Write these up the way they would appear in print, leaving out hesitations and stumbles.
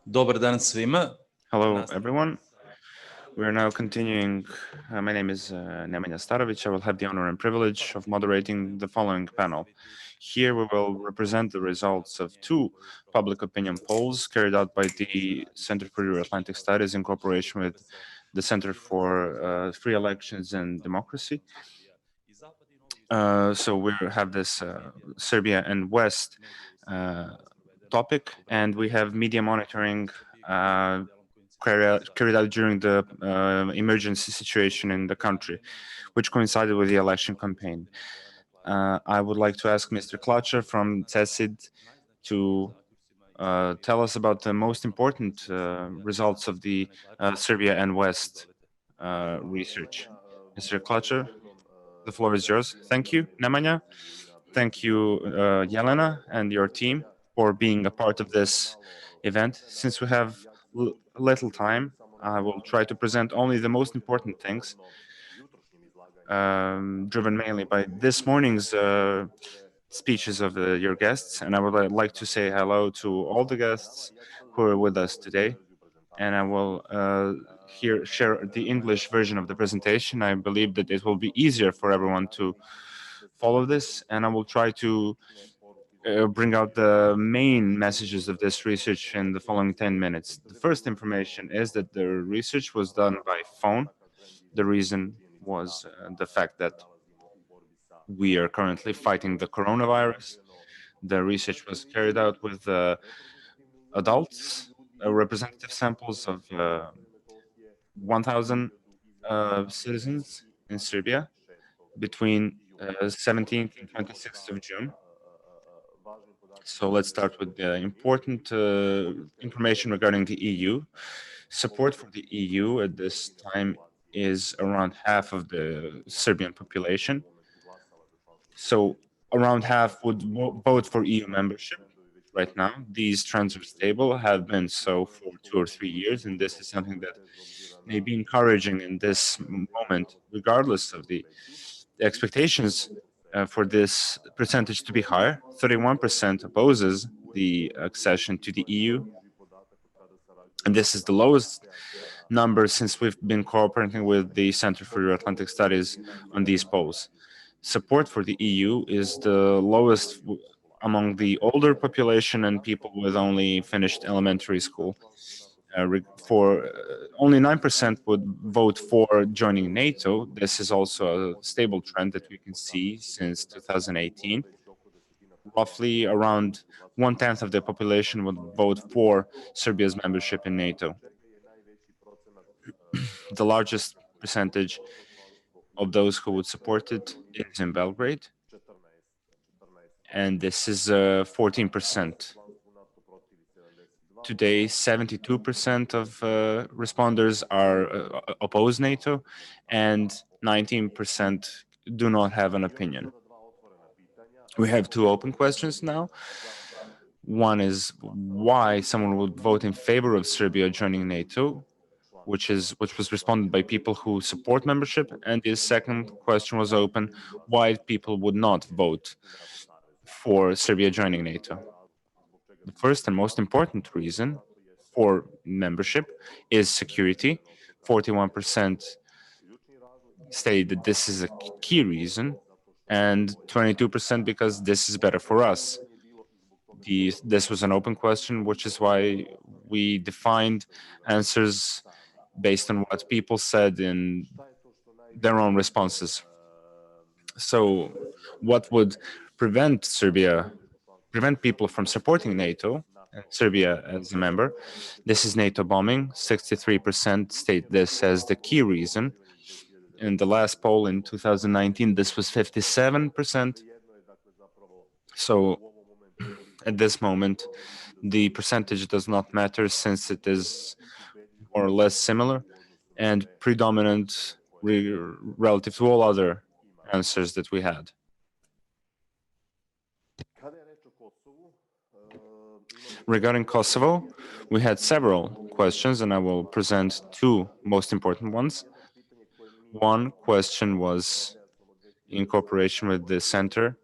Dobar dan svima. Hello, everyone. We are now continuing. My name is Nemanja Starovic. I will have the honor and privilege of moderating the following panel. Here we will represent the results of two public opinion polls carried out by the Center for Euro-Atlantic Studies in cooperation with the Center for Free Elections and Democracy. So we have this Serbia and West topic, and we have media monitoring carried out during the emergency situation in the country, which coincided with the election campaign. I would like to ask Mr. Klačar from CeSID to tell us about the most important results of the Serbia and West research. Mr. Klačar, the floor is yours. Thank you, Nemanja. Thank you, Jelena, and your team for being a part of this event. Since we have little time, I will try to present only the most important things, driven mainly by this morning's speeches of your guests. And I would like to say hello to all the guests who are with us today. And I will share the English version of the presentation. I believe that it will be easier for everyone to follow this, and I will try to bring out the main messages of this research in the following 10 minutes. The first information is that the research was done by phone. The reason was the fact that we are currently fighting the coronavirus. The research was carried out with adults, representative samples of 1,000 citizens in Serbia between 17th and 26th of June. So let's start with the important information regarding the EU. Support for the EU at this time is around half of the Serbian population. So around half would vote for EU membership right now. These trends are stable, have been so for 2 or 3 years, and this is something that may be encouraging in this moment, regardless of the expectations for this percentage to be higher. 31% opposes the accession to the EU, and this is the lowest number since we've been cooperating with the Center for Euro-Atlantic Studies on these polls. Support for the EU is the lowest among the older population and people with only finished elementary school. Only 9% would vote for joining NATO. This is also a stable trend that we can see since 2018. Roughly around 1/10 of the population would vote for Serbia's membership in NATO. The largest percentage of those who would support it is in Belgrade, and this is 14%. Today, 72% of responders are oppose NATO, and 19% do not have an opinion. We have two open questions now. One is why someone would vote in favor of Serbia joining NATO, which was responded by people who support membership, and the second question was open, why people would not vote for Serbia joining NATO. The first and most important reason for membership is security. 41% say that this is a key reason, and 22% because this is better for us. This was an open question, which is why we defined answers based on what people said in their own responses. So what would prevent people from supporting NATO and Serbia as a member? This is NATO bombing. 63% state this as the key reason. In the last poll in 2019, this was 57%. So at this moment, the percentage does not matter since it is more or less similar and predominant relative to all other answers that we had. Regarding Kosovo, we had several questions, and I will present two most important ones. One question was in cooperation with the center,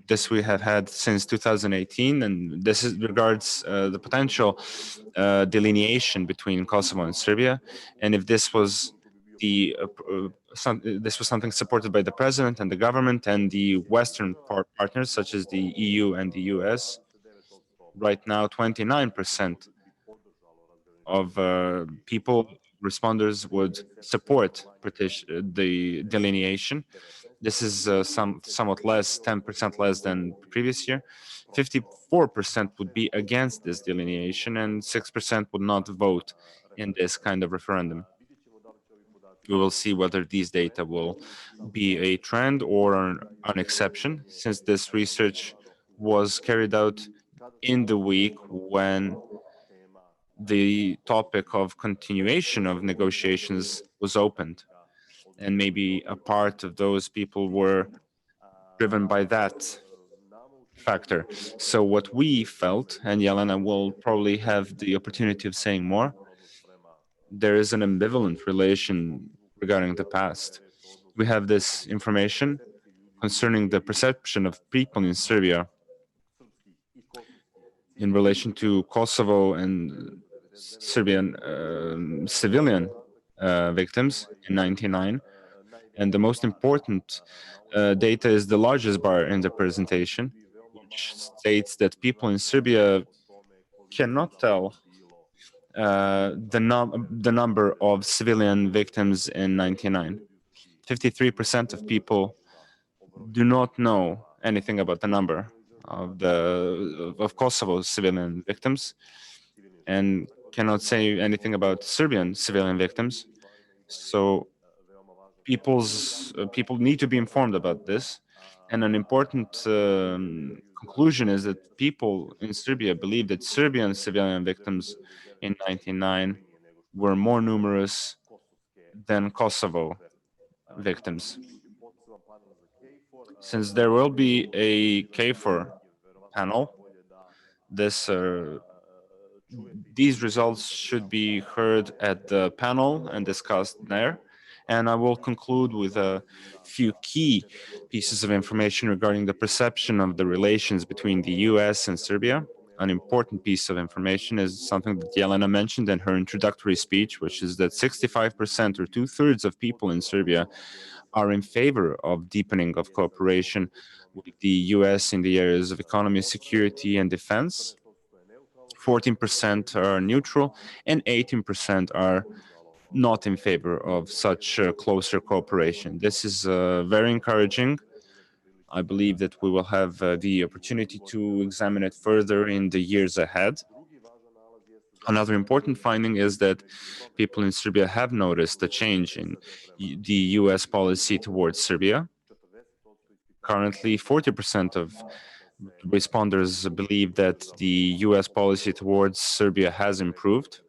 This we have had since 2018, and this regards the potential delineation between Kosovo and Serbia, and if this was this was something supported by the president and the government and the Western partners such as the EU and the US. Right now, 29% of people, responders, would support the delineation. This is somewhat less, 10% less than the previous year. 54% would be against this delineation, and 6% would not vote in this kind of referendum. We will see whether these data will be a trend or an exception, since this research was carried out in the week when the topic of continuation of negotiations was opened. And maybe a part of those people were driven by that factor. So what we felt, and Jelena will probably have the opportunity of saying more, there is an ambivalent relation regarding the past. We have this information concerning the perception of people in Serbia in relation to Kosovo and Serbian civilian victims in '99. And the most important data is the largest bar in the presentation, which states that people in Serbia cannot tell the number of civilian victims in '99. 53% of people do not know anything about the number of Kosovo civilian victims, and cannot say anything about Serbian civilian victims. So people need to be informed about this. And an important conclusion is that people in Serbia believe that Serbian civilian victims in '99 were more numerous than Kosovo victims. Since there will be a KFOR panel, these results should be heard at the panel and discussed there. And I will conclude with a few key pieces of information regarding the perception of the relations between the US and Serbia. An important piece of information is something that Jelena mentioned in her introductory speech, which is that 65% or 2/3 of people in Serbia are in favor of deepening of cooperation with the US in the areas of economy, security, and defense. 14% are neutral, and 18% are not in favor of such closer cooperation. This is very encouraging. I believe that we will have the opportunity to examine it further in the years ahead. Another important finding is that people in Serbia have noticed a change in the US policy towards Serbia. Currently, 40% of responders believe that the US policy towards Serbia has improved.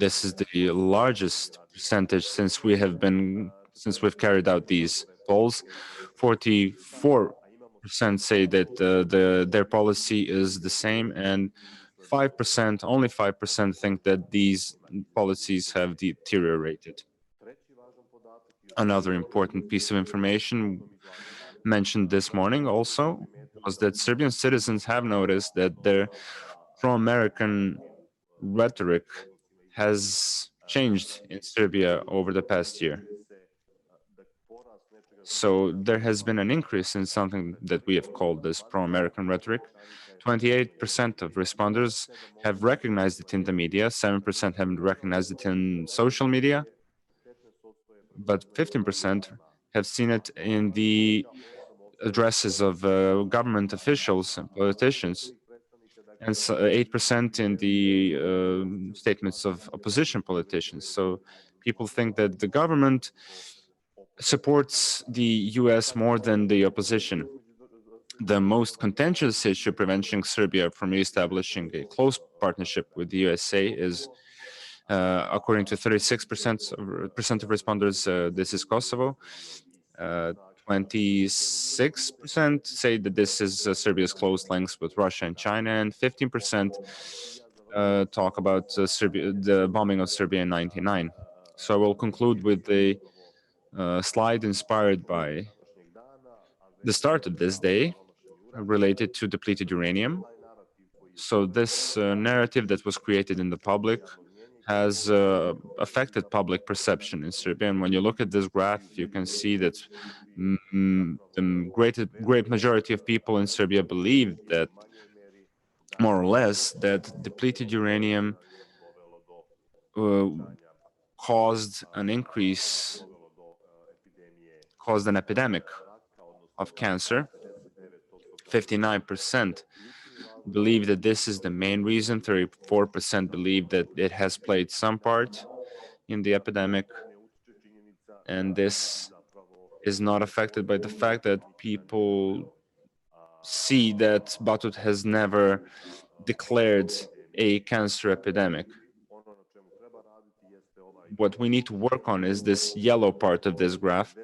This is the largest percentage since we've carried out these polls. 44% say that their policy is the same, and only 5% think that these policies have deteriorated. Another important piece of information mentioned this morning also was that Serbian citizens have noticed that their pro-American rhetoric has changed in Serbia over the past year. So there has been an increase in something that we have called this pro-American rhetoric. 28% of responders have recognized it in the media, 7% haven't recognized it in social media, but 15% have seen it in the addresses of government officials and politicians, and 8% in the statements of opposition politicians. So people think that the government supports the US more than the opposition. The most contentious issue preventing Serbia from reestablishing a close partnership with the USA is, according to 36% of responders, this is Kosovo. 26% say that this is Serbia's close links with Russia and China, and 15% talk about the bombing of Serbia in '99. So I will conclude with the slide inspired by the start of this day related to depleted uranium. So this narrative that was created in the public has affected public perception in Serbia. And when you look at this graph, you can see that the great majority of people in Serbia believe that, more or less, that depleted uranium caused an epidemic of cancer. 59% believe that this is the main reason. 34% believe that it has played some part in the epidemic. And this is not affected by the fact that people see that Batut has never declared a cancer epidemic. What we need to work on is this yellow part of this graph,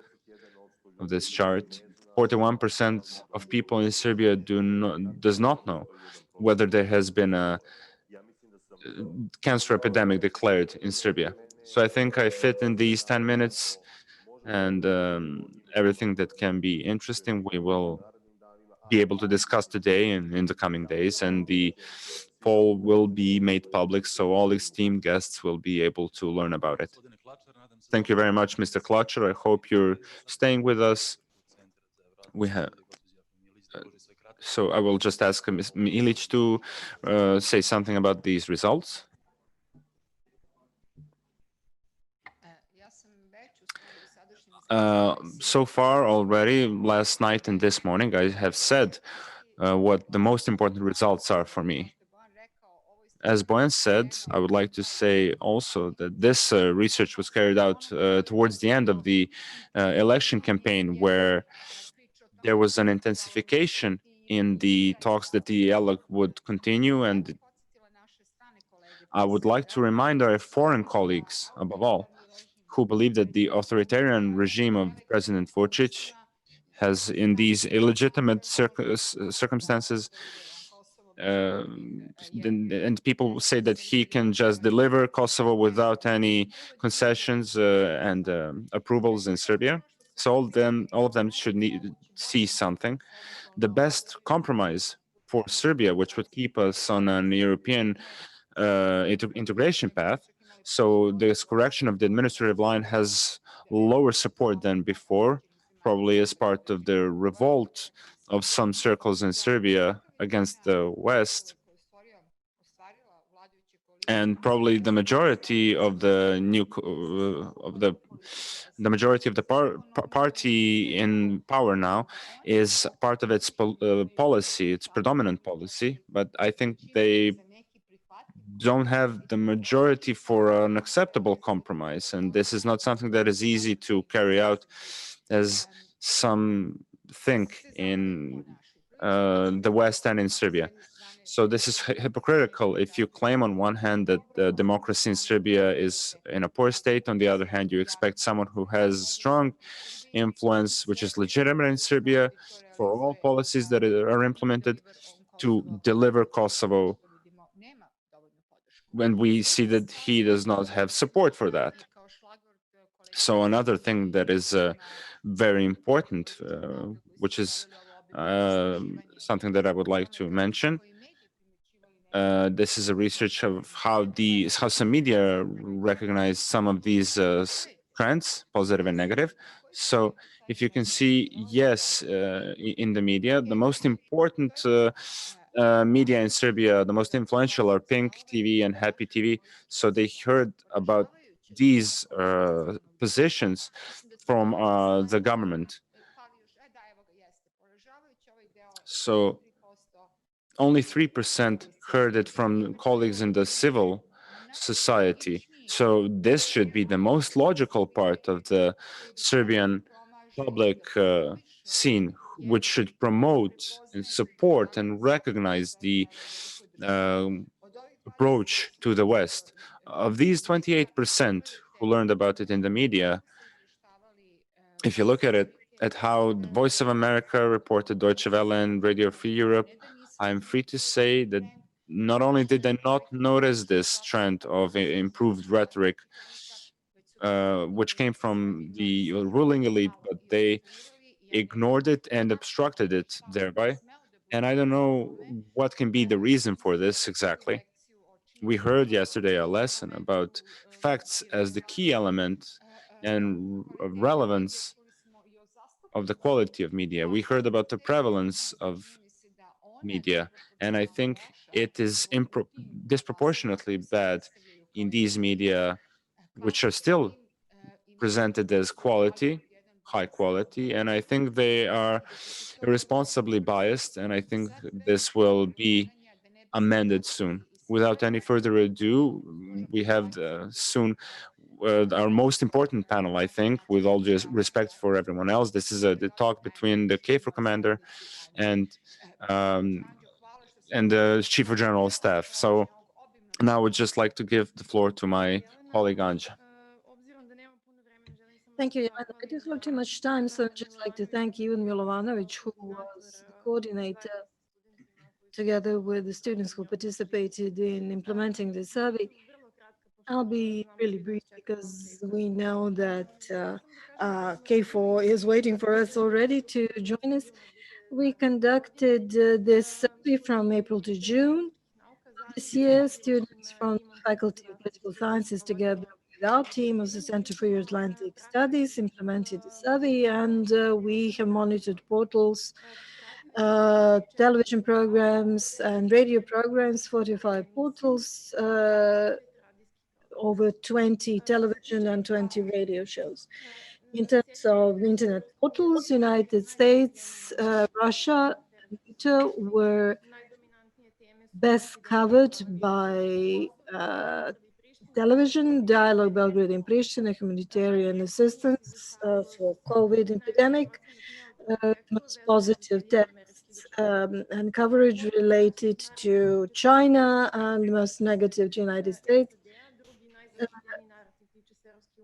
of this chart. 41% of people in Serbia does not know whether there has been a cancer epidemic declared in Serbia. So I think I fit in these 10 minutes, and everything that can be interesting we will be able to discuss today and in the coming days, and the poll will be made public, so all esteemed guests will be able to learn about it. Thank you very much, Mr. Klačar. I hope you're staying with us. We have. So I will just ask Ms. Milic to say something about these results. So far already, last night and this morning, I have said what the most important results are for me. As Bojan said, I would like to say also that this research was carried out towards the end of the election campaign, where there was an intensification in the talks that the dialogue would continue. And I would like to remind our foreign colleagues, above all, who believe that the authoritarian regime of President Vučić has, in these illegitimate circumstances, and people say that he can just deliver Kosovo without any concessions and approvals in Serbia. So all of them should see something. The best compromise for Serbia, which would keep us on an European integration path. So this correction of the administrative line has lower support than before, probably as part of the revolt of some circles in Serbia against the West. And probably the majority of the majority of the party in power now is part of its policy, its predominant policy. But I think they don't have the majority for an acceptable compromise, and this is not something that is easy to carry out, as some think in the West and in Serbia. So this is hypocritical if you claim on one hand that the democracy in Serbia is in a poor state, on the other hand you expect someone who has strong influence, which is legitimate in Serbia, for all policies that are implemented, to deliver Kosovo, when we see that he does not have support for that. So another thing that is very important, which is something that I would like to mention, this is a research of how some media recognize some of these trends, positive and negative. So if you can see, yes, in the media, the most important media in Serbia, the most influential, are Pink TV and Happy TV. So they heard about these positions from the government. So only 3% heard it from colleagues in the civil society. So this should be the most logical part of the Serbian public scene, which should promote and support and recognize the approach to the West. Of these 28% who learned about it in the media, if you look at it, at how the Voice of America reported, Deutsche Welle and Radio Free Europe, I'm free to say that not only did I not notice this trend of improved rhetoric, which came from the ruling elite, but they ignored it and obstructed it thereby. And I don't know what can be the reason for this exactly. We heard yesterday a lesson about facts as the key element and relevance of the quality of media. We heard about the prevalence of media, and I think it is disproportionately bad in these media, which are still presented as quality, high quality, and I think they are irresponsibly biased, and I think this will be amended soon. Without any further ado, we have soon our most important panel, I think, with all due respect for everyone else. This is the talk between the KFOR commander and um, the Chief of General Staff. So now I would just like to give the floor to my colleague Anja. Thank you. I don't have too much time, so I'd just like to thank you and Milovanovic, who was the coordinator together with the students who participated in implementing the survey. I'll be really brief because we know that K4 is waiting for us already to join us. We conducted this survey from April to June. This year, students from the Faculty of Political Sciences, together with our team of the Center for Euro-Atlantic Studies, implemented the survey, and we have monitored portals, television programs, and radio programs, 45 portals, over 20 television and 20 radio shows. In terms of internet portals, United States, Russia, and NATO were best covered by television, dialogue Belgrade and Pristina, humanitarian assistance for COVID epidemic, most positive texts and coverage related to China, and most negative to United States.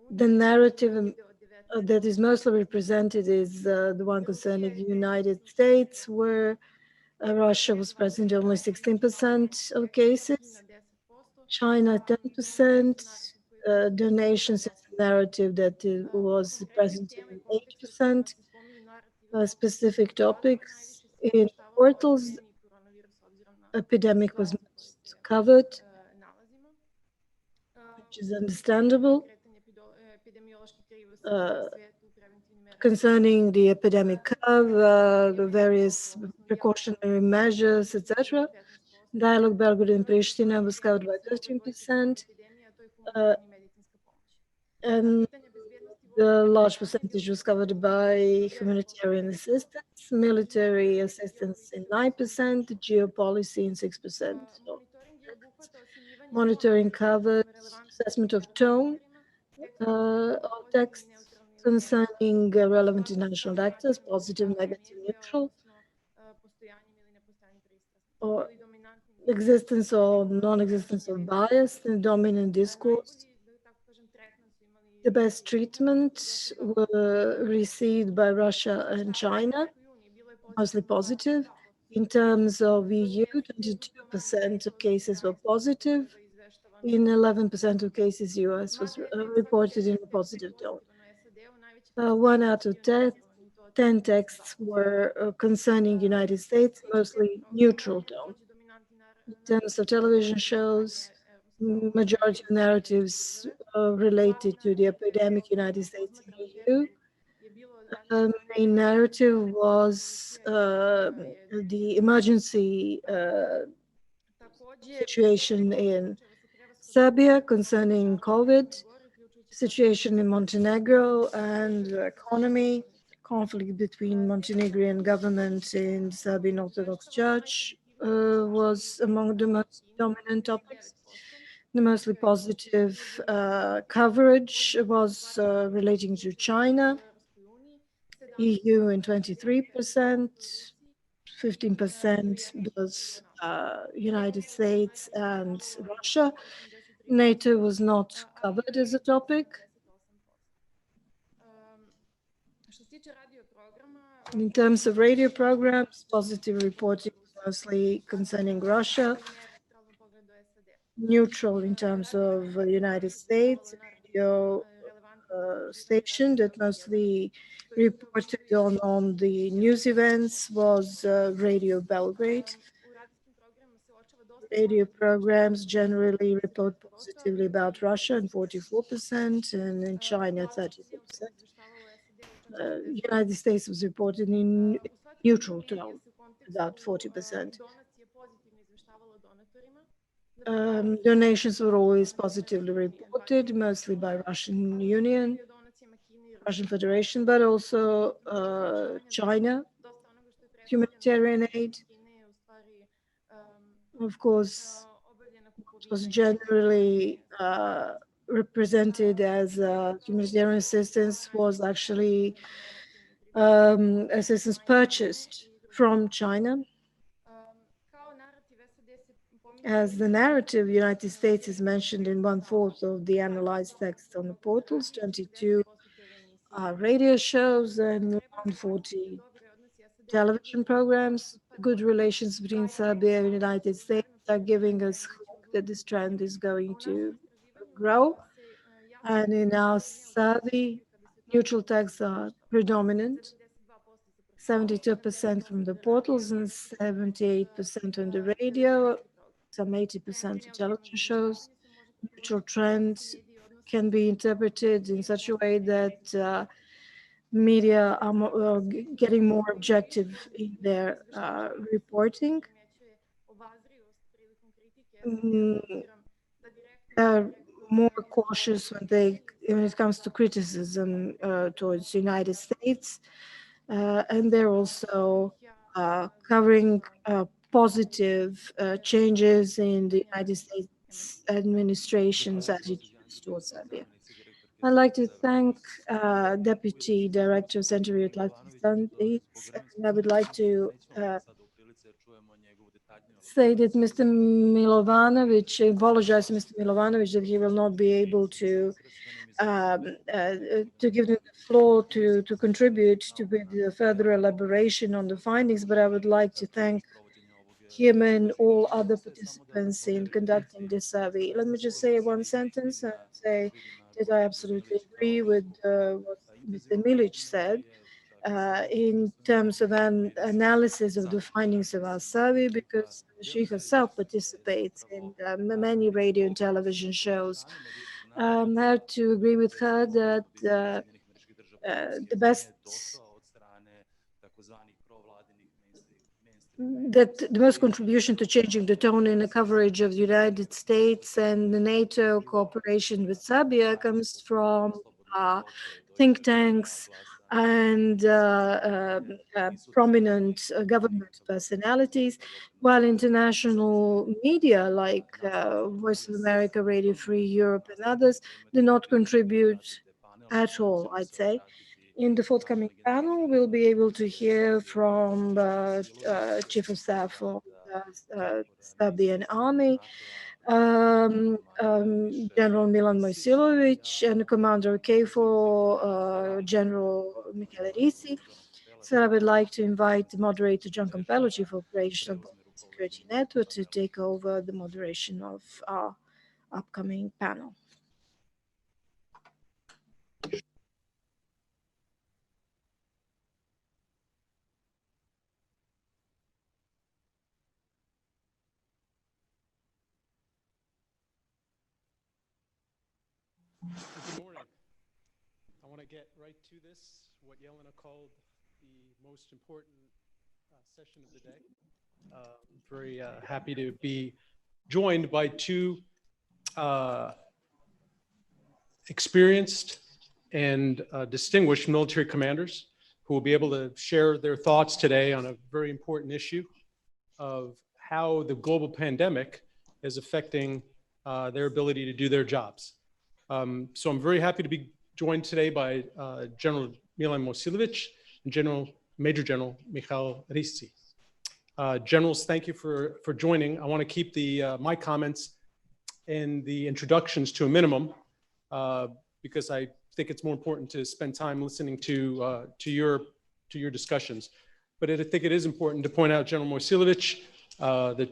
The narrative that is mostly represented is the one concerning the United States, where Russia was present in only 16% of cases, China 10%, donations is a narrative that was present in 8%, specific topics in portals, epidemic was most covered, which is understandable. Concerning the epidemic curve, the various precautionary measures, etc. Dialogue Belgrade and Pristina was covered by 13%, and the large percentage was covered by humanitarian assistance, military assistance in 9%, geopolicy in 6%. So monitoring covered assessment of tone of texts concerning relevant international actors, positive, negative, neutral, or existence or non-existence of bias in dominant discourse. The best treatment were received by Russia and China, mostly positive. In terms of EU, 22% of cases were positive. In 11% of cases, US was reported in a positive tone. 1 out of 10 texts were concerning United States, mostly neutral tone. In terms of television shows, majority of narratives related to the epidemic United States and EU. Main narrative was the emergency situation in Serbia concerning COVID, situation in Montenegro and economy, conflict between Montenegrin government and Serbian Orthodox Church was among the most dominant topics. The mostly positive coverage was relating to China, EU in 23%, 15% was United States and Russia. NATO was not covered as a topic. In terms of radio programs, positive reporting was mostly concerning Russia, neutral in terms of United States, radio station that mostly reported on the news events was Radio Belgrade. Radio programs generally report positively about Russia and 44%, and in China 34%. United States was reported in neutral tone, about 40%. Donations were always positively reported, mostly by Russian Union, Russian Federation, but also China, humanitarian aid. Of course, it was generally represented as humanitarian assistance was actually assistance purchased from China. As the narrative, the United States is mentioned in 1/4 of the analyzed text on the portals, 22 radio shows and 140 television programs. Good relations between Serbia and the United States are giving us hope that this trend is going to grow. And in our survey, neutral texts are predominant, 72% from the portals and 78% on the radio, some 80% for television shows. Neutral trends can be interpreted in such a way that media are getting more objective in their reporting. Are more cautious when it comes to criticism towards the United States, and they're also covering positive changes in the United States administration's attitudes towards Serbia. I'd like to thank Deputy Director of Center of Atlantic Studies, and I would like to say that Mr. Milovanovic, apologize to Mr. Milovanovic that he will not be able to give them the floor to contribute to the further elaboration on the findings, but I would like to thank him and all other participants in conducting this survey. Let me just say one sentence and say that I absolutely agree with what Mr. Milic said in terms of an analysis of the findings of our survey, because she herself participates in many radio and television shows. I have to agree with her that the most contribution to changing the tone in the coverage of the United States and the NATO cooperation with Serbia comes from think tanks and prominent government personalities, while international media like Voice of America, Radio Free Europe, and others do not contribute at all, I'd say. In the forthcoming panel, we'll be able to hear from Chief of Staff of the Serbian Army, General Milan Mojsilovic, and Commander KFOR, General Michele Risi. So I would like to invite the moderator, John Campello, Chief of Operations of Security Network, to take over the moderation of our upcoming panel. Good morning. I want to get right to this, what Jelena called the most important session of the day. I'm very happy to be joined by two experienced and distinguished military commanders who will be able to share their thoughts today on a very important issue of how the global pandemic is affecting their ability to do their jobs. So I'm very happy to be joined today by General Milan Mojsilovic and Major General Michele Risi. Generals, thank you for joining. I want to keep my comments and the introductions to a minimum because I think it's more important to spend time listening to your discussions. But I think it is important to point out General Mojsilovic, the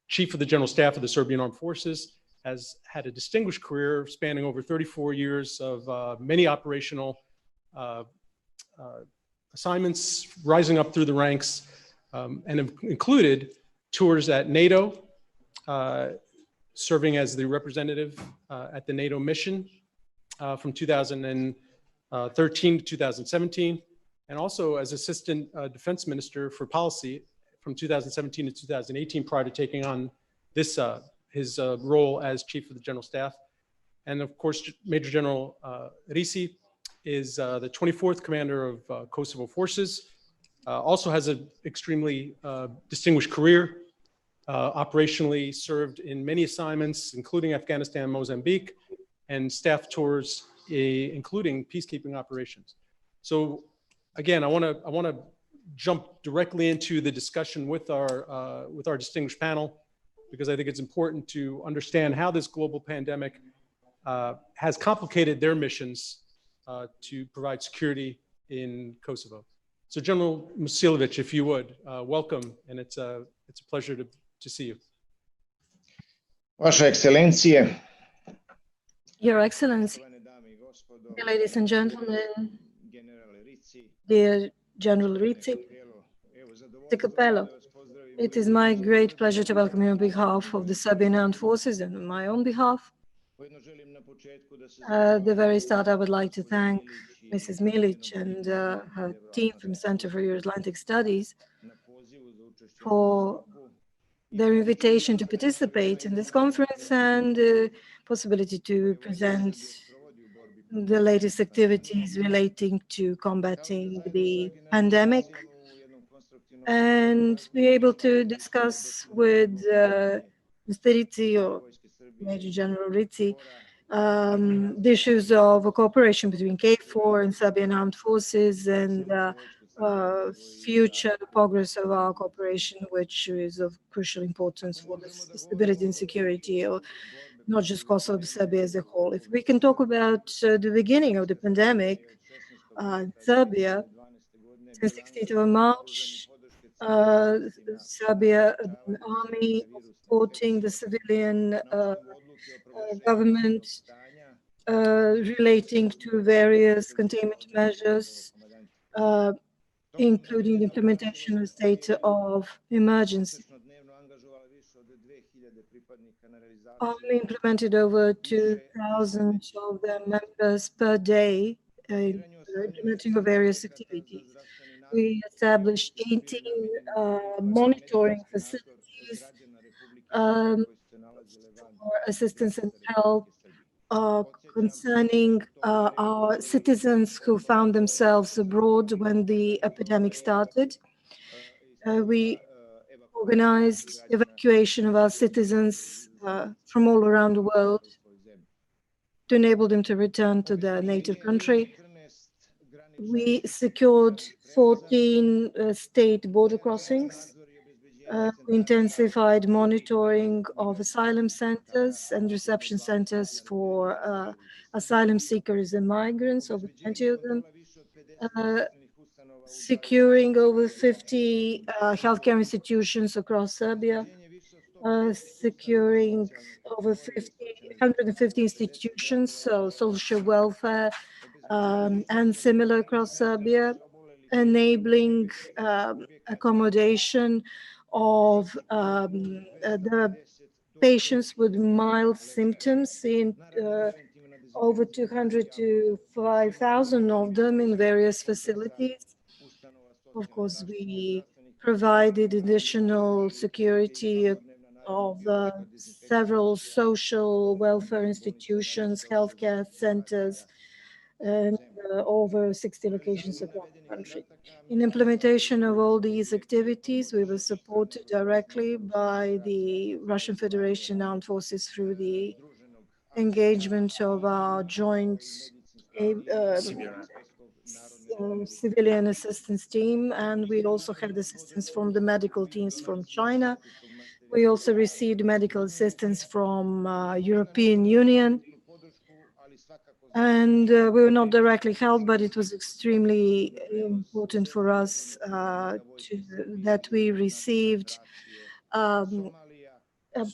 Chief of the General Staff of the Serbian Armed Forces, has had a distinguished career spanning over 34 years of many operational assignments, rising up through the ranks, and have included tours at NATO, serving as the representative at the NATO mission from 2013 to 2017, and also as Assistant Defense Minister for Policy from 2017 to 2018, prior to taking on this his role as Chief of the General Staff. And of course, Major General Risi is the 24th Commander of Kosovo Forces, also has an extremely distinguished career, operationally served in many assignments, including Afghanistan, Mozambique, and staff tours, including peacekeeping operations. So again, I want to jump directly into the discussion with our distinguished panel, because I think it's important to understand how this global pandemic has complicated their missions to provide security in Kosovo. So General Musilovic, if you would, welcome, and it's a pleasure to see you. Vaše Ekscelencije, Your Excellency, ladies and gentlemen, dear General Rizzi, the Capello, it is my great pleasure to welcome you on behalf of the Serbian Armed Forces and on my own behalf. At the very start, I would like to thank Mrs. Milic and her team from Center for Euro-Atlantic Studies for their invitation to participate in this conference and the possibility to present the latest activities relating to combating the pandemic and be able to discuss with Mr. Rizzi or Major General Rizzi the issues of cooperation between KFOR and Serbian Armed Forces and future progress of our cooperation, which is of crucial importance for the stability and security of not just Kosovo, but Serbia as a whole. If we can talk about the beginning of the pandemic in Serbia, since 16th of March, Serbia army supporting the civilian government relating to various containment measures, including the implementation of state of emergency. Army implemented over 2,000 of their members per day in implementing of various activities. We established 18 monitoring facilities for assistance and help concerning our citizens who found themselves abroad when the epidemic started. We organized evacuation of our citizens from all around the world to enable them to return to their native country. We secured 14 state border crossings. We intensified monitoring of asylum centers and reception centers for asylum seekers and migrants, over 20 of them. Securing over 50 healthcare institutions across Serbia, securing over 150 institutions, so social welfare and similar across Serbia, enabling accommodation of the patients with mild symptoms in over 200 to 5,000 of them in various facilities. Of course, we provided additional security of several social welfare institutions, healthcare centers, and over 60 locations across the country. In implementation of all these activities, we were supported directly by the Russian Federation Armed Forces through the engagement of our joint civilian assistance team, and we also had assistance from the medical teams from China. We also received medical assistance from European Union, and we were not directly helped, but it was extremely important for us that we received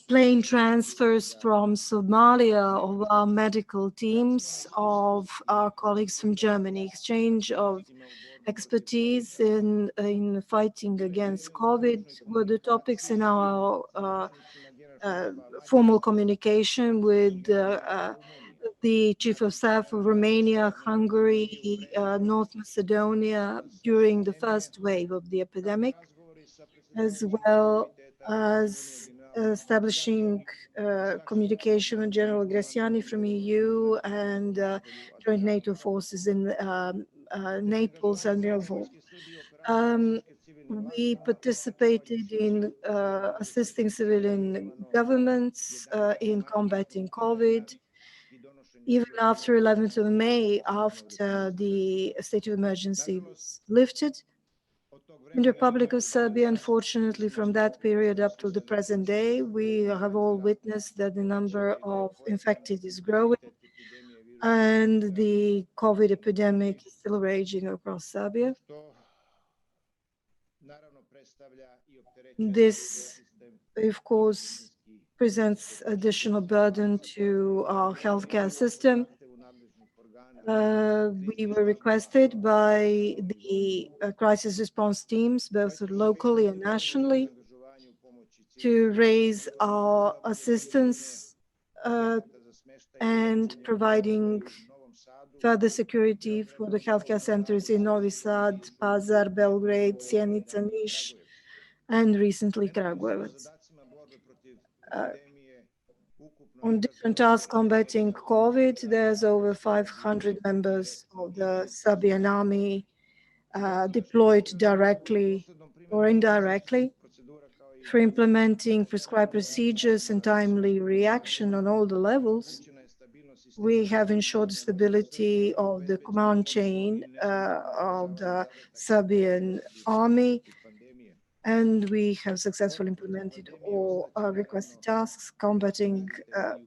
plane transfers from Somalia of our medical teams, of our colleagues from Germany, exchange of expertise in fighting against COVID were the topics in our formal communication with the Chief of Staff of Romania, Hungary, North Macedonia during the first wave of the epidemic, as well as establishing communication with General Graziani from EU and joint NATO forces in Naples and Milvo. We participated in assisting civilian governments in combating COVID, even after 11th of May, after the state of emergency was lifted. In the Republic of Serbia, unfortunately, from that period up to the present day, we have all witnessed that the number of infected is growing and the COVID epidemic is still raging across Serbia. This, of course, presents additional burden to our healthcare system. We were requested by the crisis response teams, both locally and nationally, to raise our assistance and providing further security for the healthcare centers in Novi Sad, Pazar, Belgrade, Sjenica, Niš, and recently Kragujevac. On different tasks combating COVID, there's over 500 members of the Serbian army deployed directly or indirectly for implementing prescribed procedures and timely reaction on all the levels. We have ensured the stability of the command chain of the Serbian army, and we have successfully implemented all requested tasks. Combating the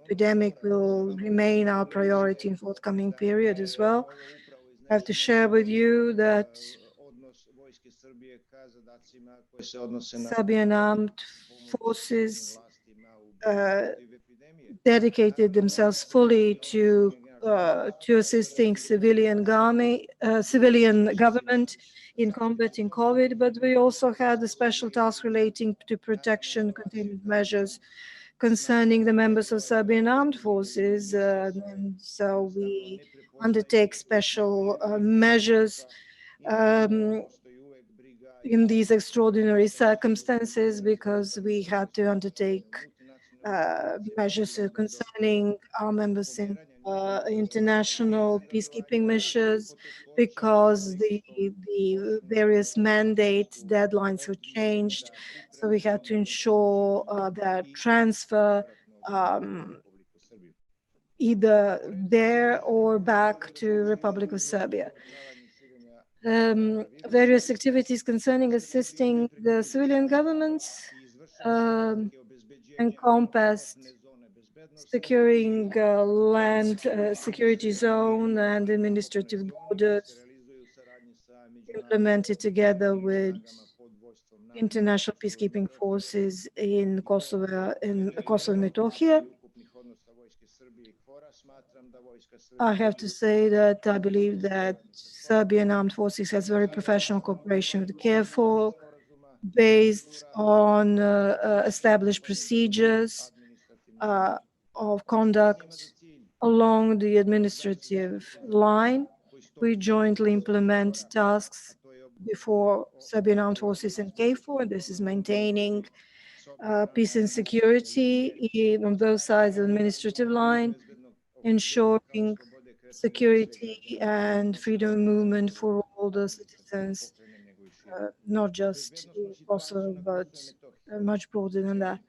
epidemic will remain our priority in forthcoming period as well. I have to share with you that Serbian armed forces dedicated themselves fully to assisting civilian government in combating COVID, but we also had a special task relating to protection containment measures concerning the members of Serbian armed forces. And so we undertake special measures in these extraordinary circumstances because we had to undertake measures concerning our members in international peacekeeping missions because the various mandates, deadlines were changed. So we had to ensure that transfer either there or back to Republic of Serbia. Various activities concerning assisting the civilian governments encompassed securing land security zone and administrative borders implemented together with international peacekeeping forces in Kosovo and Metohija. I have to say that I believe that Serbian armed forces has very professional cooperation with KFOR based on established procedures of conduct along the administrative line. We jointly implement tasks before Serbian armed forces and KFOR. This is maintaining peace and security on both sides of the administrative line, ensuring security and freedom of movement for all the citizens, not just in Kosovo, but much broader than that.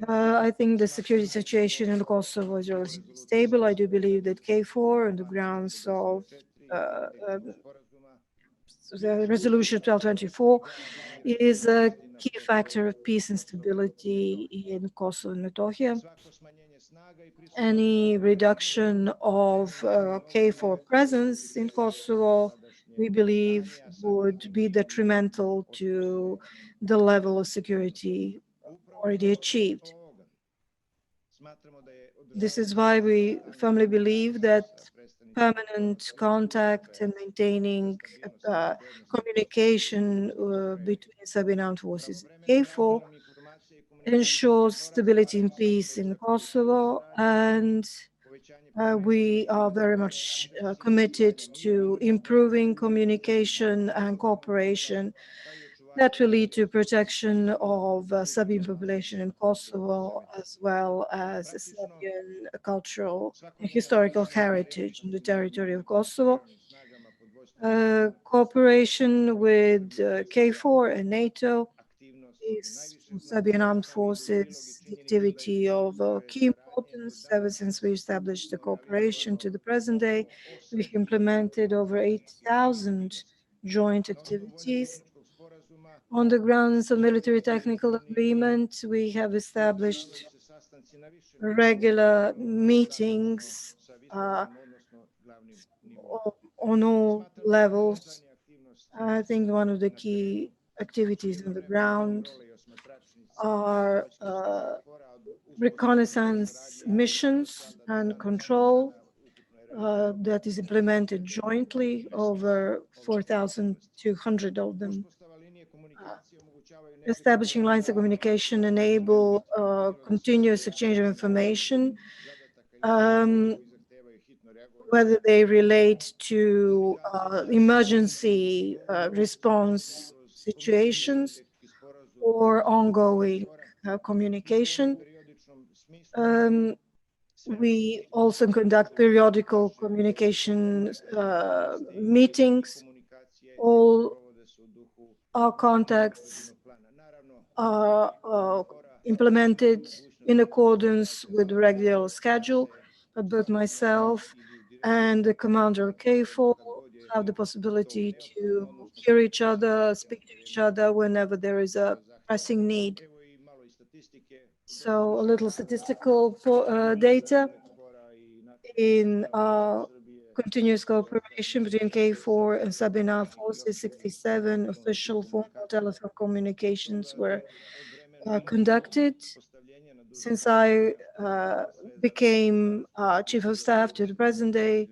I think the security situation in Kosovo is relatively stable. I do believe that KFOR, on the grounds of the resolution 1224, is a key factor of peace and stability in Kosovo and Metohija. Any reduction of KFOR presence in Kosovo, we believe, would be detrimental to the level of security already achieved. This is why we firmly believe that permanent contact and maintaining communication between Serbian armed forces and KFOR ensures stability and peace in Kosovo, and we are very much committed to improving communication and cooperation that will lead to protection of Serbian population in Kosovo, as well as Serbian cultural and historical heritage in the territory of Kosovo. Cooperation with KFOR and NATO is for Serbian armed forces the activity of key importance. Ever since we established the cooperation to the present day, we've implemented over 8,000 joint activities. On the grounds of military technical agreement, we have established regular meetings on all levels. I think one of the key activities on the ground are reconnaissance missions and control that is implemented jointly, over 4,200 of them. Establishing lines of communication enable continuous exchange of information, whether they relate to emergency response situations or ongoing communication. We also conduct periodical communication meetings. All our contacts are implemented in accordance with the regular schedule, but both myself and the commander of KFOR have the possibility to hear each other, speak to each other whenever there is a pressing need. So a little statistical data in continuous cooperation between KFOR and Serbian armed forces. 67 official phone call telephone communications were conducted. Since I became chief of staff to the present day,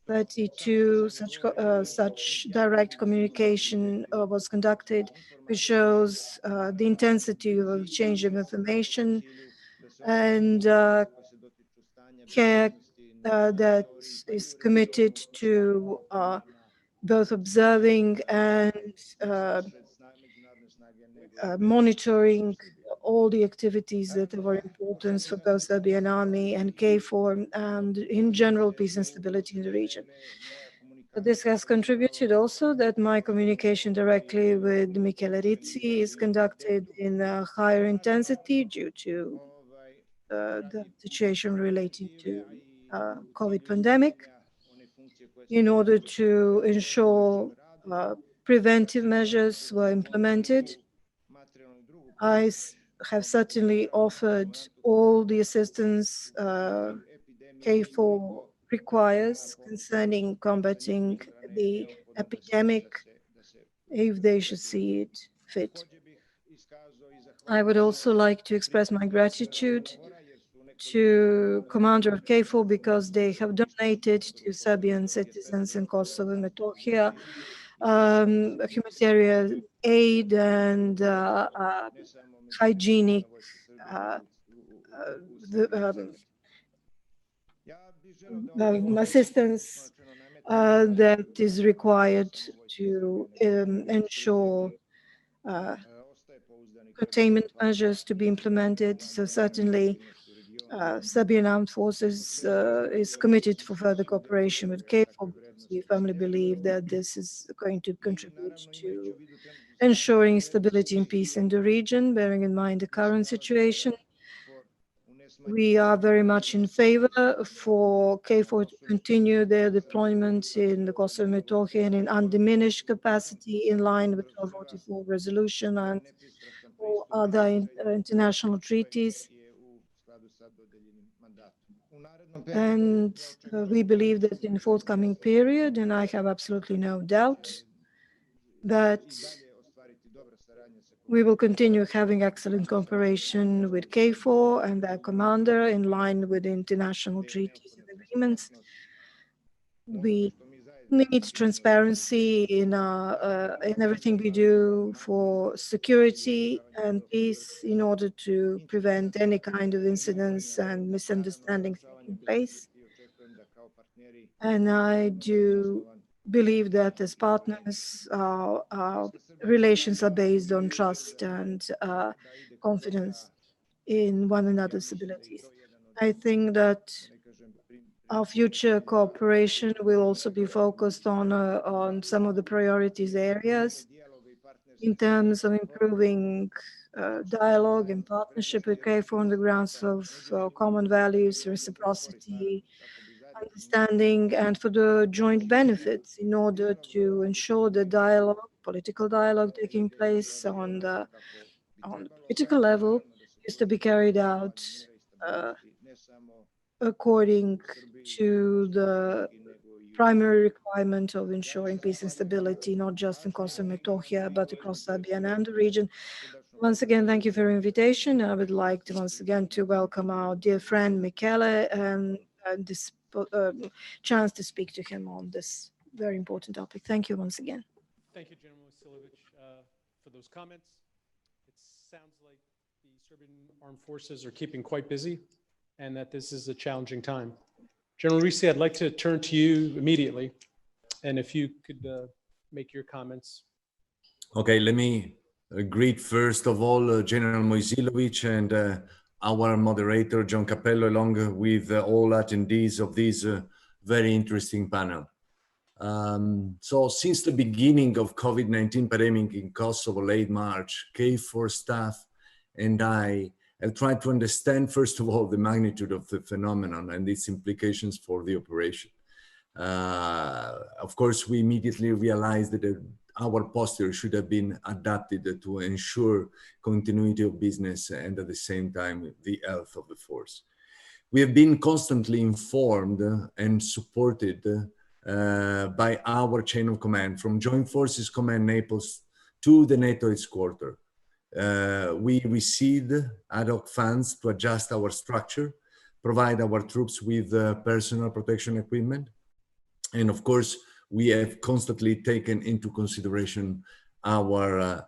32 such direct communication was conducted, which shows the intensity of exchange of information and care that is committed to both observing and monitoring all the activities that are of importance for both Serbian Army and KFOR, and in general peace and stability in the region. But this has contributed also that my communication directly with Michele Rizzi is conducted in a higher intensity due to the situation relating to COVID pandemic, in order to ensure preventive measures were implemented. I have certainly offered all the assistance KFOR requires concerning combating the epidemic, if they should see it fit. I would also like to express my gratitude to commander of KFOR because they have donated to Serbian citizens in Kosovo and Metohija humanitarian aid and hygienic assistance that is required to ensure containment measures to be implemented. So certainly Serbian Armed Forces is committed for further cooperation with KFOR. We firmly believe that this is going to contribute to ensuring stability and peace in the region, bearing in mind the current situation. We are very much in favor for KFOR to continue their deployment in the Kosovo and Metohija in undiminished capacity in line with 1244 resolution and all other international treaties. And we believe that in the forthcoming period, and I have absolutely no doubt that We will continue having excellent cooperation with KFOR and their commander in line with international treaties and agreements. We need transparency in everything we do for security and peace in order to prevent any kind of incidents and misunderstandings taking place. And I do believe that as partners, our relations are based on trust and confidence in one another's abilities. I think that our future cooperation will also be focused on some of the priorities areas in terms of improving dialogue and partnership with KFOR on the grounds of common values, reciprocity, understanding, and for the joint benefits in order to ensure the dialogue, political dialogue taking place on the political level is to be carried out according to the primary requirement of ensuring peace and stability, not just in Kosovo and Metohija, but across Serbia and the region. Once again, thank you for your invitation. I would like to once again to welcome our dear friend Michele and this chance to speak to him on this very important topic. Thank you once again. Thank you, General Vasilovic, for those comments. It sounds like the Serbian armed forces are keeping quite busy and that this is a challenging time. General Risi, I'd like to turn to you immediately. And if you could make your comments. Okay, let me greet first of all General Mojsilovic and our moderator, John Capello, along with all attendees of this very interesting panel. So since the beginning of COVID-19 pandemic in Kosovo, late March, KFOR staff and I have tried to understand, first of all, the magnitude of the phenomenon and its implications for the operation. Of course, we immediately realized that our posture should have been adapted to ensure continuity of business and at the same time the health of the force. We have been constantly informed and supported by our chain of command, from Joint Forces Command Naples to the NATO headquarters. We received ad hoc funds to adjust our structure, provide our troops with personal protection equipment, and of course, we have constantly taken into consideration our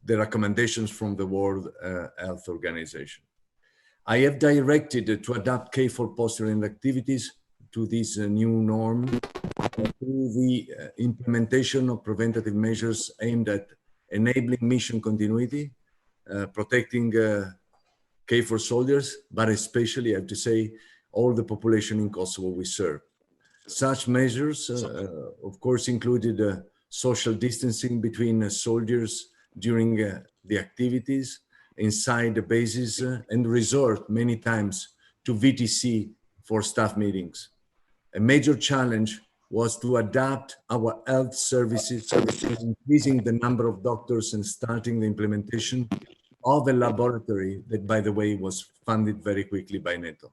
the recommendations from the World Health Organization. I have directed to adapt KFOR posture and activities to this new norm through the implementation of preventative measures aimed at enabling mission continuity, protecting KFOR soldiers, but especially, I have to say, all the population in Kosovo we serve. Such measures, of course, included social distancing between soldiers during the activities, inside the bases, and resort many times to VTC for staff meetings. A major challenge was to adapt our health services, increasing the number of doctors and starting the implementation of a laboratory that, by the way, was funded very quickly by NATO.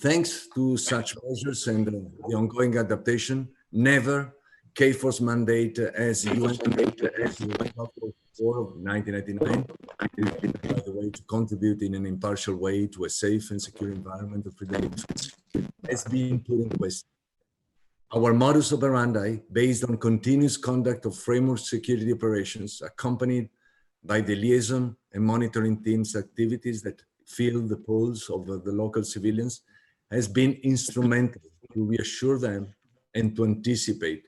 Thanks to such measures and the ongoing adaptation, never KFOR's mandate as UN mandate as of 1999, by the way, to contribute in an impartial way to a safe and secure environment of freedom has been put in question. Our modus operandi, based on continuous conduct of framework security operations, accompanied by the liaison and monitoring teams' activities that feel the pulse of the local civilians, has been instrumental to reassure them and to anticipate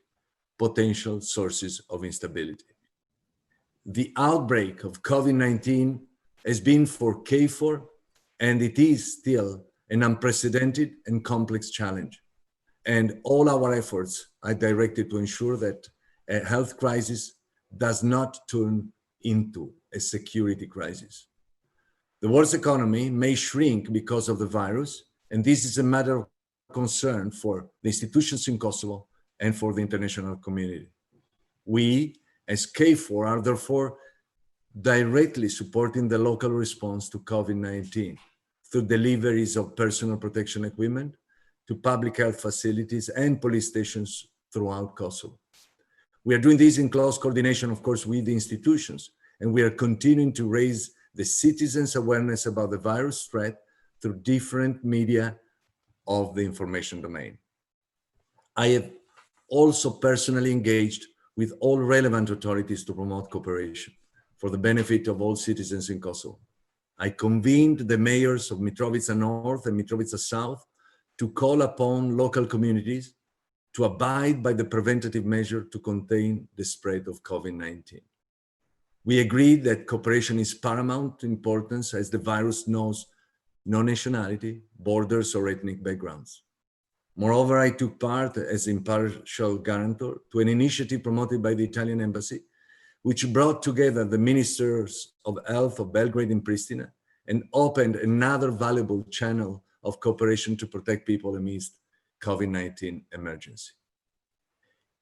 potential sources of instability. The outbreak of COVID-19 has been for KFOR, and it is still an unprecedented and complex challenge. And all our efforts are directed to ensure that a health crisis does not turn into a security crisis. The world's economy may shrink because of the virus, and this is a matter of concern for the institutions in Kosovo and for the international community. We, as KFOR, are therefore directly supporting the local response to COVID-19 through deliveries of personal protection equipment to public health facilities and police stations throughout Kosovo. We are doing this in close coordination, of course, with the institutions, and we are continuing to raise the citizens' awareness about the virus threat through different media of the information domain. I have also personally engaged with all relevant authorities to promote cooperation for the benefit of all citizens in Kosovo. I convened the mayors of Mitrovica North and Mitrovica South to call upon local communities to abide by the preventative measure to contain the spread of COVID-19. We agreed that cooperation is paramount importance as the virus knows no nationality, borders, or ethnic backgrounds. Moreover, I took part as impartial guarantor to an initiative promoted by the Italian embassy, which brought together the ministers of health of Belgrade and Pristina and opened another valuable channel of cooperation to protect people amidst COVID-19 emergency.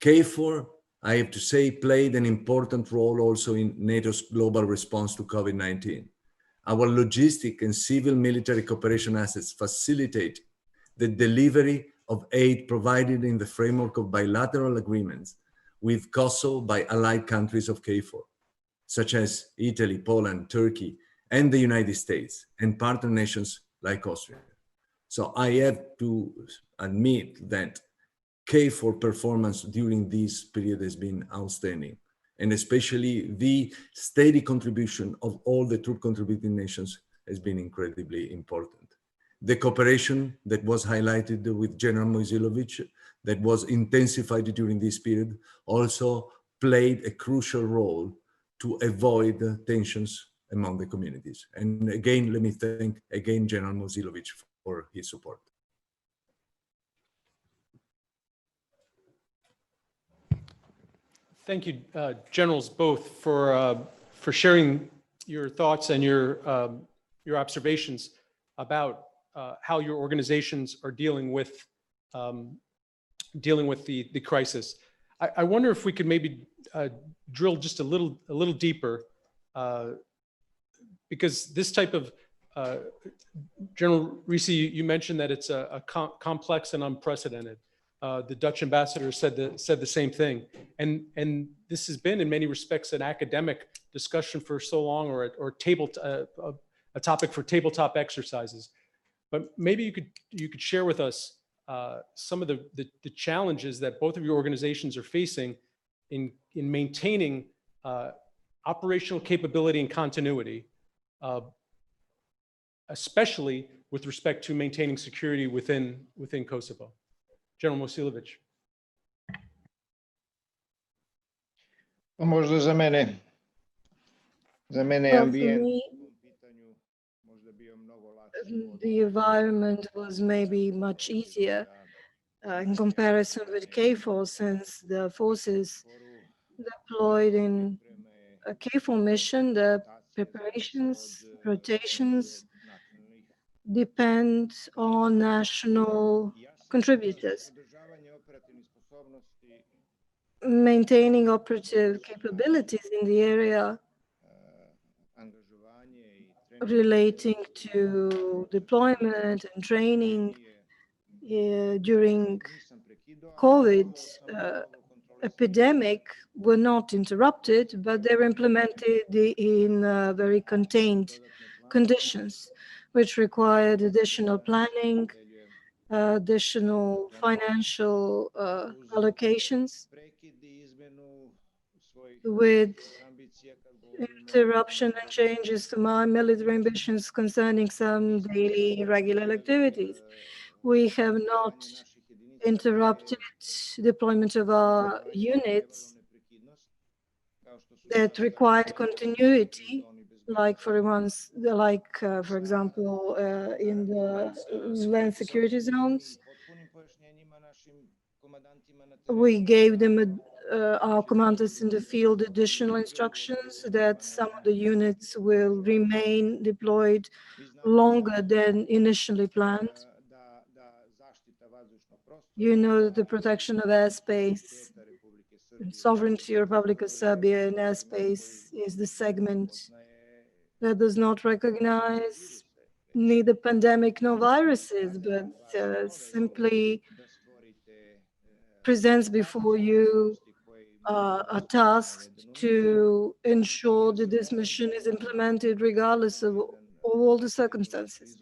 KFOR, I have to say, played an important role also in NATO's global response to COVID-19. Our logistic and civil military cooperation assets facilitate the delivery of aid provided in the framework of bilateral agreements with Kosovo by allied countries of KFOR, such as Italy, Poland, Turkey, and the United States, and partner nations like Austria. So I have to admit that KFOR performance during this period has been outstanding, and especially the steady contribution of all the troop contributing nations has been incredibly important. The cooperation that was highlighted with General Mojsilovic, that was intensified during this period, also played a crucial role to avoid tensions among the communities. And again, let me thank again General Mojsilovic for his support. Thank you, generals, both for sharing your thoughts and your observations about how your organizations are dealing with the crisis. I wonder if we could maybe drill just a little deeper, because this type of General Risi, you mentioned that it's a complex and unprecedented. The Dutch ambassador said the same thing, and this has been in many respects an academic discussion for so long, or a topic for tabletop exercises. But maybe you could share with us some of the challenges that both of your organizations are facing in maintaining operational capability and continuity, especially with respect to maintaining security within Kosovo. General Mojsilovic. Možda za mene ambijent the environment was maybe much easier in comparison with KFOR, since the forces deployed in a KFOR mission, the preparations, rotations depend on national contributors. Maintaining operative capabilities in the area relating to deployment and training during COVID epidemic were not interrupted, but they were implemented in very contained conditions, which required additional planning, additional financial allocations, with interruption and changes to my military ambitions concerning some daily regular activities. We have not interrupted deployment of our units that required continuity, like for example, in the land security zones. We gave them our commanders in the field additional instructions that some of the units will remain deployed longer than initially planned. You know, the protection of airspace and sovereignty of Republic of Serbia in airspace is the segment that does not recognize neither pandemic nor viruses, but simply presents before you are tasked to ensure that this mission is implemented regardless of all the circumstances.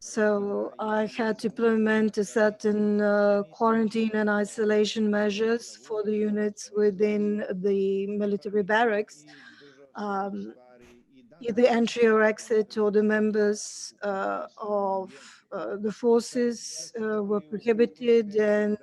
So I had to implement a certain quarantine and isolation measures for the units within the military barracks. Either entry or exit, or the members of the forces were prohibited, and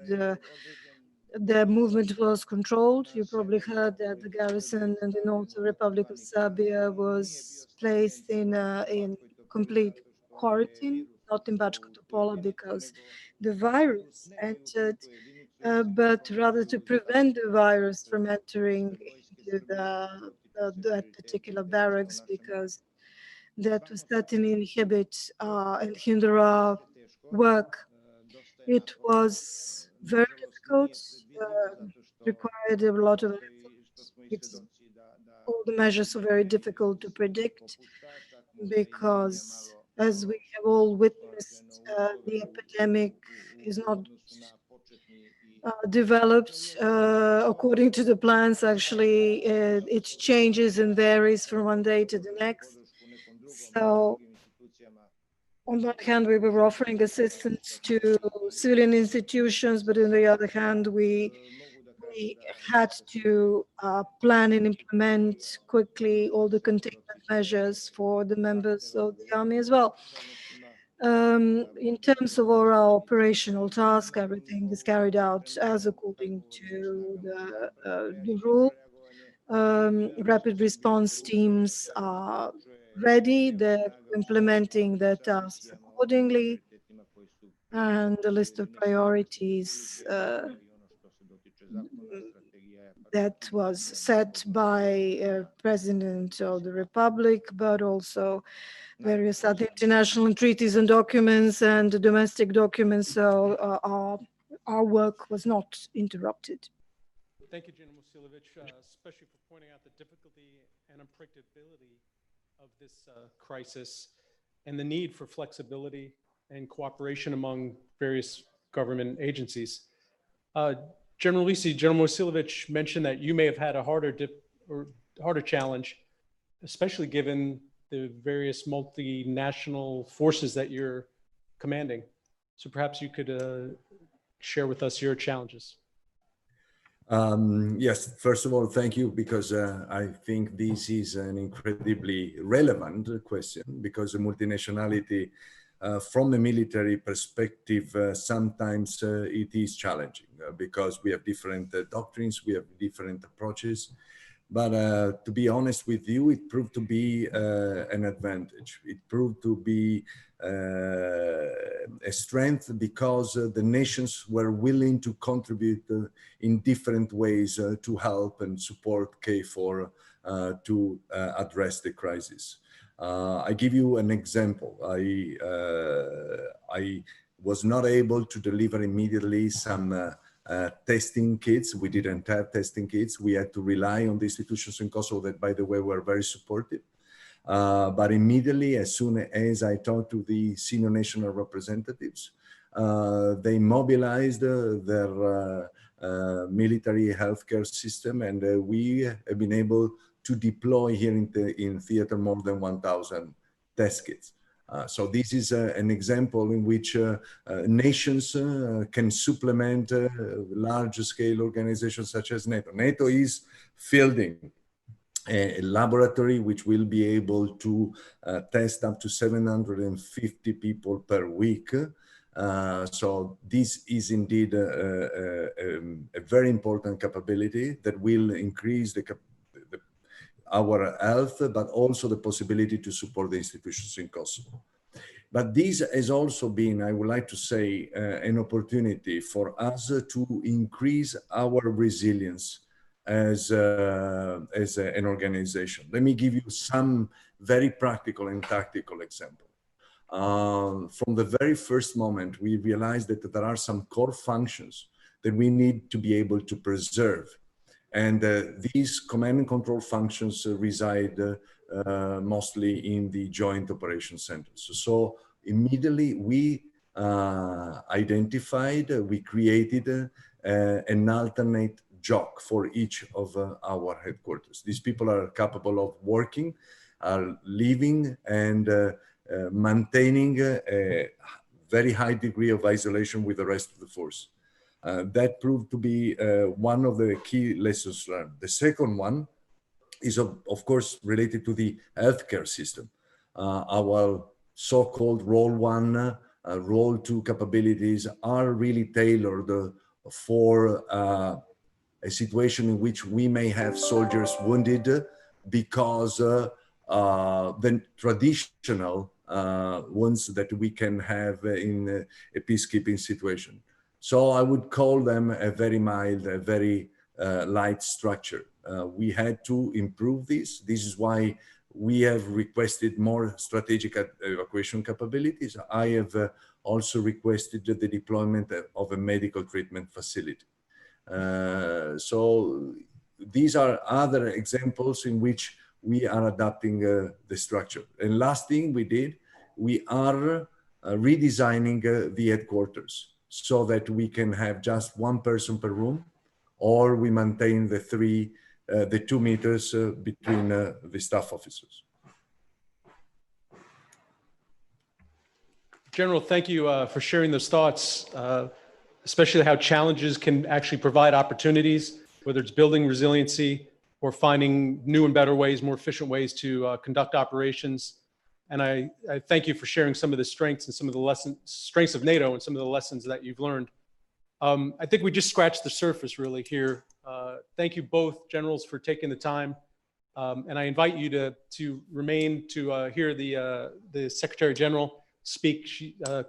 their movement was controlled. You probably heard that the garrison in the North Republic of Serbia was placed in complete quarantine, not in Bačka Topola because the virus entered, but rather to prevent the virus from entering into that particular barracks, because that would certainly inhibit and hinder our work. It was very difficult, required a lot of effort. All the measures were very difficult to predict because, as we have all witnessed, the epidemic is not developed according to the plans. Actually, it changes and varies from one day to the next. So, on one hand, we were offering assistance to civilian institutions, but on the other hand, we had to plan and implement quickly all the containment measures for the members of the army as well. In terms of our operational task, everything is carried out as according to the rule. Rapid response teams are ready, they're implementing their tasks accordingly, and the list of priorities that was set by President of the Republic, but also various other international treaties and documents and domestic documents. So our work was not interrupted. Thank you, General Musilovic, especially for pointing out the difficulty and unpredictability of this crisis and the need for flexibility and cooperation among various government agencies. General Musilovic mentioned that you may have had a harder challenge, especially given the various multinational forces that you're commanding. So perhaps you could share with us your challenges. Yes, first of all, thank you, because I think this is an incredibly relevant question, because the multinationality from a military perspective, sometimes it is challenging because we have different doctrines, we have different approaches. But to be honest with you, it proved to be an advantage. It proved to be a strength because the nations were willing to contribute in different ways to help and support KFOR to address the crisis. I give you an example. I was not able to deliver immediately some testing kits. We didn't have testing kits. We had to rely on the institutions in Kosovo that, by the way, were very supportive. But immediately, as soon as I talked to the senior national representatives, they mobilized their military healthcare system, and we have been able to deploy here in theater more than 1,000 test kits. So this is an example in which nations can supplement large-scale organizations such as NATO. NATO is fielding a laboratory which will be able to test up to 750 people per week. So this is indeed a very important capability that will increase our health, but also the possibility to support the institutions in Kosovo. But this has also been, I would like to say, an opportunity for us to increase our resilience as an organization. Let me give you some very practical and tactical example. From the very first moment, we realized that there are some core functions that we need to be able to preserve. And these command and control functions reside mostly in the joint operation centers. So immediately we identified, we created an alternate job for each of our headquarters. These people are capable of working, are living and maintaining a very high degree of isolation with the rest of the force. That proved to be one of the key lessons learned. The second one is of course related to the healthcare system. Our so-called role 1, role 2 capabilities are really tailored for a situation in which we may have soldiers wounded because the traditional ones that we can have in a peacekeeping situation. So I would call them a very mild, a very light structure. We had to improve this. This is why we have requested more strategic evacuation capabilities. I have also requested the deployment of a medical treatment facility. So these are other examples in which we are adapting the structure. And last thing we did, we are redesigning the headquarters so that we can have just one person per room, or we maintain the 2 meters between the staff officers. General, thank you for sharing those thoughts, especially how challenges can actually provide opportunities, whether it's building resiliency or finding new and better ways, more efficient ways to conduct operations. And I thank you for sharing some of the strengths and some of the strengths of NATO and some of the lessons that you've learned. I think we just scratched the surface really here. Thank you both generals for taking the time. And I invite you to remain to hear the Secretary General speak,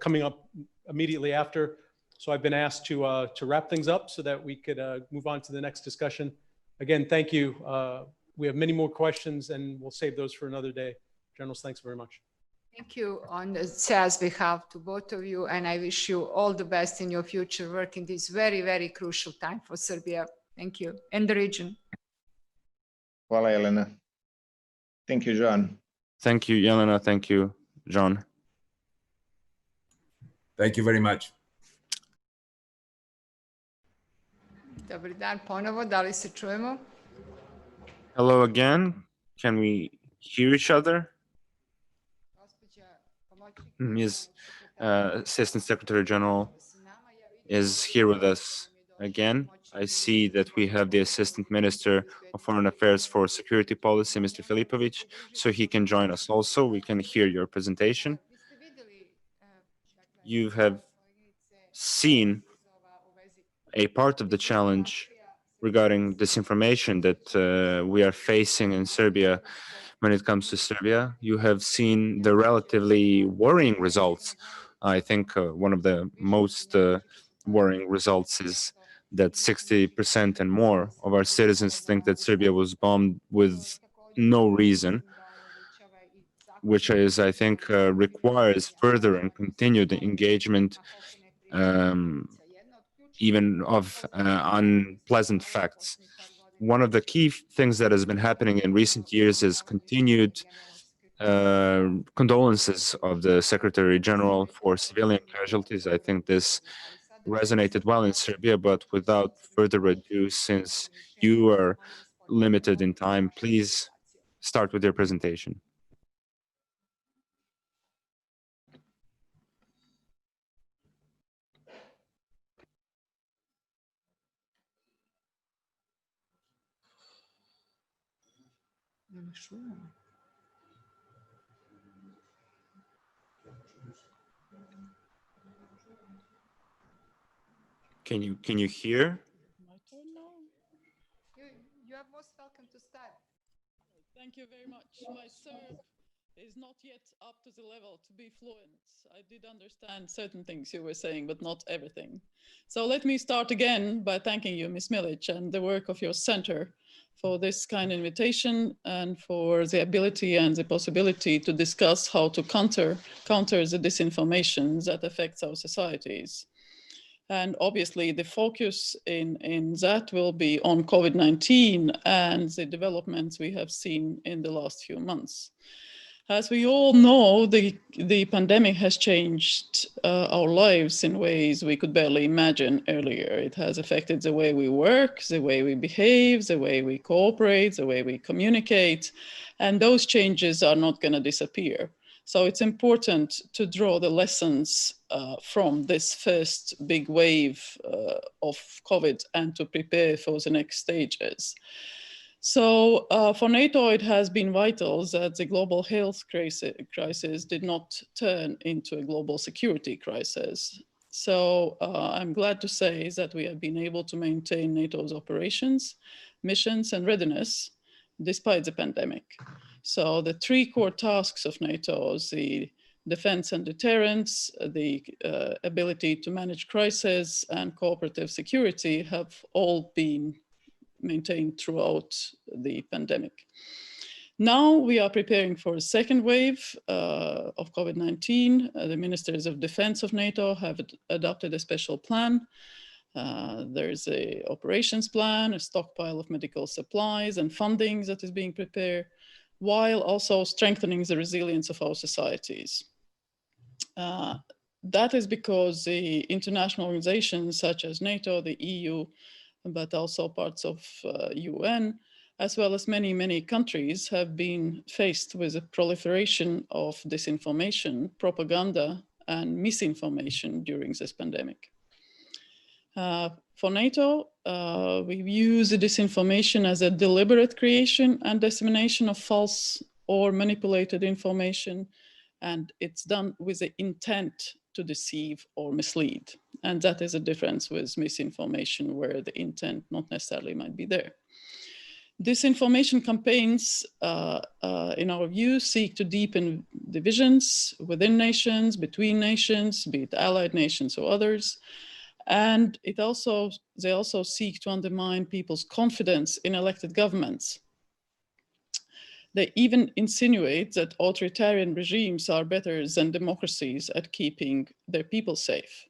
coming up immediately after. So I've been asked to wrap things up so that we could move on to the next discussion. Again, thank you. We have many more questions and we'll save those for another day. Generals, thanks very much. Thank you on the CEAS behalf to both of you, and I wish you all the best in your future work in this very, very crucial time for Serbia. Thank you, and the region. Hvala, Jelena. Thank you, John. Thank you, Jelena. Thank you, John. Thank you very much. Dobar dan ponovo, da li se čujemo? Hello again. Can we hear each other? Ms. Assistant Secretary General is here with us again. I see that we have the Assistant Minister of Foreign Affairs for Security Policy, Mr. Filipovic, so he can join us also. We can hear your presentation. You have seen a part of the challenge regarding disinformation that we are facing in Serbia. When it comes to Serbia, you have seen the relatively worrying results. I think one of the most worrying results is that 60% and more of our citizens think that Serbia was bombed with no reason, which is, I think, requires further and continued engagement, even of unpleasant facts. One of the key things that has been happening in recent years is continued condolences of the Secretary General for civilian casualties. I think this resonated well in Serbia, but without further ado, since you are limited in time, please start with your presentation. Can you hear? My turn now. You are most welcome to start. Thank you very much. My Serb is not yet up to the level to be fluent. I did understand certain things you were saying, but not everything. So let me start again by thanking you, Ms. Milic, and the work of your center for this kind of invitation and for the ability and the possibility to discuss how to counter the disinformation that affects our societies. And obviously the focus in that will be on COVID-19 and the developments we have seen in the last few months. As we all know, the pandemic has changed our lives in ways we could barely imagine earlier. It has affected the way we work, the way we behave, the way we cooperate, the way we communicate, and those changes are not going to disappear. So it's important to draw the lessons from this first big wave of COVID and to prepare for the next stages. So for NATO, it has been vital that the global health crisis did not turn into a global security crisis. So I'm glad to say that we have been able to maintain NATO's operations, missions, and readiness despite the pandemic. So the three core tasks of NATO, the defense and deterrence, the ability to manage crisis, and cooperative security have all been maintained throughout the pandemic. Now we are preparing for a second wave of COVID-19. The ministers of defense of NATO have adopted a special plan. There's a operations plan, a stockpile of medical supplies and funding that is being prepared, while also strengthening the resilience of our societies. That is because the international organizations such as NATO, the EU, but also parts of UN, as well as many, many countries have been faced with a proliferation of disinformation, propaganda, and misinformation during this pandemic. For NATO, we use the disinformation as a deliberate creation and dissemination of false or manipulated information, and it's done with the intent to deceive or mislead. And that is a difference with misinformation, where the intent not necessarily might be there. Disinformation campaigns, in our view, seek to deepen divisions within nations, between nations, be it allied nations or others. And they also seek to undermine people's confidence in elected governments. They even insinuate that authoritarian regimes are better than democracies at keeping their people safe.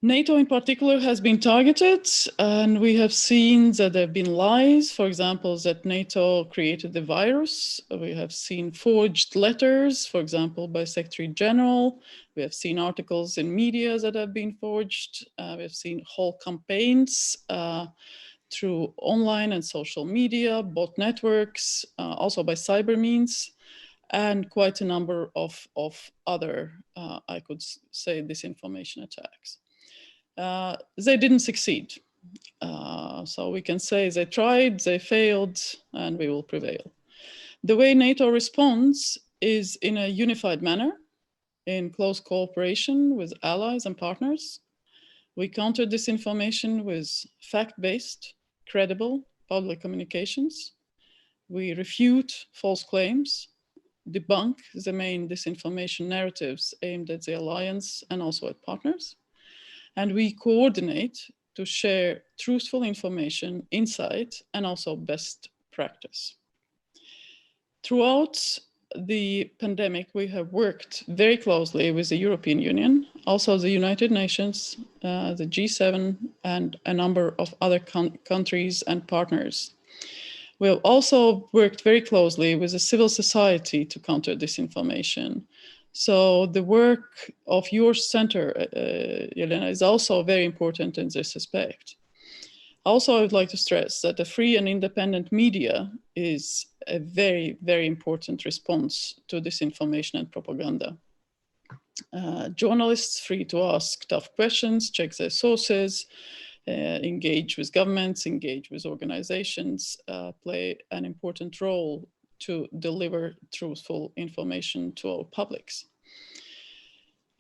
NATO in particular has been targeted, and we have seen that there have been lies, for example, that NATO created the virus. We have seen forged letters, for example, by Secretary General. We have seen articles in media that have been forged. We have seen whole campaigns through online and social media, bot networks, also by cyber means, and quite a number of other, I could say, disinformation attacks. They didn't succeed. So we can say they tried, they failed, and we will prevail. The way NATO responds is in a unified manner, in close cooperation with allies and partners. We counter disinformation with fact-based, credible public communications. We refute false claims, debunk the main disinformation narratives aimed at the alliance and also at partners. And we coordinate to share truthful information, insight, and also best practice. Throughout the pandemic, we have worked very closely with the European Union, also the United Nations, the G7, and a number of other countries and partners. We have also worked very closely with the civil society to counter disinformation. So the work of your center, Elena, is also very important in this aspect. Also, I would like to stress that the free and independent media is a very, very important response to disinformation and propaganda. Journalists free to ask tough questions, check their sources, engage with governments, engage with organizations, play an important role to deliver truthful information to our publics.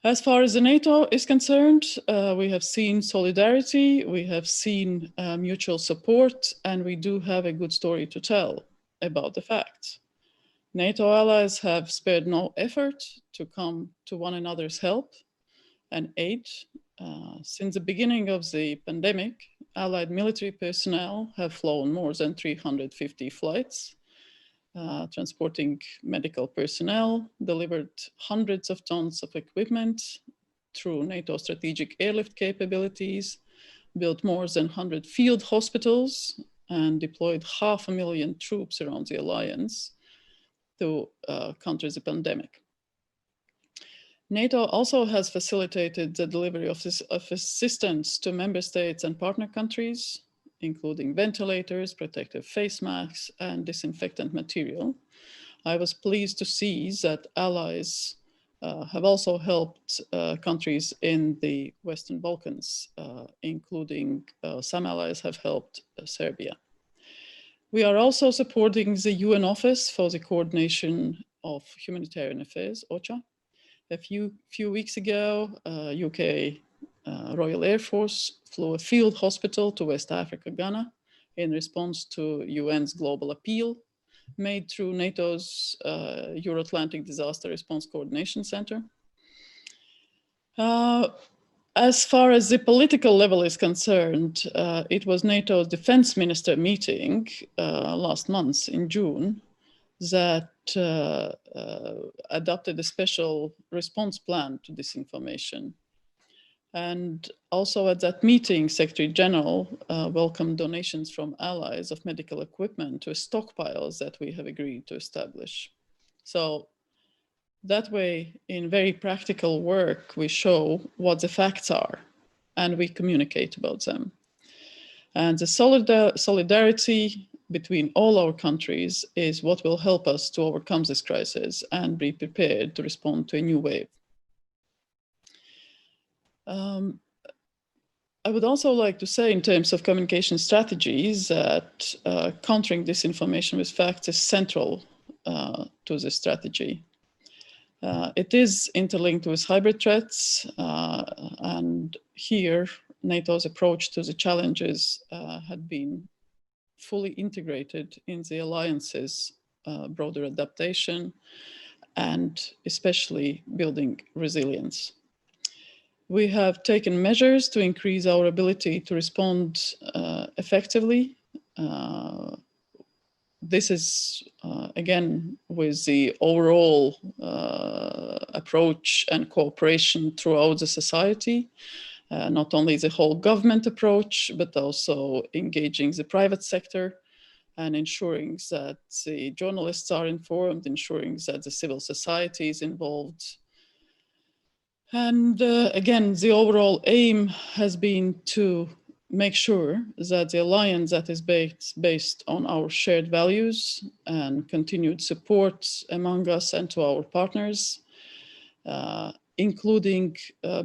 As far as the NATO is concerned, we have seen solidarity, we have seen mutual support, and we do have a good story to tell about the facts. NATO allies have spared no effort to come to one another's help and aid. Since the beginning of the pandemic, allied military personnel have flown more than 350 flights, transporting medical personnel, delivered hundreds of tons of equipment through NATO strategic airlift capabilities, built more than 100 field hospitals, and deployed 500,000 troops around the alliance. to counter the pandemic. NATO also has facilitated the delivery of assistance to member states and partner countries, including ventilators, protective face masks, and disinfectant material. I was pleased to see that allies have also helped countries in the Western Balkans, including some allies have helped Serbia. We are also supporting the UN Office for the Coordination of Humanitarian Affairs, OCHA. A few weeks ago, UK Royal Air Force flew a field hospital to West Africa, Ghana, in response to UN's global appeal made through NATO's Euro-Atlantic Disaster Response Coordination Center. As far as the political level is concerned, it was NATO's defense minister meeting last month in June that adopted a special response plan to disinformation. And also at that meeting, Secretary General welcomed donations from allies of medical equipment to stockpiles that we have agreed to establish. So that way, in very practical work, we show what the facts are and we communicate about them. And the solidarity between all our countries is what will help us to overcome this crisis and be prepared to respond to a new wave. I would also like to say in terms of communication strategies that countering disinformation with facts is central to this strategy. It is interlinked with hybrid threats, and here NATO's approach to the challenges had been fully integrated in the alliance's broader adaptation and especially building resilience. We have taken measures to increase our ability to respond effectively. This is, again, with the overall approach and cooperation throughout the society, not only the whole government approach, but also engaging the private sector and ensuring that the journalists are informed, ensuring that the civil society is involved. And again, the overall aim has been to make sure that the alliance that is based on our shared values and continued support among us and to our partners, including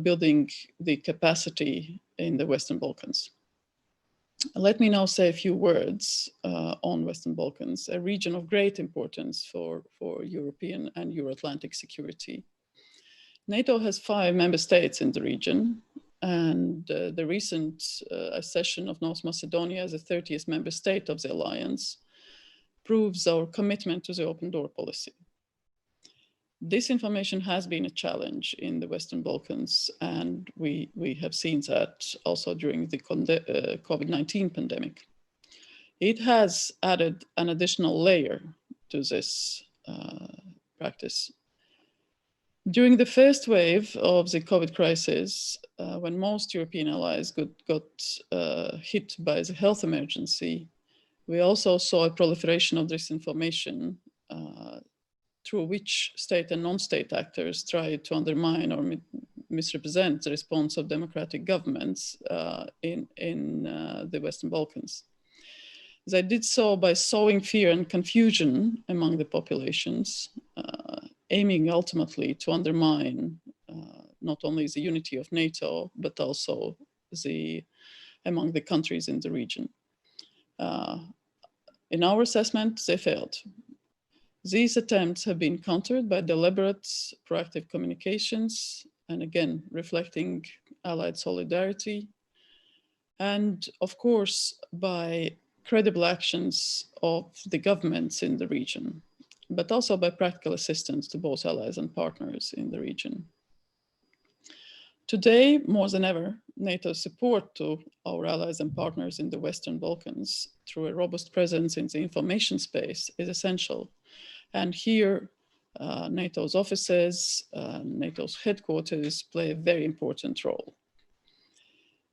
building the capacity in the Western Balkans. Let me now say a few words on Western Balkans, a region of great importance for European and Euro-Atlantic security. NATO has 5 member states in the region, and the recent accession of North Macedonia as the 30th member state of the alliance proves our commitment to the open door policy. Disinformation has been a challenge in the Western Balkans, and we have seen that also during the COVID-19 pandemic. It has added an additional layer to this practice. During the first wave of the COVID crisis, when most European allies got hit by the health emergency, we also saw a proliferation of disinformation through which state and non-state actors tried to undermine or misrepresent the response of democratic governments in the Western Balkans. They did so by sowing fear and confusion among the populations, aiming ultimately to undermine not only the unity of NATO, but also among the countries in the region. In our assessment, they failed. These attempts have been countered by deliberate, proactive communications, and again, reflecting allied solidarity, and of course, by credible actions of the governments in the region, but also by practical assistance to both allies and partners in the region. Today, more than ever, NATO's support to our allies and partners in the Western Balkans through a robust presence in the information space is essential. And here, NATO's offices, NATO's headquarters play a very important role.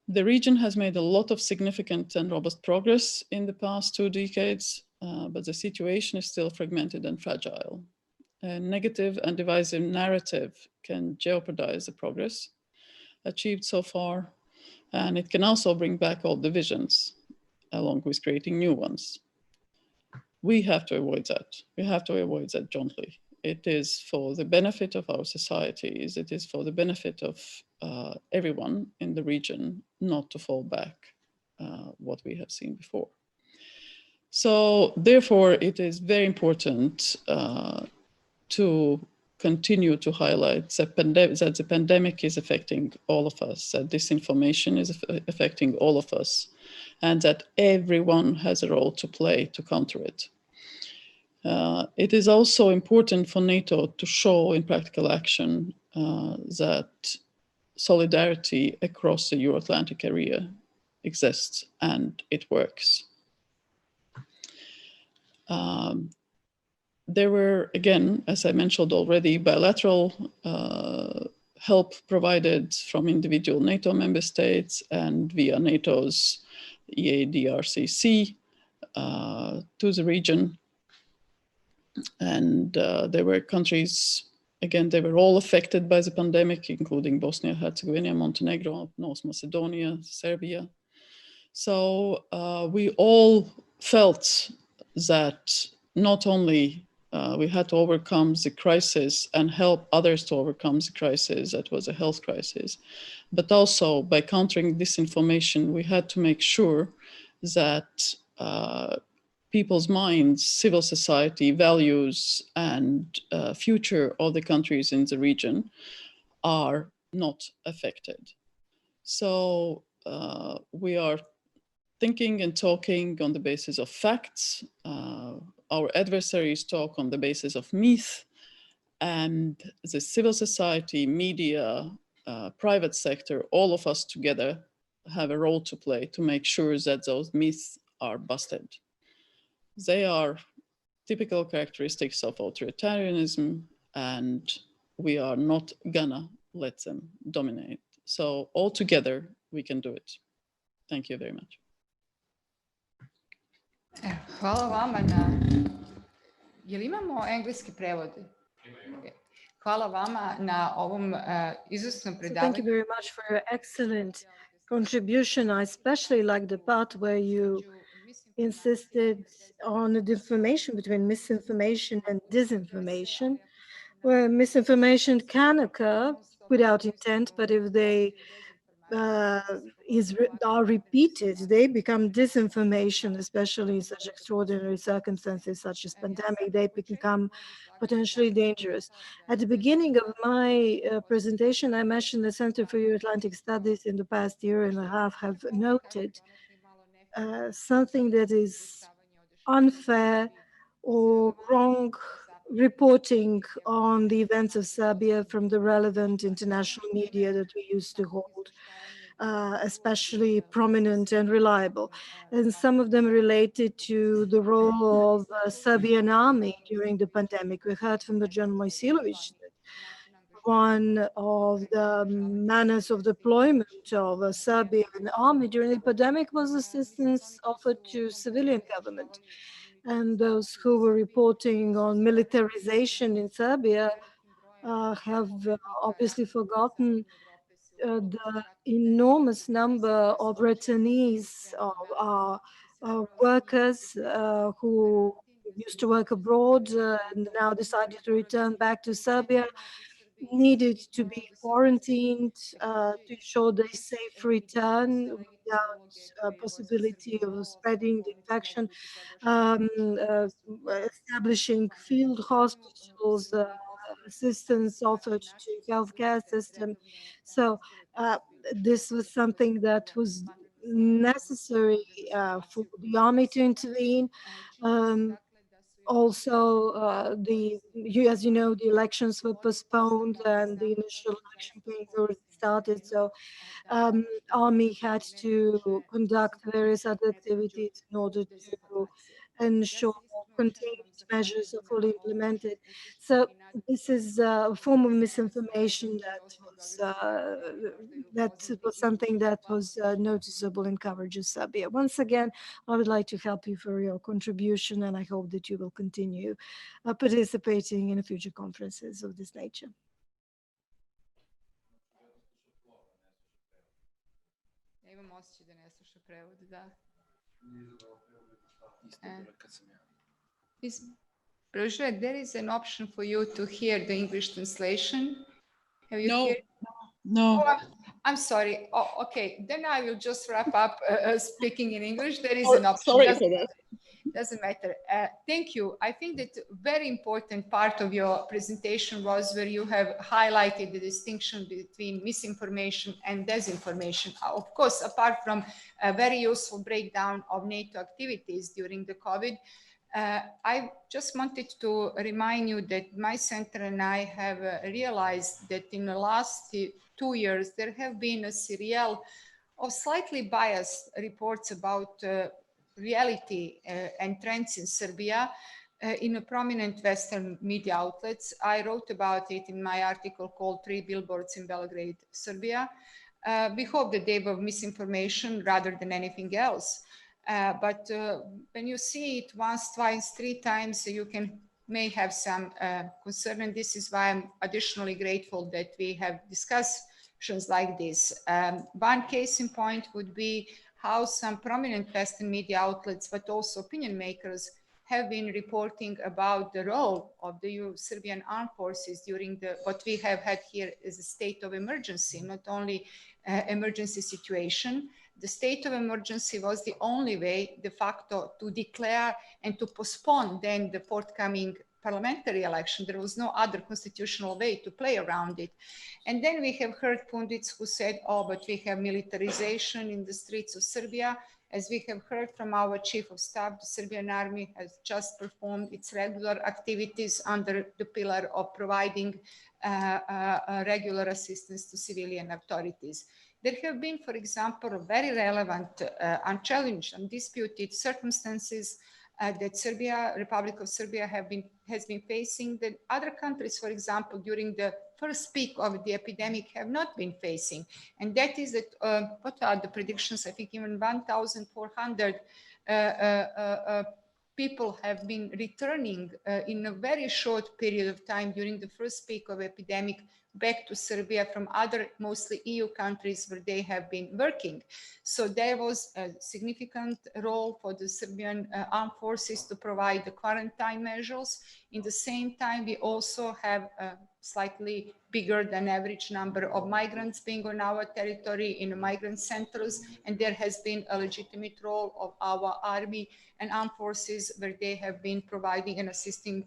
The region has made a lot of significant and robust progress in the past 2 decades, but the situation is still fragmented and fragile. A negative and divisive narrative can jeopardize the progress achieved so far, and it can also bring back old divisions along with creating new ones. We have to avoid that. We have to avoid that jointly. It is for the benefit of our societies. It is for the benefit of everyone in the region not to fall back what we have seen before. So therefore, it is very important to continue to highlight that the pandemic is affecting all of us, that disinformation is affecting all of us, and that everyone has a role to play to counter it. It is also important for NATO to show in practical action that solidarity across the Euro-Atlantic area exists and it works. There were, again, as I mentioned already, bilateral help provided from individual NATO member states and via NATO's EADRCC to the region. And there were countries, again, they were all affected by the pandemic, including Bosnia, Herzegovina, Montenegro, North Macedonia, Serbia. So we all felt that not only we had to overcome the crisis and help others to overcome the crisis, that was a health crisis, but also by countering disinformation, we had to make sure that people's minds, civil society, values, and future of the countries in the region are not affected. So we are thinking and talking on the basis of facts. Our adversaries talk on the basis of myth, and the civil society, media, private sector, all of us together have a role to play to make sure that those myths are busted. They are typical characteristics of authoritarianism, and we are not gonna let them dominate. So all together we can do it. Thank you very much. Hvala vama na... Jel imamo engleski prevod? Hvala vama na ovom izvrsnom predavanju. Thank you very much for your excellent contribution. I especially like the part where you insisted on the differentiation between misinformation and disinformation, where misinformation can occur without intent, but if they are repeated, they become disinformation, especially in such extraordinary circumstances such as pandemic. They become potentially dangerous. At the beginning of my presentation, I mentioned the Center for Euro-Atlantic Studies in the past year and a half have noted something that is unfair or wrong reporting on the events of Serbia from the relevant international media that we used to hold, especially prominent and reliable. And some of them related to the role of Serbian army during the pandemic. We heard from Bojan Mojsilovic that one of the manners of deployment of a Serbian army during the pandemic was assistance offered to civilian government. And those who were reporting on militarization in Serbia have obviously forgotten the enormous number of returnees of workers who used to work abroad and now decided to return back to Serbia, needed to be quarantined to ensure their safe return without possibility of spreading the infection, establishing field hospitals, assistance offered to healthcare system. So this was something that was necessary for the army to intervene. Also, as you know, the elections were postponed and the initial election phase already started. So army had to conduct various other activities in order to ensure contained measures are fully implemented. So this is a form of misinformation that was something that was noticeable in coverage of Serbia. Once again, I would like to help you for your contribution, and I hope that you will continue participating in future conferences of this nature. Imam osjećaj da ne sluša prevod, da. Bojan, there is an option for you to hear the English translation. Have you heard? No. Oh, I'm sorry. Oh, okay. Then I will just wrap up speaking in English. There is an option. Sorry for that. Doesn't matter. Thank you. I think that very important part of your presentation was where you have highlighted the distinction between misinformation and disinformation. Of course, apart from a very useful breakdown of NATO activities during the COVID, I just wanted to remind you that my center and I have realized that in the last 2 years, there have been a serial of slightly biased reports about reality and trends in Serbia in a prominent Western media outlets. I wrote about it in my article called 3 Billboards in Belgrade, Serbia. We hope that they were misinformation rather than anything else. But when you see it once, twice, 3 times, you may have some concern, and this is why I'm additionally grateful that we have discussions like this. One case in point would be how some prominent Western media outlets, but also opinion makers, have been reporting about the role of the Serbian armed forces during what we have had here is a state of emergency, not only emergency situation. The state of emergency was the only way, de facto, to declare and to postpone then the forthcoming parliamentary election. There was no other constitutional way to play around it. And then we have heard pundits who said, oh, but we have militarization in the streets of Serbia. As we have heard from our chief of staff, the Serbian army has just performed its regular activities under the pillar of providing regular assistance to civilian authorities. There have been, for example, very relevant, unchallenged, undisputed circumstances that Serbia, Republic of Serbia has been facing that other countries, for example, during the first peak of the epidemic have not been facing. And that is that, what are the predictions? I think even 1,400 people have been returning in a very short period of time during the first peak of epidemic back to Serbia from other mostly EU countries where they have been working. So there was a significant role for the Serbian armed forces to provide the quarantine measures. In the same time, we also have a slightly bigger than average number of migrants being on our territory in migrant centers, and there has been a legitimate role of our army and armed forces where they have been providing and assisting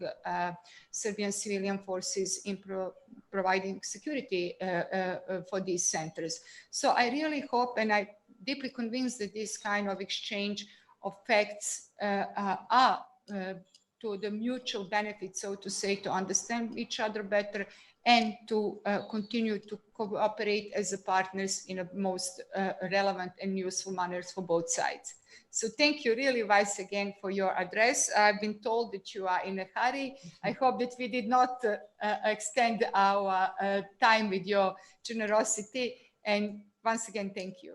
Serbian civilian forces in providing security for these centers. So I really hope, and I'm deeply convinced that this kind of exchange of facts are to the mutual benefit, so to say, to understand each other better and to continue to cooperate as partners in a most relevant and useful manners for both sides. So thank you really once again for your address. I've been told that you are in a hurry. I hope that we did not extend our time with your generosity. And once again, thank you.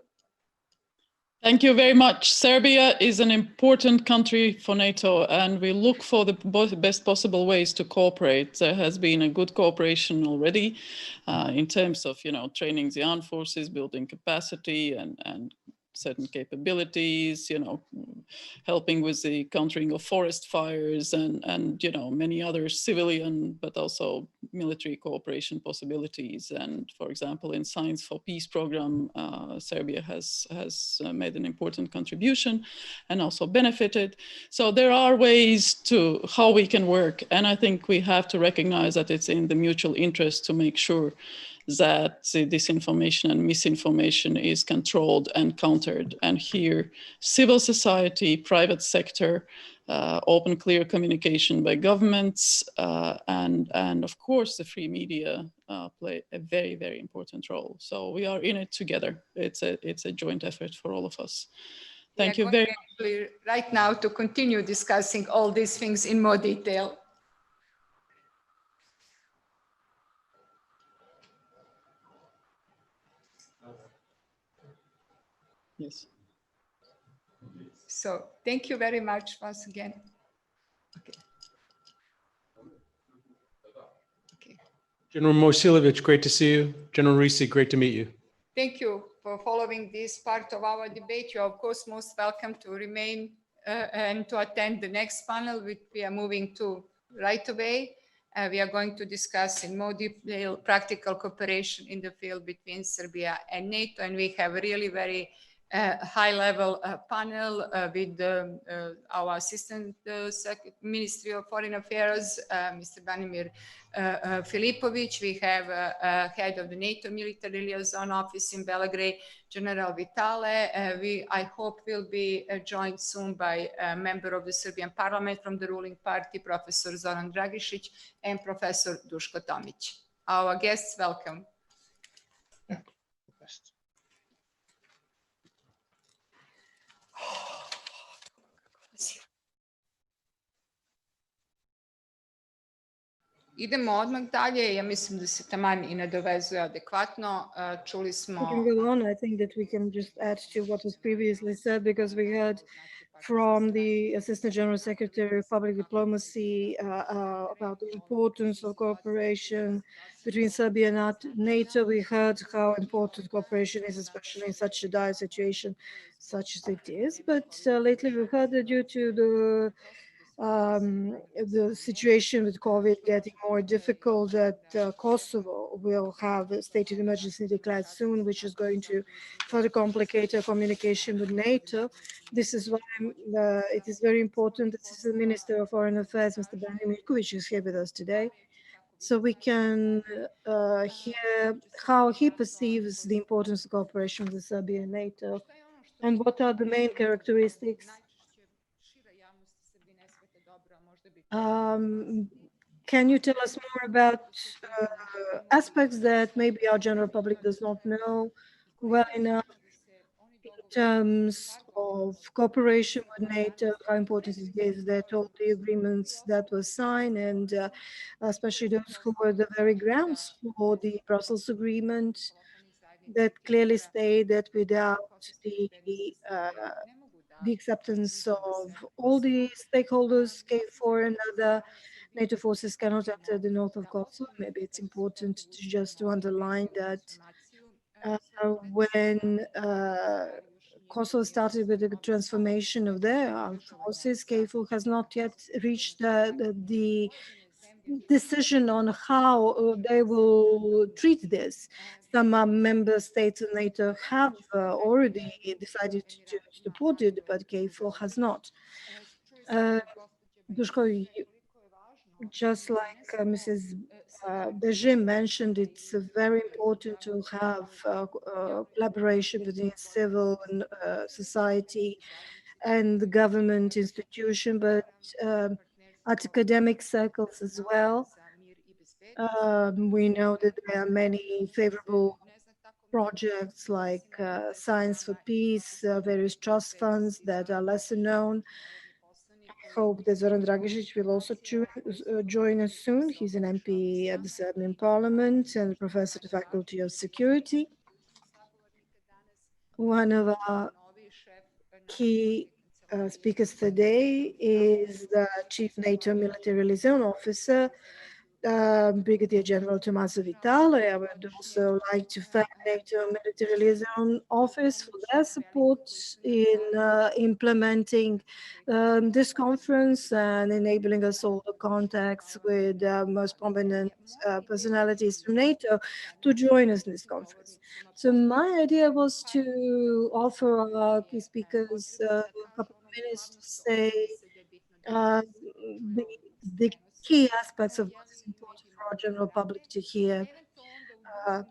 Thank you very much. Serbia is an important country for NATO, and we look for the best possible ways to cooperate. There has been a good cooperation already in terms of, training the armed forces, building capacity and certain capabilities, helping with the countering of forest fires and many other civilian, but also military cooperation possibilities. And for example, in Science for Peace program, Serbia has made an important contribution and also benefited. So there are ways to how we can work. And I think we have to recognize that it's in the mutual interest to make sure that the disinformation and misinformation is controlled and countered. And here, civil society, private sector, open, clear communication by governments, and of course, the free media play a very, very important role. So we are in it together. It's a joint effort for all of us. Thank you We are very going actually right now to continue discussing all these things in more detail. Yes. So thank you very much once again. Okay. Okay. General Mosilovic, great to see you. General Risi, great to meet you. Thank you for following this part of our debate. You are, of course, most welcome to remain and to attend the next panel, which we are moving to right away. We are going to discuss in more detail practical cooperation in the field between Serbia and NATO, and we have really very high-level panel with our Assistant Ministry of Foreign Affairs, Mr. Branimir Filipovic. We have head of the NATO Military Liaison Office in Belgrade, General Vitale. I hope will be joined soon by a member of the Serbian Parliament from the ruling party, Professor Zoran Dragišić, and Professor Duško Tomić. Our guests, welcome. Idemo odmah dalje. Ja mislim da se taman I nadovezuje adekvatno. Čuli We smo... can go on. I think that we can just add to what was previously said, because we heard from the Assistant General Secretary of Public Diplomacy about the importance of cooperation between Serbia and NATO. We heard how important cooperation is, especially in such a dire situation such as it is. But lately we heard that due to the situation with COVID getting more difficult, that Kosovo will have a state of emergency declared soon, which is going to further complicate our communication with NATO. This is why it is very important that the Minister of Foreign Affairs, Mr. Branimir Filipovic, is here with us today, so we can hear how he perceives the importance of cooperation with Serbia and NATO, and what are the main characteristics. Can you tell us more about aspects that maybe our general public does not know well enough in terms of cooperation with NATO, how important it is that all the agreements that were signed, and especially those who were the very grounds for the Brussels agreement that clearly state that without the acceptance of all the stakeholders, KFOR and other NATO forces cannot enter the north of Kosovo. Maybe it's important to underline that when Kosovo started with the transformation of their armed forces, KFOR has not yet reached the decision on how they will treat this. Some member states of NATO have already decided to support it, but KFOR has not. Duško, just like Mrs. Bojan mentioned, it's very important to have collaboration between civil and society and the government institution, but at academic circles as well. We know that there are many favorable projects like Science for Peace, various trust funds that are lesser known. I hope that Zoran Dragišić will also join us soon. He's an MP at the Serbian Parliament and professor at the Faculty of Security. One of our key speakers today is the Chief NATO Military Liaison Officer, Brigadier General Tommaso Vitale. I would also like to thank NATO Military Liaison Office for their support in implementing this conference and enabling us all the contacts with most prominent personalities from NATO to join us in this conference. So my idea was to offer our key speakers a couple of minutes to say the key aspects of what is important for our general public to hear. And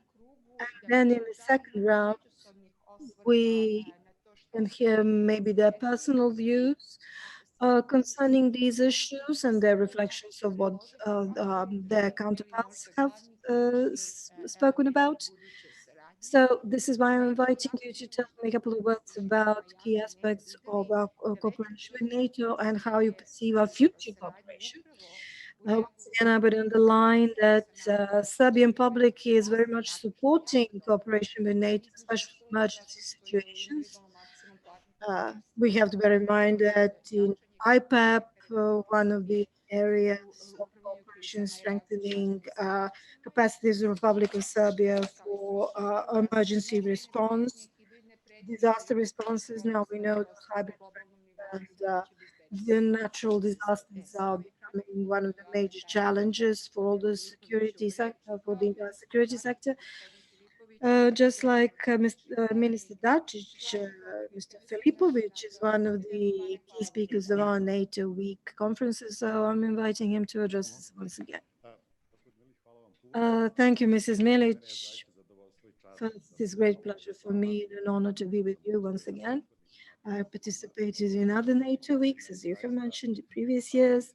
then in the second round, we can hear maybe their personal views concerning these issues and their reflections of what their counterparts have spoken about. So this is why I'm inviting you to tell me a couple of words about key aspects of our cooperation with NATO and how you perceive our future cooperation. Once again, I would underline that Serbian public is very much supporting cooperation with NATO, especially in emergency situations. We have to bear in mind that in IPAP, one of the areas of cooperation strengthening capacities of the Republic of Serbia for emergency response, disaster responses. Now we know that hybrid and the natural disasters are becoming one of the major challenges for all the security sector, for the security sector. Just like Minister Dacic, Mr. Filipovic is one of the key speakers of our NATO Week conferences, so I'm inviting him to address us once again. Thank you, Mrs. Milic. First, it's a great pleasure for me and an honor to be with you once again. I participated in other NATO weeks, as you have mentioned, in previous years.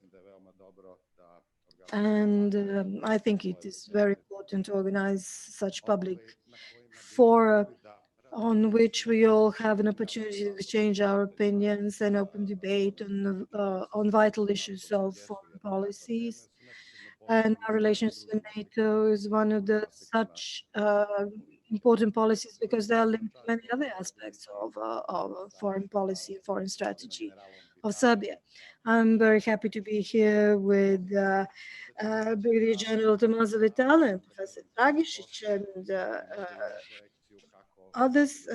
And I think it is very important to organize such public fora on which we all have an opportunity to exchange our opinions and open debate on vital issues of foreign policies. And our relations with NATO is one of the such important policies because they are linked to many other aspects of foreign policy, foreign strategy of Serbia. I'm very happy to be here with Brigadier General Tomaso Vitale and Professor Dragicic and others,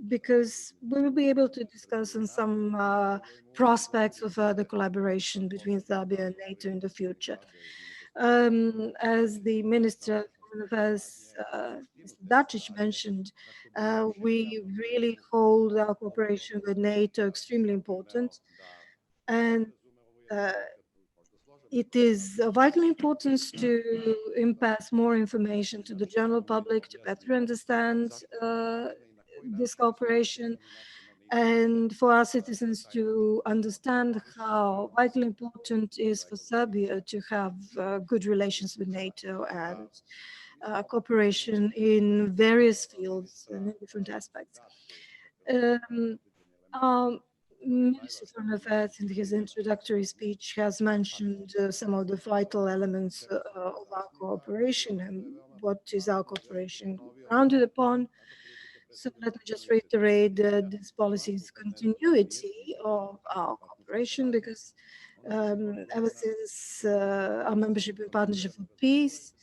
because we will be able to discuss on some prospects of further collaboration between Serbia and NATO in the future. As the Minister of Foreign Affairs, Mr. Dacic mentioned, we really hold our cooperation with NATO extremely important. And it is of vital importance to impass more information to the general public to better understand this cooperation and for our citizens to understand how vitally important it is for Serbia to have good relations with NATO and cooperation in various fields and in different aspects. Minister of Foreign Affairs in his introductory speech has mentioned some of the vital elements of our cooperation and what is our cooperation grounded upon. So let me just reiterate that this policy is continuity of our cooperation because ever since our membership in Partnership for Peace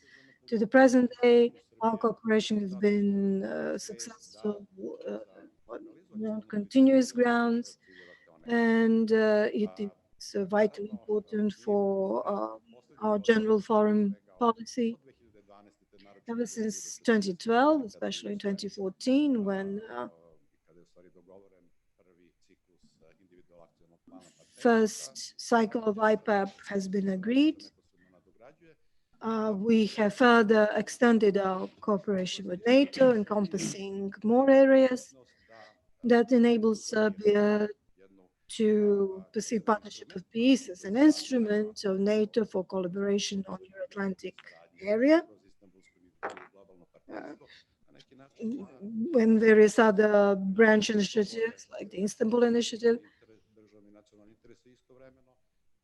to the present day, our cooperation has been successful on continuous grounds, and it is vitally important for our general foreign policy. Ever since 2012, especially in 2014, when first cycle of IPAP has been agreed, we have further extended our cooperation with NATO, encompassing more areas that enables Serbia to perceive Partnership of Peace as an instrument of NATO for collaboration on the Atlantic area. When various other branch initiatives like the Istanbul Initiative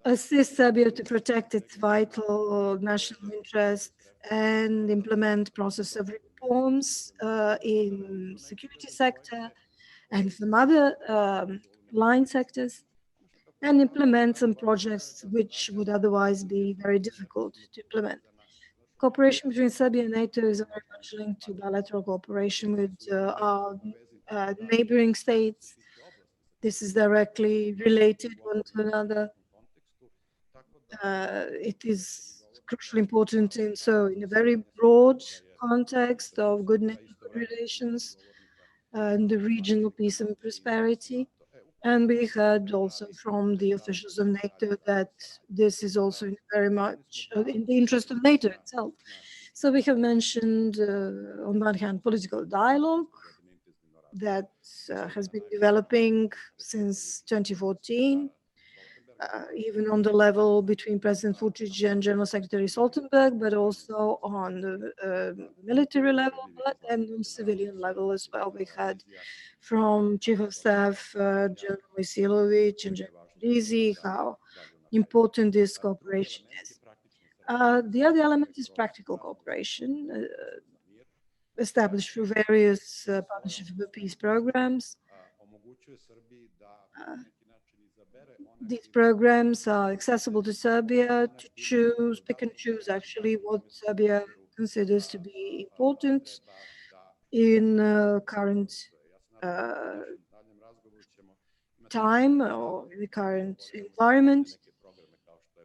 assist Serbia to protect its vital national interests and implement process of reforms in security sector and some other line sectors, and implement some projects which would otherwise be very difficult to implement. Cooperation between Serbia and NATO is very much linked to bilateral cooperation with our neighboring states. This is directly related one to another. It is crucially important in a very broad context of good neighborhood relations and the regional peace and prosperity. And we heard also from the officials of NATO that this is also very much in the interest of NATO itself. So we have mentioned, on one hand, political dialogue that has been developing since 2014. even on the level between President Vučić and General Secretary Stoltenberg, but also on the military level and on civilian level as well. We had from Chief of Staff General Isilović and General Rizzi how important this cooperation is. The other element is practical cooperation, established through various Partnership for Peace programs. These programs are accessible to Serbia to choose, pick and choose actually what Serbia considers to be important in current time or in the current environment.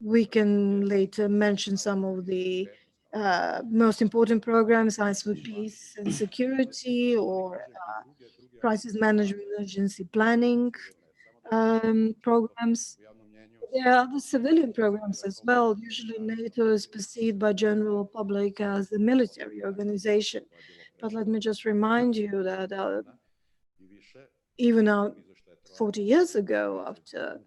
We can later mention some of the most important programs, Science for Peace and Security, or crisis management emergency planning programs. There are other civilian programs as well. Usually NATO is perceived by general public as a military organization. But let me just remind you that even 40 years ago, after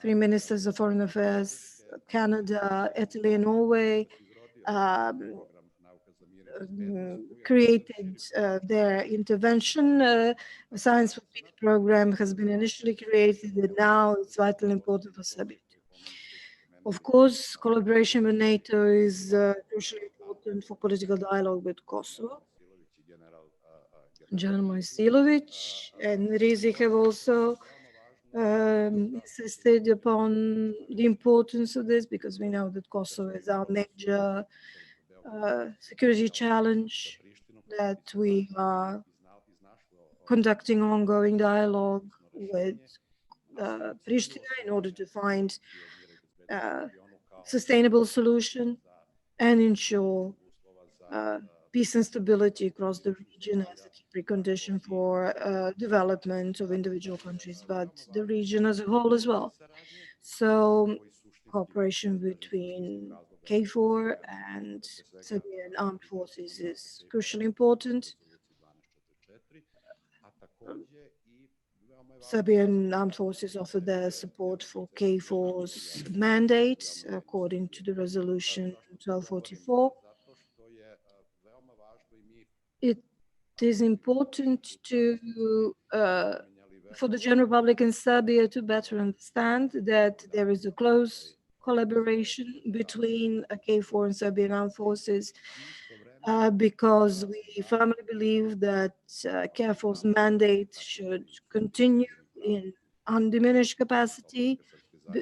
3 ministers of foreign affairs, Canada, Italy, and Norway, created their intervention. A Science for Peace program has been initially created, and now it's vitally important for Serbia too. Of course, collaboration with NATO is crucially important for political dialogue with Kosovo. General Isilović and Rizzi have also insisted upon the importance of this, because we know that Kosovo is our major security challenge, that we are conducting ongoing dialogue with Pristina in order to find sustainable solution and ensure peace and stability across the region as a key precondition for development of individual countries, but the region as a whole as well. So cooperation between KFOR and Serbian armed forces is crucially important. Serbian armed forces offer their support for KFOR's mandate according to the resolution 1244. It is important for the general public in Serbia to better understand that there is a close collaboration between KFOR and Serbian armed forces, because we firmly believe that KFOR's mandate should continue in undiminished capacity,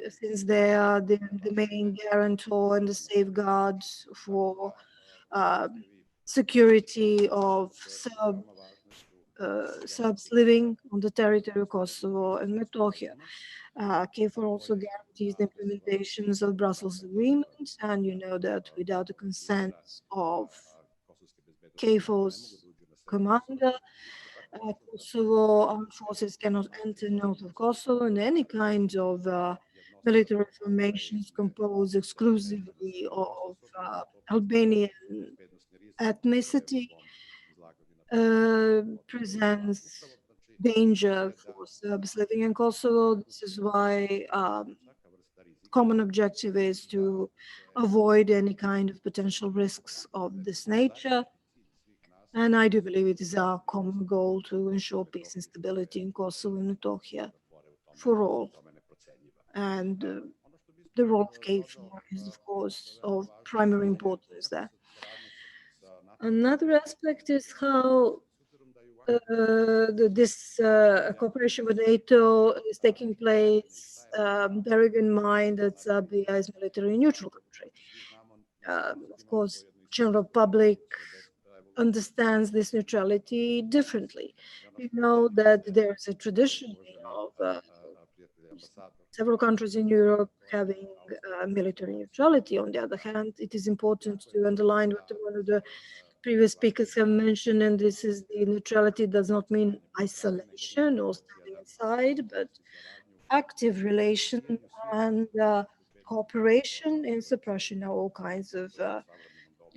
since they are the main guarantor and the safeguard for security of Serbs living on the territory of Kosovo and Metohija. KFOR also guarantees the implementations of Brussels Agreement, and you know that without the consent of KFOR's commander, Kosovo armed forces cannot enter north of Kosovo, and any kind of military formations composed exclusively of Albanian ethnicity presents danger for Serbs living in Kosovo. This is why common objective is to avoid any kind of potential risks of this nature. And I do believe it is our common goal to ensure peace and stability in Kosovo and Metohija for all. And the role of KFOR is, of course, of primary importance there. Another aspect is how this cooperation with NATO is taking place, bearing in mind that Serbia is a military neutral country. Of course, general public understands this neutrality differently. You know that there is a tradition of several countries in Europe having military neutrality. On the other hand, it is important to underline what one of the previous speakers have mentioned, and this is the neutrality does not mean isolation or standing aside, but active relation and cooperation in suppression of all kinds of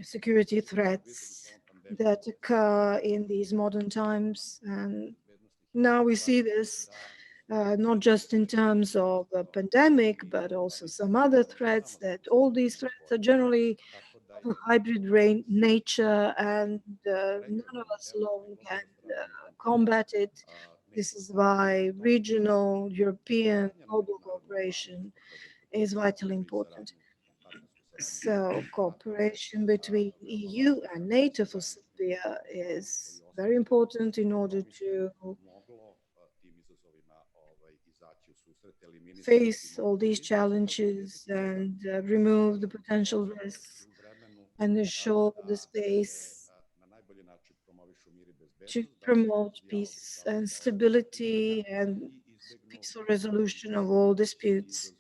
security threats that occur in these modern times. And now we see this not just in terms of a pandemic, but also some other threats, that all these threats are generally of a hybrid nature, and none of us alone can combat it. This is why regional, European, global cooperation is vitally important. So cooperation between EU and NATO for Serbia is very important in order to face all these challenges and remove the potential risks and ensure the space to promote peace and stability and peaceful resolution of all disputes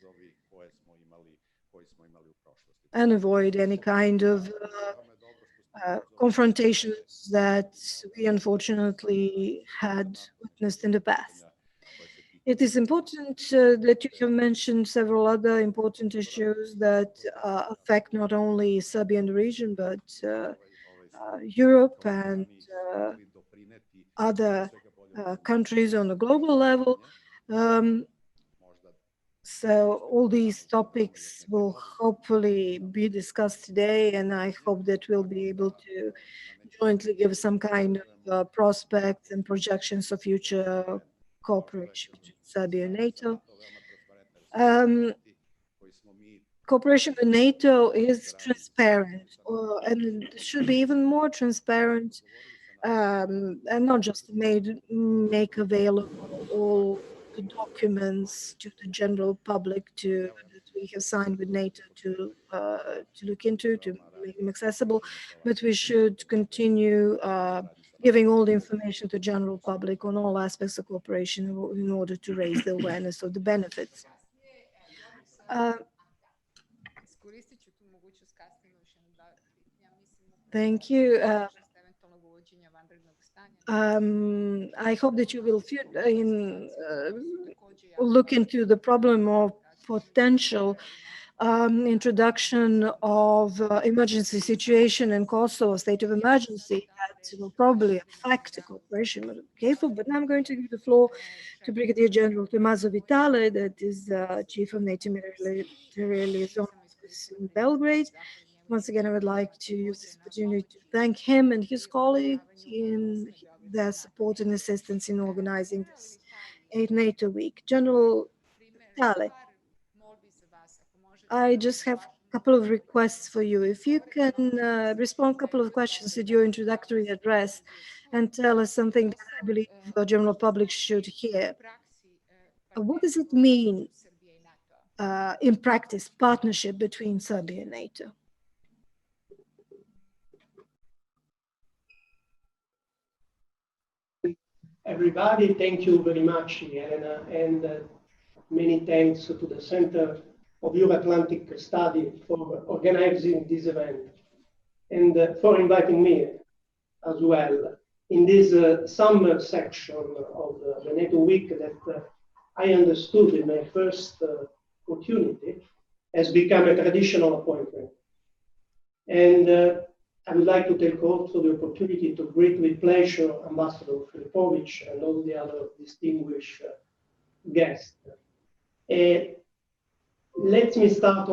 and avoid any kind of confrontations that we unfortunately had witnessed in the past. It is important that you have mentioned several other important issues that affect not only Serbia and the region, but Europe and other countries on a global level. So all these topics will hopefully be discussed today, and I hope that we'll be able to jointly give some kind of prospects and projections of future cooperation between Serbia and NATO. Cooperation with NATO is transparent, and should be even more transparent, and not just make available all the documents to the general public that we have signed with NATO to look into, to make them accessible, but we should continue giving all the information to the general public on all aspects of cooperation in order to raise the awareness of the benefits. Thank you. I hope that you will look into the problem of potential introduction of emergency situation in Kosovo, state of emergency, that will probably affect the cooperation. Careful, but now I'm going to give the floor to Brigadier General Tommaso Vitale, that is Chief of NATO Military Liaison Office in Belgrade. Once again, I would like to use this opportunity to thank him and his colleagues in their support and assistance in organizing this 8th NATO week. General Vitale, I just have a couple of requests for you. If you can respond to a couple of questions with your introductory address and tell us something that I believe the general public should hear. What does it mean in practice, partnership between Serbia and NATO? Everybody, thank you very much, Elena, and many thanks to the Center of Euro-Atlantic Study for organizing this event and for inviting me as well in this summer section of the NATO week that I understood in my first opportunity has become a traditional appointment. And I would like to take also the opportunity to greet with pleasure Ambassador Filipovic and all the other distinguished guests. Let me start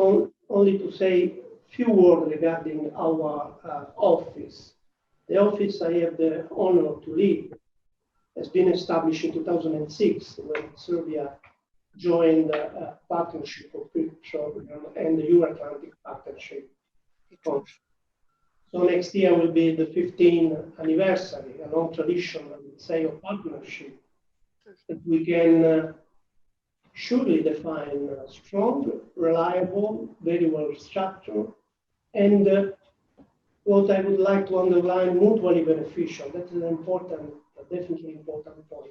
only to say a few words regarding our office. The office I have the honor to lead has been established in 2006 when Serbia joined a partnership of and the Euro-Atlantic Partnership. So next year will be the 15th anniversary, a long tradition, I would say, of partnership that we can surely define strong, reliable, very well structured, and what I would like to underline, mutually beneficial. That is an important, definitely important point.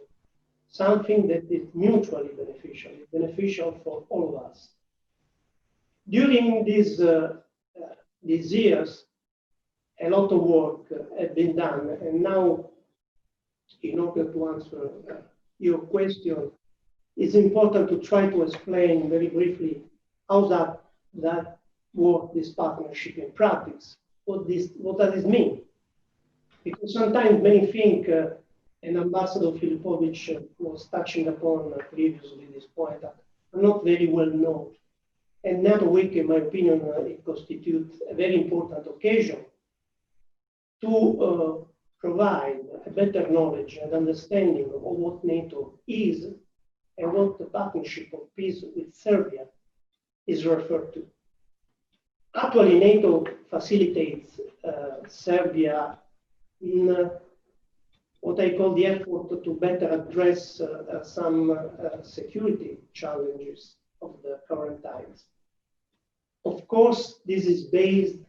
Something that is mutually beneficial for all of us. During these years, a lot of work has been done, and now, in order to answer your question, it's important to try to explain very briefly how that work, this partnership in practice. What does this mean? Because sometimes many think and Ambassador Filipovic was touching upon previously this point, that are not very well known. And NATO Week, in my opinion, it constitutes a very important occasion to provide a better knowledge and understanding of what NATO is and what the partnership of peace with Serbia is referred to. Actually, NATO facilitates Serbia in what I call the effort to better address some security challenges of the current times. Of course, this is based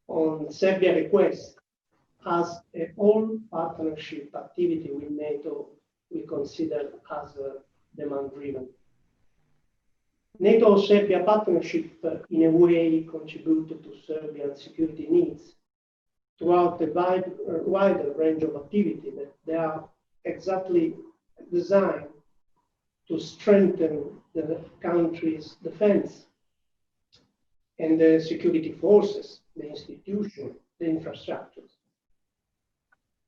on Serbia request as a whole partnership activity with NATO we consider as demand-driven. NATO-Serbia partnership in a way contributed to Serbian security needs throughout a wider range of activity that they are exactly designed to strengthen the country's defense and the security forces, the institutions, the infrastructures.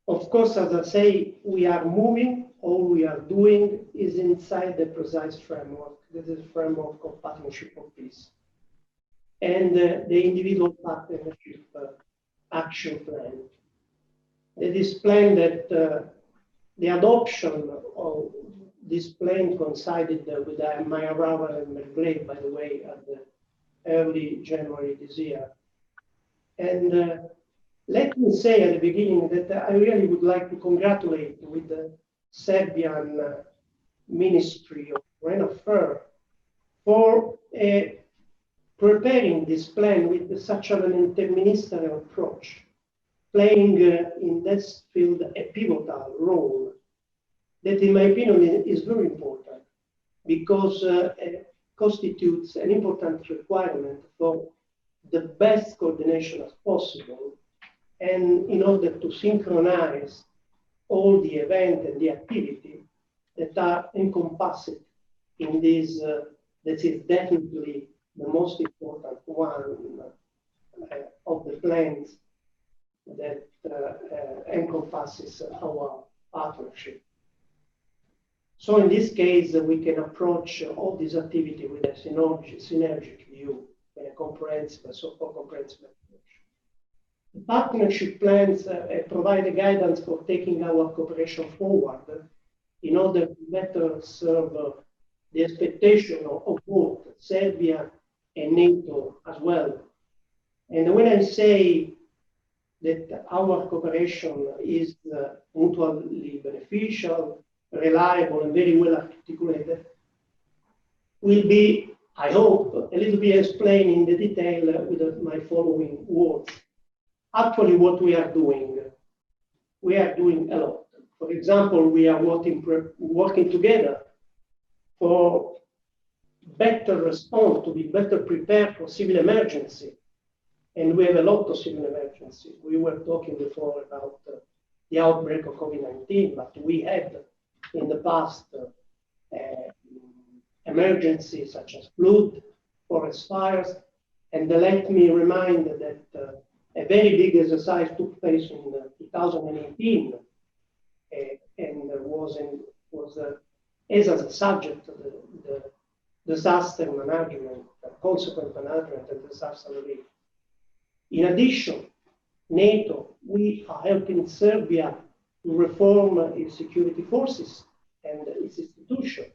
Of course, as I say, we are moving, all we are doing is inside the precise framework. This is the framework of partnership of peace. And the individual partnership action plan. This plan that the adoption of this plan coincided with my arrival in Belgrade, by the way, at the early January this year. And let me say at the beginning that I really would like to congratulate with the Serbian Ministry of Foreign Affairs for preparing this plan with such an interministerial approach, playing in this field a pivotal role that, in my opinion, is very important because it constitutes an important requirement for the best coordination as possible, and in order to synchronize all the events and the activity that are encompassed in this, that is definitely the most important one of the plans that encompasses our partnership. So in this case, we can approach all this activity with a synergic view and a comprehensive, so-called comprehensive approach. The partnership plans provide a guidance for taking our cooperation forward in order to better serve the expectation of both Serbia and NATO as well. And when I say that our cooperation is mutually beneficial, reliable, and very well articulated, will be, I hope, a little bit explained in the detail with my following words. Actually, what we are doing a lot. For example, we are working together for better response, to be better prepared for civil emergency. And we have a lot of civil emergency. We were talking before about the outbreak of COVID-19, but we had in the past emergencies such as flood, forest fires, and let me remind that a very big exercise took place in 2018 and was as a subject the disaster management, consequent management, and disaster relief. In addition, NATO, we are helping Serbia to reform its security forces and its institutions.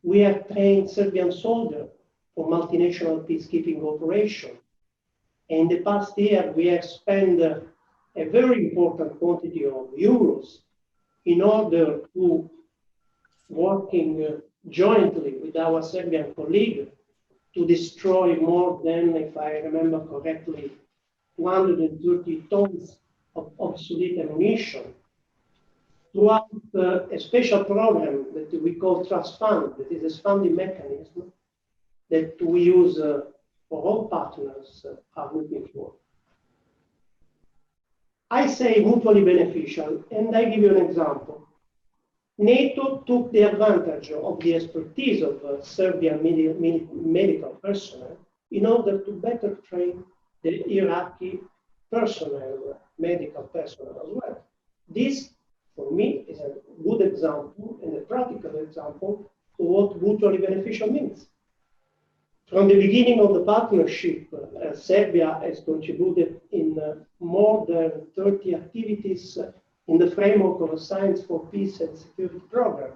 We have trained Serbian soldiers for multinational peacekeeping operation. In the past year, we have spent a very important quantity of euros in order to working jointly with our Serbian colleague to destroy more than, if I remember correctly, 230 tons of obsolete ammunition throughout a special program that we call Trust Fund, that is a funding mechanism that we use for all partners are looking for. I say mutually beneficial, and I give you an example. NATO took the advantage of the expertise of Serbian medical personnel in order to better train the Iraqi personnel, medical personnel as well. This for me, is a good example and a practical example of what mutually beneficial means. From the beginning of the partnership, Serbia has contributed in more than 30 activities in the framework of a Science for Peace and Security program.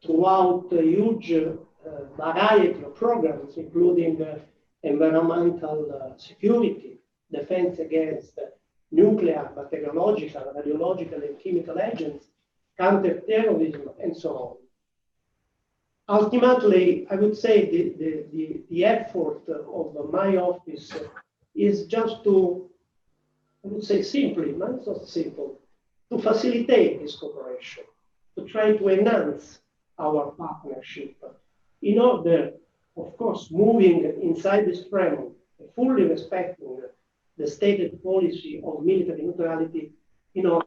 Throughout a huge variety of programs, including environmental security, defense against nuclear, bacteriological, radiological, and chemical agents, counterterrorism, and so on. Ultimately, I would say the effort of my office is just to, I would say simply, but it's not simple, to facilitate this cooperation, to try to enhance our partnership in order, of course, moving inside this framework, fully respecting the stated policy of military neutrality in order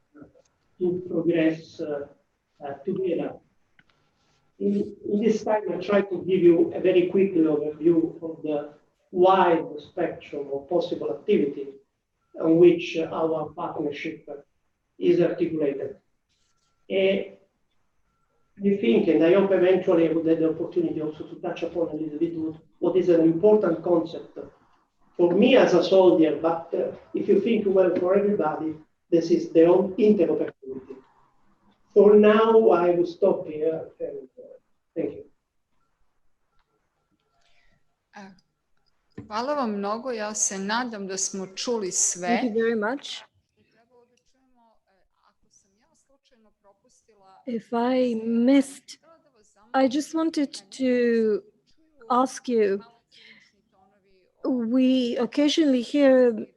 to progress together. In this time, I try to give you a very quick overview of the wide spectrum of possible activity on which our partnership is articulated. I think, and I hope eventually I would have the opportunity also to touch upon a little bit what is an important concept for me as a soldier, but if you think well for everybody, this is the interoperability. For now, I will stop here and thank you. Hvala vam mnogo, ja se nadam da smo čuli sve. Thank you very much. If I missed, I just wanted to ask you, we occasionally hear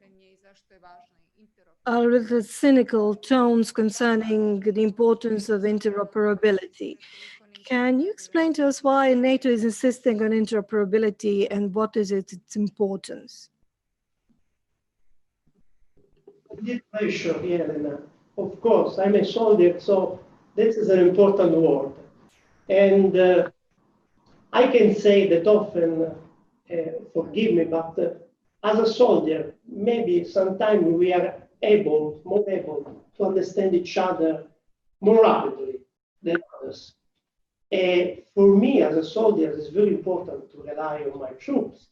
a little cynical tones concerning the importance of interoperability. Can you explain to us why NATO is insisting on interoperability and what is its importance? With pleasure, Elena. Of course, I'm a soldier, so this is an important word. And I can say that often, forgive me, but as a soldier, maybe sometimes we are more able to understand each other more rapidly than others. For me, as a soldier, it's very important to rely on my troops.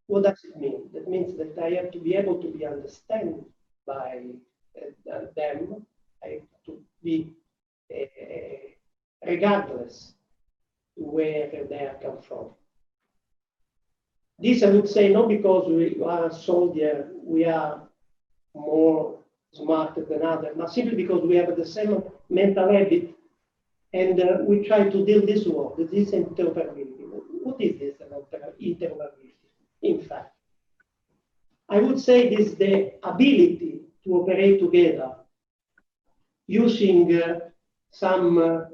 What does it mean? That means that I have to be able to be understood by them. I have to be regardless where they come from. This I would say not because we are a soldier, we are more smarter than others, but simply because we have the same mental habit and we try to deal this world, this interoperability. What is this interoperability? In fact, I would say this is the ability to operate together using some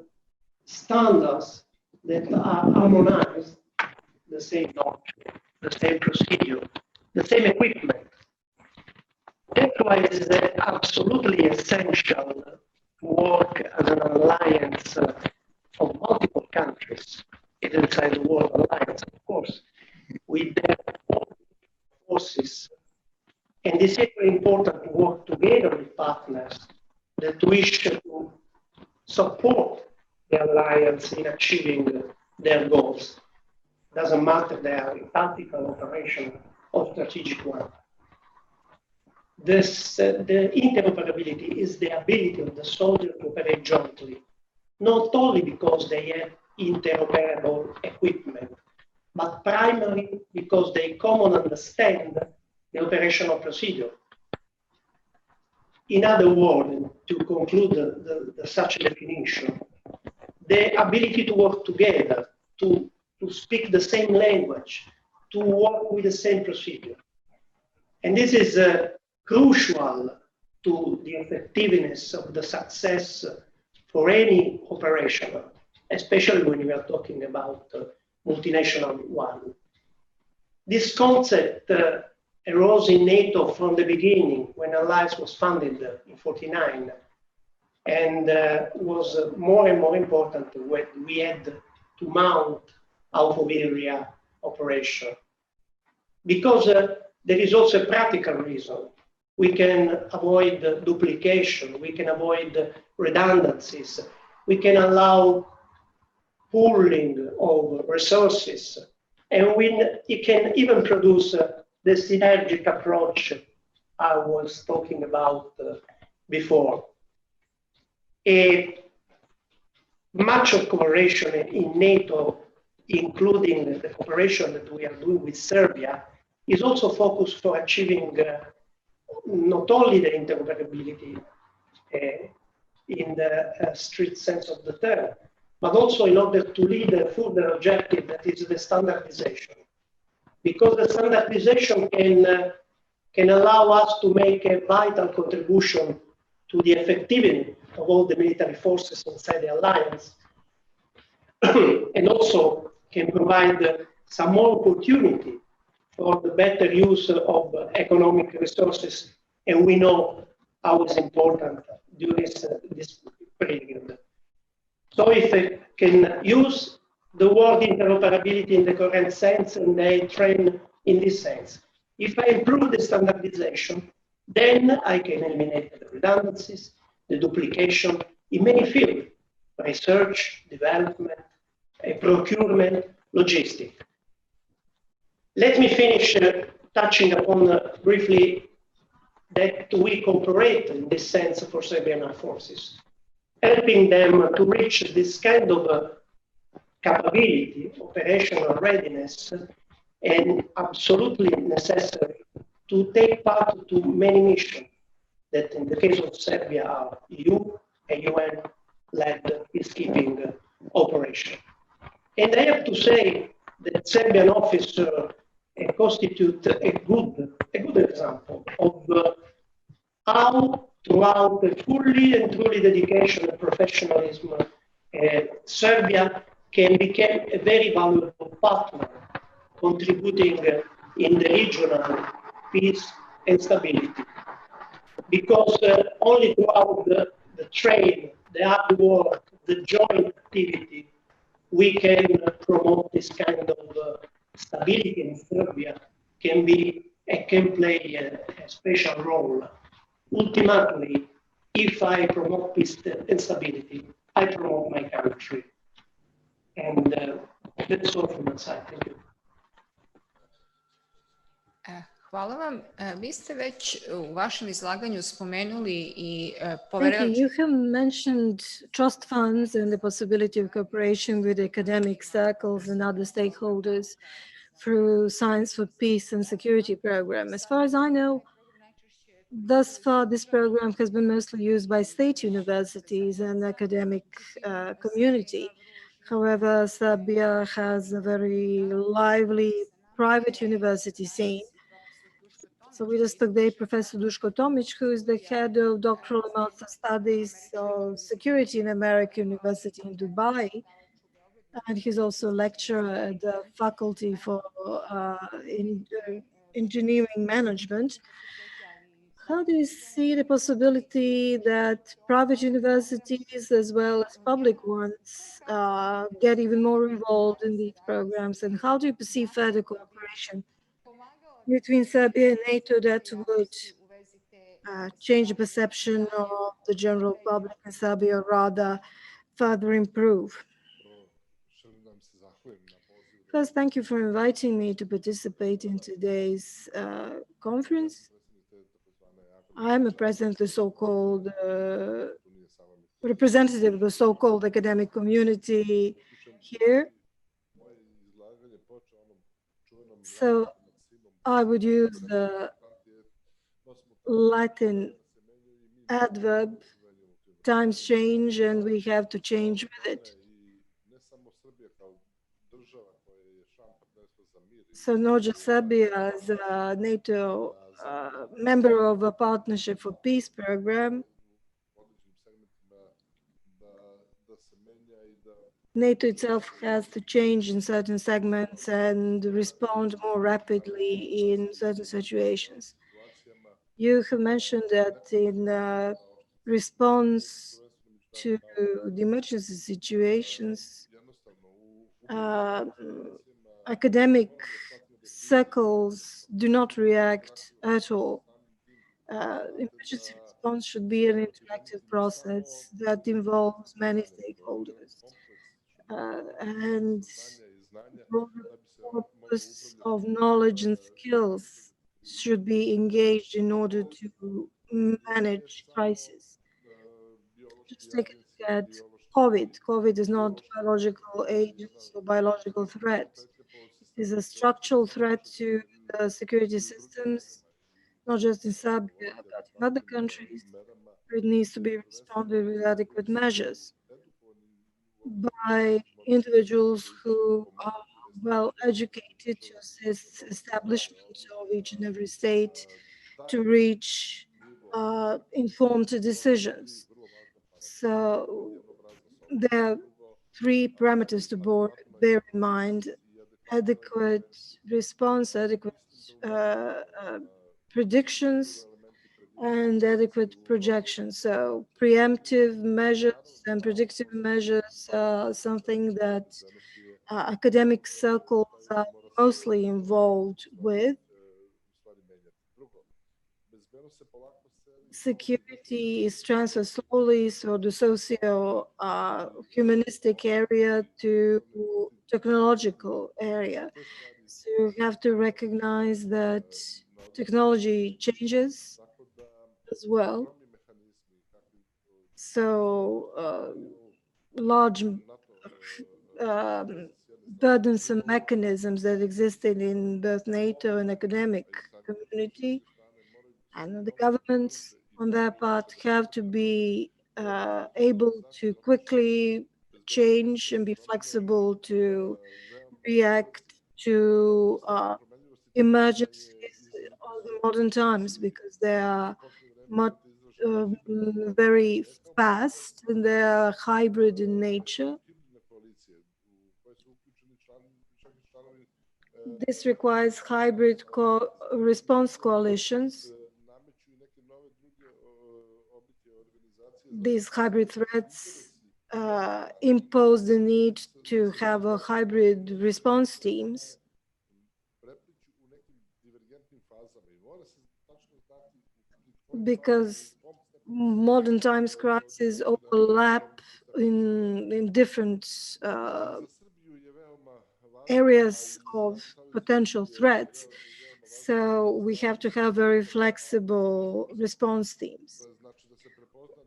standards that are harmonized, the same knowledge, the same procedure, the same equipment. That's why it is absolutely essential to work as an alliance of multiple countries, inside the World Alliance, of course, with their forces. And it's very important to work together with partners that wish to support the alliance in achieving their goals. Doesn't matter they are tactical, operational, or strategic one. The interoperability is the ability of the soldier to operate jointly, not only because they have interoperable equipment, but primarily because they commonly understand the operational procedure. In other words, to conclude such a definition, the ability to work together, to speak the same language, to work with the same procedure. And this is crucial to the effectiveness of the success for any operation, especially when we are talking about multinational one. This concept arose in NATO from the beginning when Alliance was founded in 1949 and was more and more important when we had to mount out of area operation. Because there is also a practical reason. we can avoid duplication, we can avoid redundancies, we can allow pooling of resources, and it can even produce the synergic approach I was talking about before. Much of cooperation in NATO, including the cooperation that we are doing with Serbia, is also focused for achieving not only the interoperability in the strict sense of the term, but also in order to lead a further objective that is the standardization. Because the standardization can allow us to make a vital contribution to the effectiveness of all the military forces inside the alliance, and also can provide some more opportunity for the better use of economic resources, and we know how it's important during this period. So if I can use the word interoperability in the current sense, and I train in this sense, if I improve the standardization, then I can eliminate the redundancies, the duplication in many fields: research, development, procurement, logistics. Let me finish touching upon briefly that we cooperate in this sense for Serbian armed forces, helping them to reach this kind of capability, operational readiness, and absolutely necessary to take part to many missions that in the case of Serbia are EU and UN-led peacekeeping operation. And I have to say that Serbian officers constitute a good example of how throughout the fully and truly dedication and professionalism, Serbia can become a very valuable partner, contributing in the regional peace and stability. Because only throughout the trade, the hard work, the joint activity, we can promote this kind of stability in Serbia, can play a special role. Ultimately, if I promote peace and stability, I promote my country. And that's all from my side. Thank you. Hvala vam. Vi ste već u vašem izlaganju spomenuli I Thank you. You have mentioned trust funds and the possibility of cooperation with academic circles and other stakeholders through Science for Peace and Security program. As far as I know, thus far, this program has been mostly used by state universities and academic community. However, Serbia has a very lively private university scene. So with us today, Professor Duško Tomić, who is the head of doctoral master studies of security in American University in Dubai. And he's also a lecturer at the Faculty for Engineering Management. How do you see the possibility that private universities as well as public ones get even more involved in these programs? And how do you perceive further cooperation between Serbia and NATO that would change the perception of the general public in Serbia, or rather further improve? First, thank you for inviting me to participate in today's conference. I'm a president of the so-called representative of the so-called academic community here. So I would use the Latin adverb, times change and we have to change with it. So not just Serbia as a NATO member of a Partnership for Peace program, NATO itself has to change in certain segments and respond more rapidly in certain situations. You have mentioned that in response to the emergency situations, academic circles do not react at all. Emergency response should be an interactive process that involves many stakeholders. And broader corpus of knowledge and skills should be engaged in order to manage crisis. Just take a look at COVID. COVID is not biological agents or biological threat. It is a structural threat to the security systems, not just in Serbia, but in other countries. It needs to be responded with adequate measures by individuals who are well educated to assist establishment of each and every state to reach informed decisions. So there are three parameters to bear in mind: adequate response, adequate predictions, and adequate projections. So preemptive measures and predictive measures are something that academic circles are mostly involved with. Security is transferred slowly, so the socio-humanistic area to technological area. So you have to recognize that technology changes as well. So large burdensome mechanisms that existed in both NATO and academic community and the governments on their part have to be able to quickly change and be flexible to react to emergencies of the modern times, because they are much, very fast and they are hybrid in nature. This requires hybrid response coalitions. These hybrid threats impose the need to have a hybrid response teams. Because modern times crises overlap in different areas of potential threats. So we have to have very flexible response teams.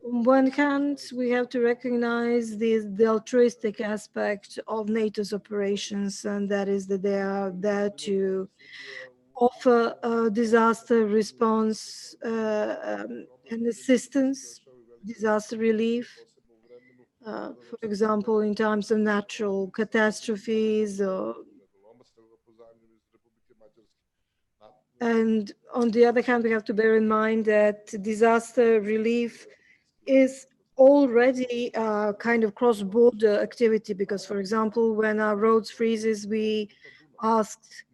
On one hand, we have to recognize the altruistic aspect of NATO's operations, and that is that they are there to offer disaster response and assistance, disaster relief. For example, in times of natural catastrophes, and on the other hand, we have to bear in mind that disaster relief is already a kind of cross-border activity, because, for example, when our roads freezes, we asked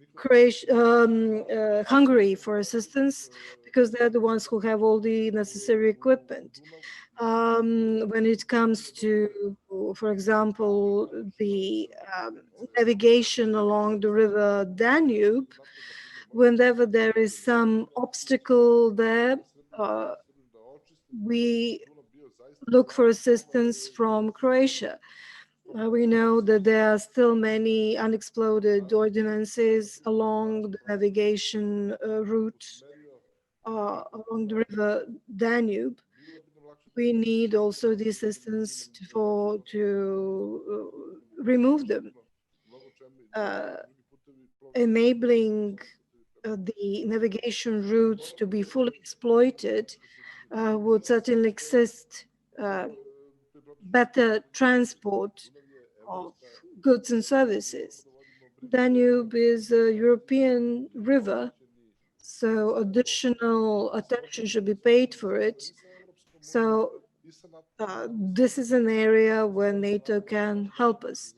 Hungary for assistance because they're the ones who have all the necessary equipment. When it comes to, for example, the navigation along the river Danube, whenever there is some obstacle there, we look for assistance from Croatia. We know that there are still many unexploded ordinances along the navigation route along the river Danube. We need also the assistance to remove them. Enabling the navigation routes to be fully exploited would certainly assist better transport of goods and services. Danube is a European river, so additional attention should be paid for it. So this is an area where NATO can help us.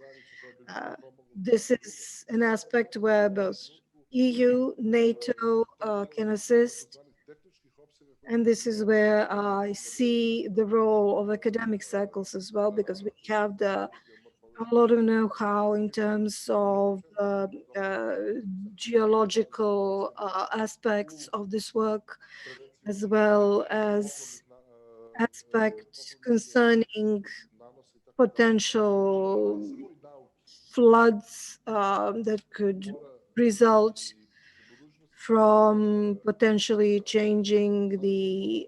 This is an aspect where both EU, NATO can assist. And this is where I see the role of academic circles as well, because we have a lot of know-how in terms of geological aspects of this work, as well as aspects concerning potential floods that could result from potentially changing the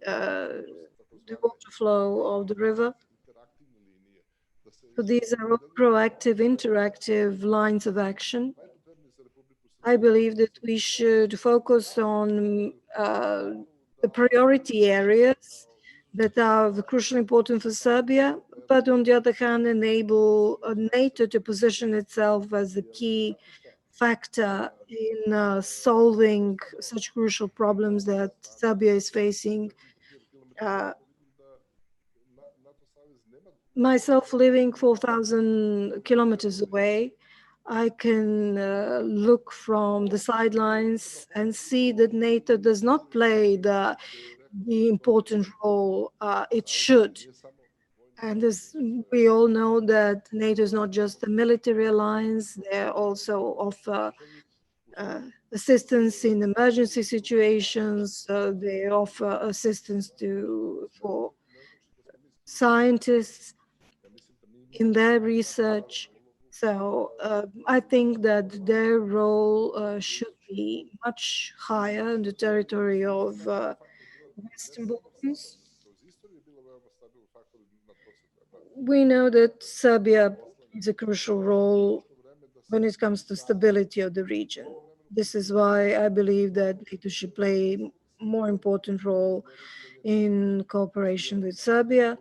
water flow of the river. So these are all proactive, interactive lines of action. I believe that we should focus on the priority areas that are of crucial importance for Serbia, but on the other hand, enable NATO to position itself as a key factor in solving such crucial problems that Serbia is facing. Myself living 4,000 kilometers away, I can look from the sidelines and see that NATO does not play the important role it should. And as we all know that NATO is not just a military alliance, they also offer assistance in emergency situations. They offer assistance for scientists in their research. So I think that their role should be much higher in the territory of Western Balkans. We know that Serbia plays a crucial role when it comes to stability of the region. This is why I believe that NATO should play a more important role in cooperation with Serbia.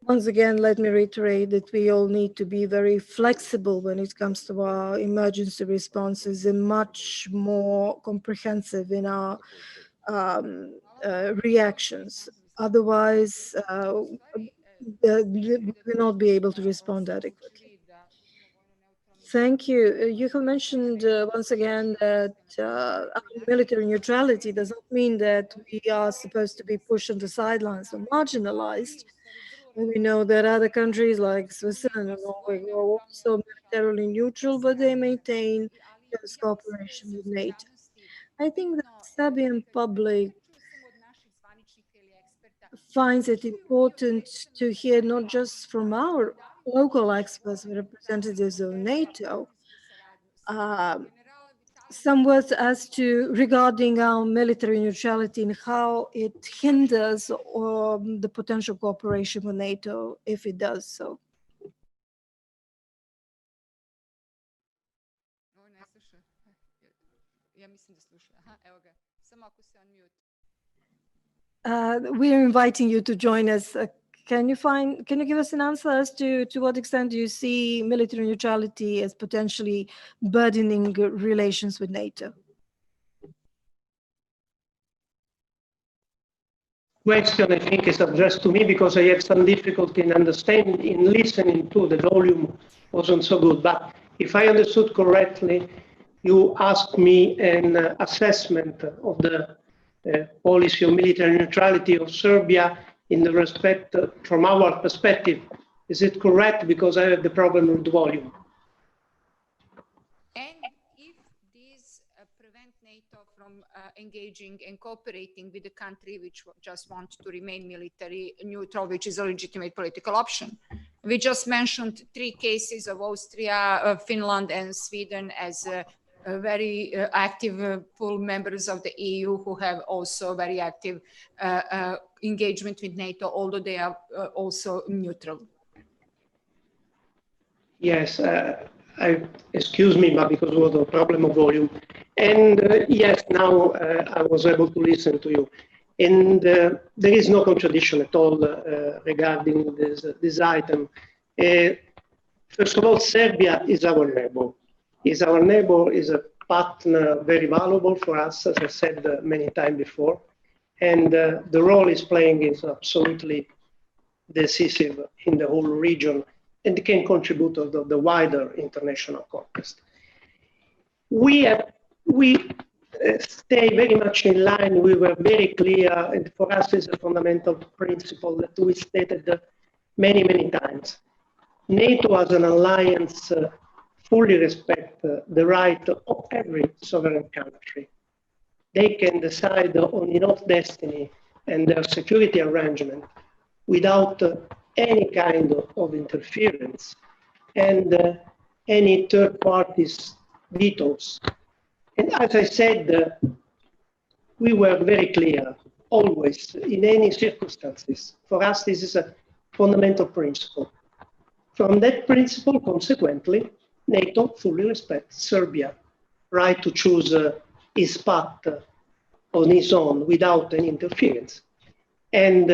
Once again, let me reiterate that we all need to be very flexible when it comes to our emergency responses and much more comprehensive in our reactions. Otherwise, we will not be able to respond adequately. Thank you. You have mentioned once again that military neutrality does not mean that we are supposed to be pushed on the sidelines or marginalized. We know that other countries like Switzerland and Norway are also militarily neutral, but they maintain close cooperation with NATO. I think the Serbian public finds it important to hear not just from our local experts, representatives of NATO, some words as to regarding our military neutrality and how it hinders the potential cooperation with NATO if it does so. We're inviting you to join us. Can you give us an answer as to what extent do you see military neutrality as potentially burdening relations with NATO? Question, I think, is addressed to me because I have some difficulty in understanding, in listening to the volume wasn't so good. But if I understood correctly, you asked me an assessment of the policy of military neutrality of Serbia in the respect from our perspective. Is it correct? Because I have the problem with the volume. And if these prevent NATO from engaging and cooperating with the country which just wants to remain military neutral, which is a legitimate political option. We just mentioned 3 cases of Austria, Finland, and Sweden as very active full members of the EU who have also very active engagement with NATO, although they are also neutral. Yes, excuse me, but because it was a problem of volume. And yes, now I was able to listen to you. And there is no contradiction at all regarding this item. First of all, Serbia is our neighbor. Is a partner very valuable for us, as I said many times before. And the role it's playing is absolutely decisive in the whole region and can contribute to the wider international context. We stay very much in line. We were very clear, and for us is a fundamental principle that we stated many, many times. NATO as an alliance fully respect the right of every sovereign country they can decide on enough destiny and their security arrangement without any kind of interference and any third parties vetoes. And as I said, we were very clear, always, in any circumstances. For us, this is a fundamental principle. From that principle, consequently, NATO fully respects Serbia's right to choose its path on its own without any interference, and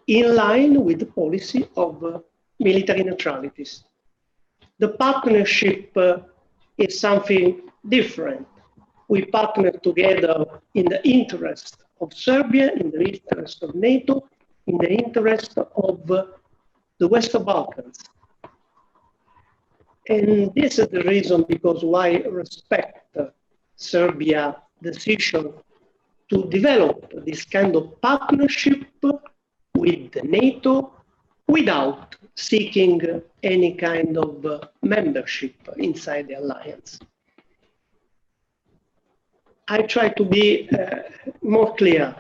in line with the policy of military neutralities. The partnership is something different. We partner together in the interest of Serbia, in the interest of NATO, in the interest of the Western Balkans. And this is the reason because why I respect Serbia's decision to develop this kind of partnership with NATO without seeking any kind of membership inside the alliance. I try to be more clear.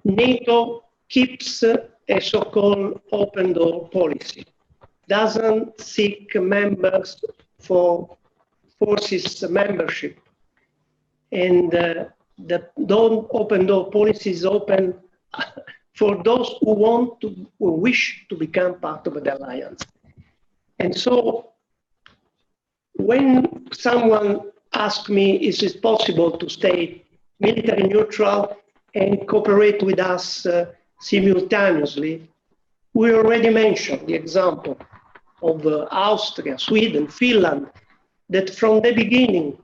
NATO keeps a so-called open door policy, doesn't seek members for forces membership, and the open door policy is open for those who wish to become part of the alliance. And so when someone asks me, is it possible to stay military neutral and cooperate with us simultaneously, we already mentioned the example of Austria, Sweden, Finland, that from the beginning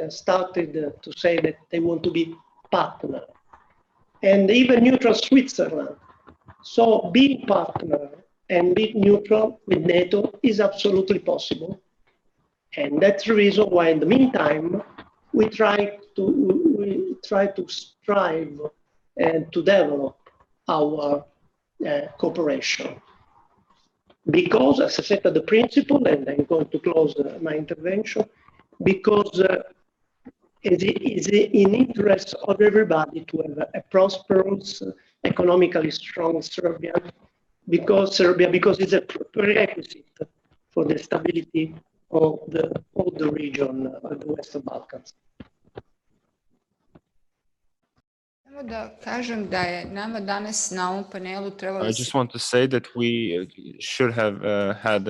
started to say that they want to be partner, and even neutral Switzerland. So being partner and being neutral with NATO is absolutely possible. And that's the reason why in the meantime, we try to strive and to develop our cooperation. Because, as I said, the principle, and I'm going to close my intervention, because it is in interest of everybody to have a prosperous, economically strong Serbia, because it's a prerequisite for the stability of the region of the Western Balkans. I just want to say that we should have had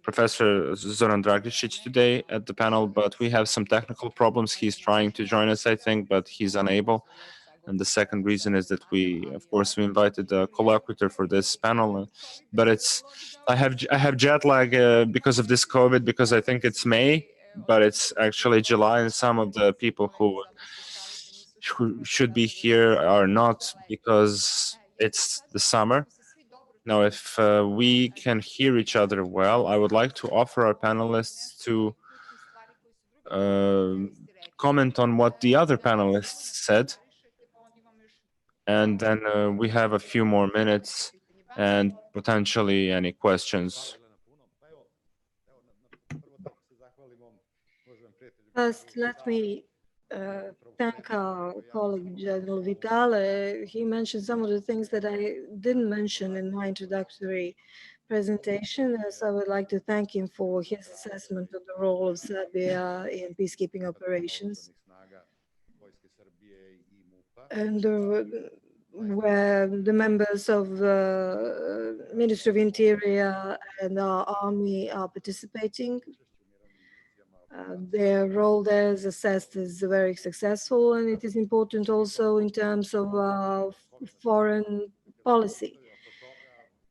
Professor Zoran Dragicic today at the panel, but we have some technical problems. He's trying to join us, I think, but he's unable. And the second reason is that we invited a colloquiator for this panel, but I have jet lag because of this COVID, because I think it's May, but it's actually July, and some of the people who should be here are not because it's the summer. Now, if we can hear each other well, I would like to offer our panelists to comment on what the other panelists said. And then we have a few more minutes and potentially any questions. First, let me thank our colleague General Vitale. He mentioned some of the things that I didn't mention in my introductory presentation, so I would like to thank him for his assessment of the role of Serbia in peacekeeping operations, and where the members of the Ministry of Interior and our army are participating. Their role there is assessed as very successful, and it is important also in terms of foreign policy.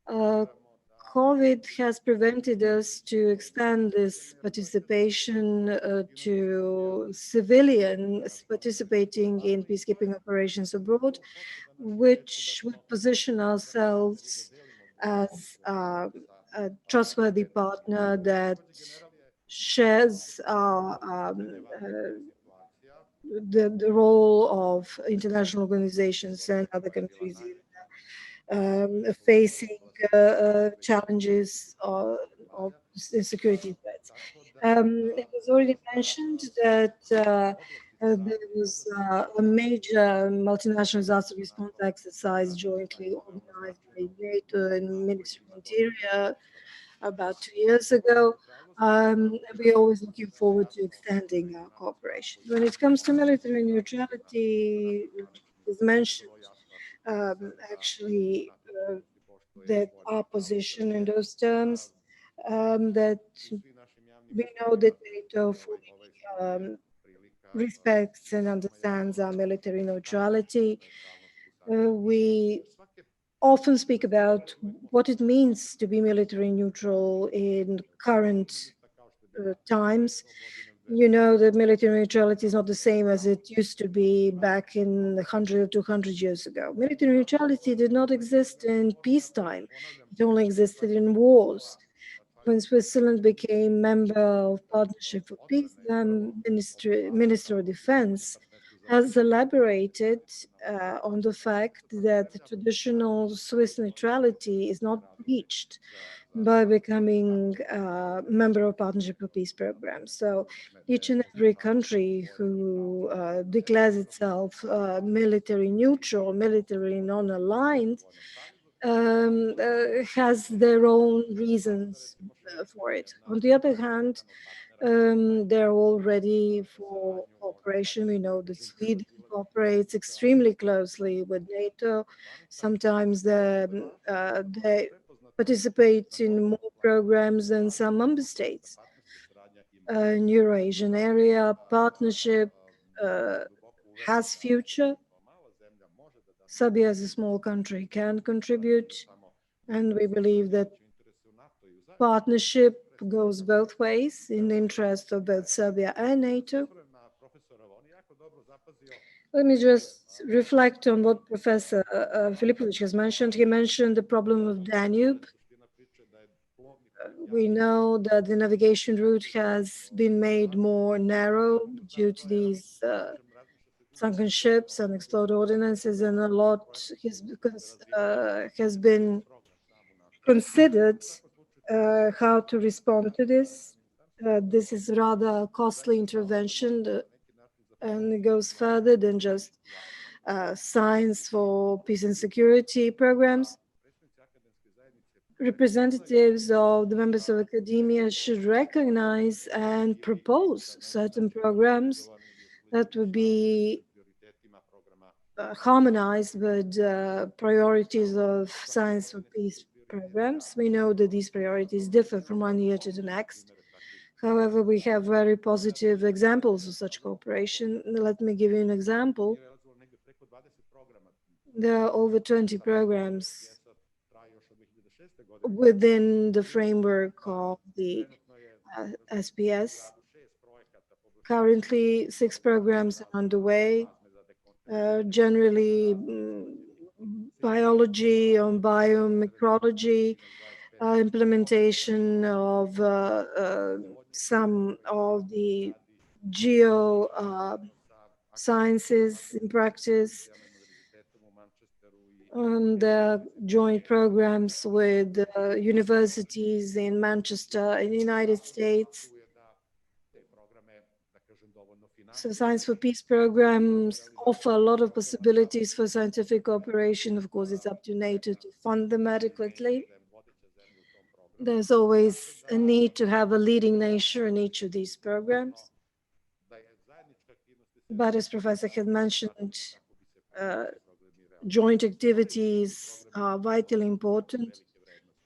COVID has prevented us to extend this participation to civilians participating in peacekeeping operations abroad, which would position ourselves as a trustworthy partner that shares the role of international organizations and other countries in facing challenges of security threats. It was already mentioned that There was a major multinational disaster response exercise jointly organized by NATO and Ministry of Interior about 2 years ago. We're always looking forward to extending our cooperation. When it comes to military neutrality, as mentioned, actually, that our position in those terms, that we know that NATO fully respects and understands our military neutrality. We often speak about what it means to be military neutral in current times. You know that military neutrality is not the same as it used to be back in 100 or 200 years ago. Military neutrality did not exist in peacetime. It only existed in wars. When Switzerland became member of Partnership for Peace, the Minister of Defense has elaborated on the fact that the traditional Swiss neutrality is not breached by becoming a member of Partnership for Peace program. So each and every country who declares itself military neutral, military non-aligned, has their own reasons for it. On the other hand, they're all ready for cooperation. We know that Sweden cooperates extremely closely with NATO. Sometimes they participate in more programs than some member states. In Euro-Asian area, partnership has future. Serbia, as a small country, can contribute, and we believe that partnership goes both ways in the interest of both Serbia and NATO. Let me just reflect on what Professor Filipovic has mentioned. He mentioned the problem of Danube. We know that the navigation route has been made more narrow due to these sunken ships and exploded ordinances, and a lot has been considered how to respond to this. This is rather a costly intervention, and it goes further than just science for peace and security programs. Representatives of the members of academia should recognize and propose certain programs that would be harmonized with priorities of science for peace programs. We know that these priorities differ from one year to the next. However, we have very positive examples of such cooperation. Let me give you an example. There are over 20 programs within the framework of the SPS. Currently, 6 programs are underway. Generally, biology on biomicrology, implementation of some of the geo sciences in practice, and joint programs with universities in Manchester in the United States. So Science for Peace programs offer a lot of possibilities for scientific cooperation. Of course, it's up to NATO to fund them adequately. There's always a need to have a leading nation in each of these programs. But as Professor had mentioned, joint activities are vitally important.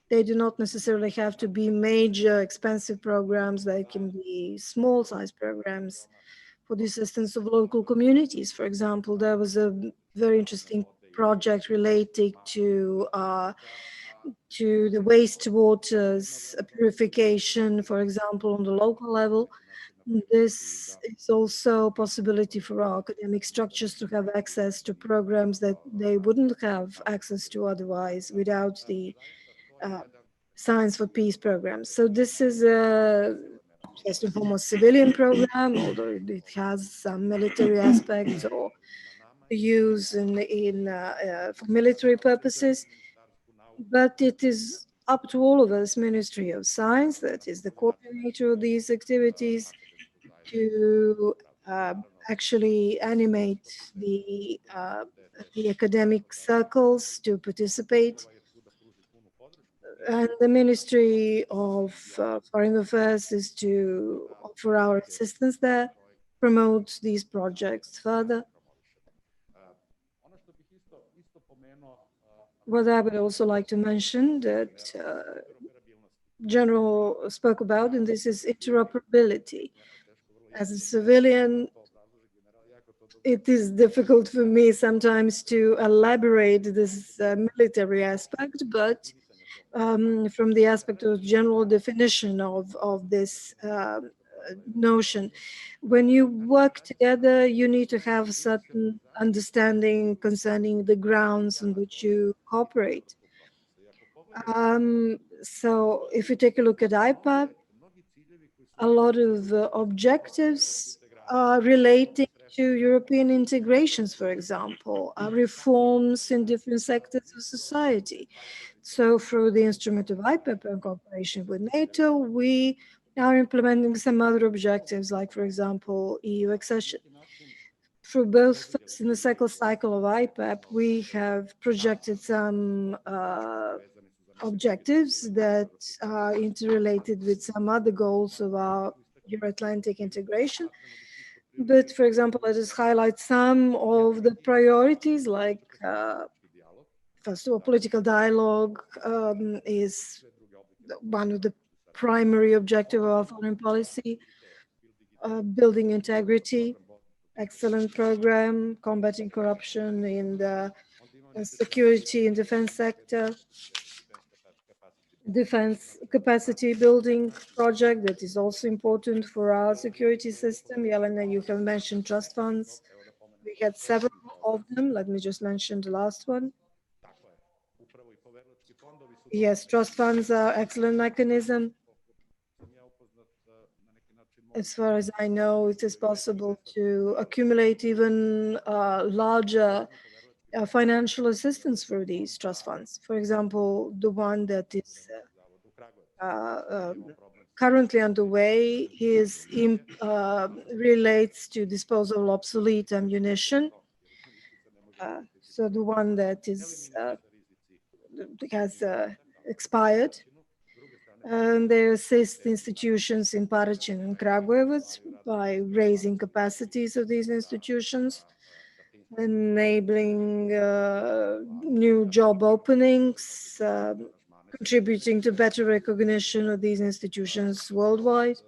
They do not necessarily have to be major, expensive programs. They can be small-size programs for the assistance of local communities. For example, there was a very interesting project relating to the wastewaters purification, for example, on the local level. This is also a possibility for our academic structures to have access to programs that they wouldn't have access to otherwise without the Science for Peace programs. So this is a first and foremost civilian program, although it has some military aspects or use for military purposes. But it is up to all of us, Ministry of Science, that is the coordinator of these activities, to actually animate the academic circles to participate. And the Ministry of Foreign Affairs is to offer our assistance there, promote these projects further. What I would also like to mention that General spoke about, and this is interoperability. As a civilian, it is difficult for me sometimes to elaborate this military aspect, but from the aspect of general definition of this notion, when you work together, you need to have certain understanding concerning the grounds on which you cooperate. So if you take a look at IPAP, a lot of objectives are relating to European integrations, for example, reforms in different sectors of society. So through the instrument of IPAP and cooperation with NATO, we are implementing some other objectives, like, for example, EU accession. Through both first and the second cycle of IPAP, we have projected some objectives that are interrelated with some other goals of our Euro-Atlantic integration. But for example, let us highlight some of the priorities, like first of all, political dialogue is one of the primary objectives of our foreign policy, building integrity, excellent program, combating corruption in the security and defense sector, defense capacity building project that is also important for our security system. Jelena, you have mentioned trust funds. We had several of them. Let me just mention the last one. Yes, trust funds are excellent mechanism. As far as I know, it is possible to accumulate even larger financial assistance for these trust funds. For example, the one that is currently underway relates to disposal of obsolete ammunition. So the one that is has expired. And they assist institutions in Parachin and Kragujevac by raising capacities of these institutions, enabling new job openings, contributing to better recognition of these institutions worldwide.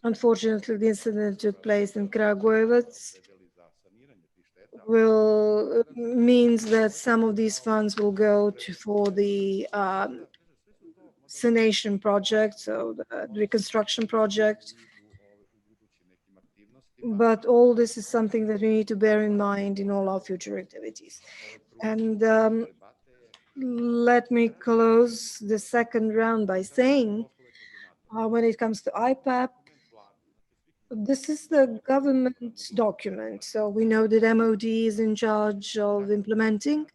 Unfortunately, the incident that took place in Kragujevac means that some of these funds will go for the sanation project, so the reconstruction project. But all this is something that we need to bear in mind in all our future activities. And let me close the second round by saying, when it comes to IPAP, this is the government document. So we know that MOD is in charge of implementing,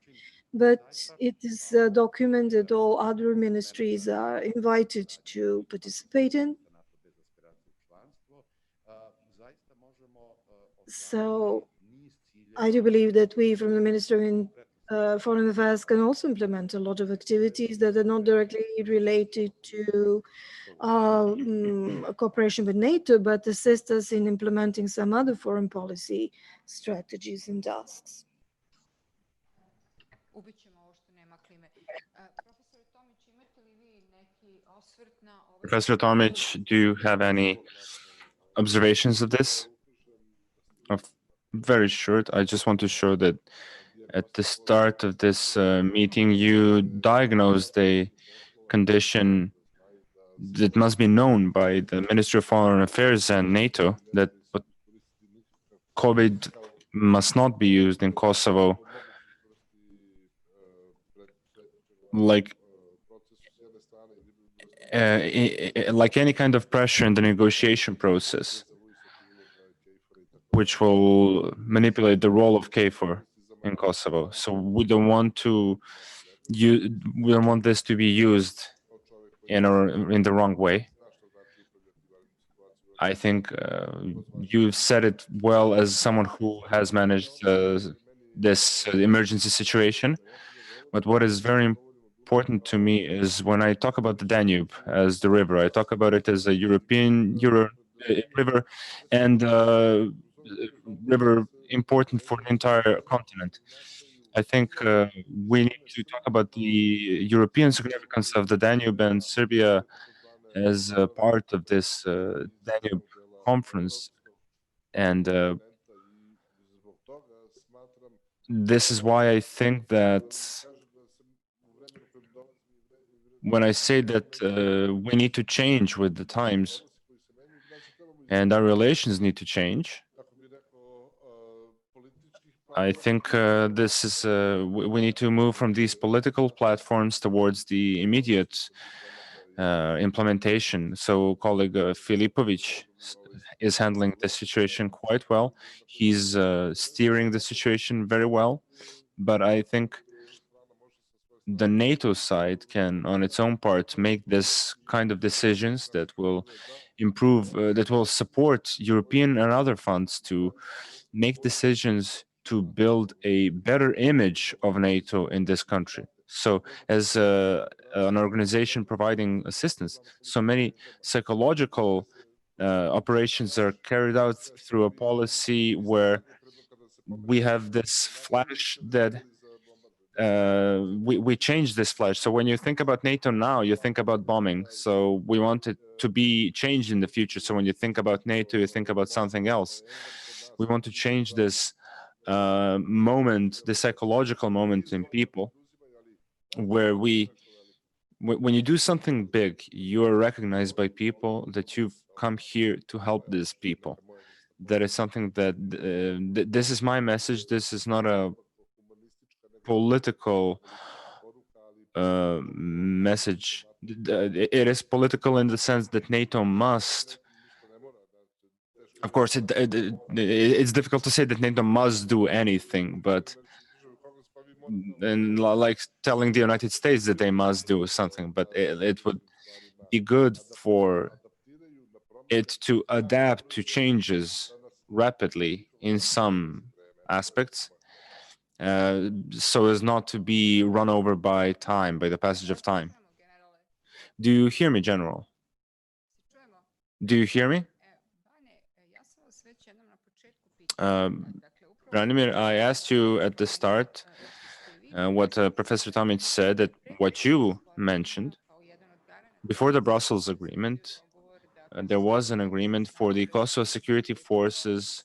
but it is a document that all other ministries are invited to participate in. So I do believe that we from the Ministry of Foreign Affairs can also implement a lot of activities that are not directly related to cooperation with NATO, but assist us in implementing some other foreign policy strategies and tasks. Professor Tomic, do you have any observations of this? Very short. I just want to show that at the start of this meeting, you diagnosed a condition that must be known by the Ministry of Foreign Affairs and NATO, that COVID must not be used in Kosovo like any kind of pressure in the negotiation process, which will manipulate the role of KFOR in Kosovo. So we don't want this to be used in the wrong way. I think you've said it well as someone who has managed this emergency situation. But what is very important to me is when I talk about the Danube as the river, I talk about it as a European river and river important for the entire continent. I think we need to talk about the European significance of the Danube and Serbia as a part of this Danube conference. And this is why I think that when I say that we need to change with the times and our relations need to change, I think this is we need to move from these political platforms towards the immediate implementation. So colleague Filipovic is handling the situation quite well. He's steering the situation very well. But I think the NATO side can, on its own part, make this kind of decisions that will improve, that will support European and other funds to make decisions to build a better image of NATO in this country. So as an organization providing assistance, so many psychological operations are carried out through a policy where we have this flash that we changed this flash. So when you think about NATO now, you think about bombing. So we want it to be changed in the future. So when you think about NATO, you think about something else. We want to change this moment, the psychological moment in people, where when you do something big, you are recognized by people that you've come here to help these people. That is something that this is my message. This is not a political message. It is political in the sense that NATO must. Of course, it's difficult to say that NATO must do anything, but and like telling the United States that they must do something, but it would be good for it to adapt to changes rapidly in some aspects, so as not to be run over by time, by the passage of time. Do you hear me, General? Do you hear me? Branimir, I asked you at the start what Professor Tomic said, that what you mentioned before the Brussels agreement, there was an agreement for the Kosovo security forces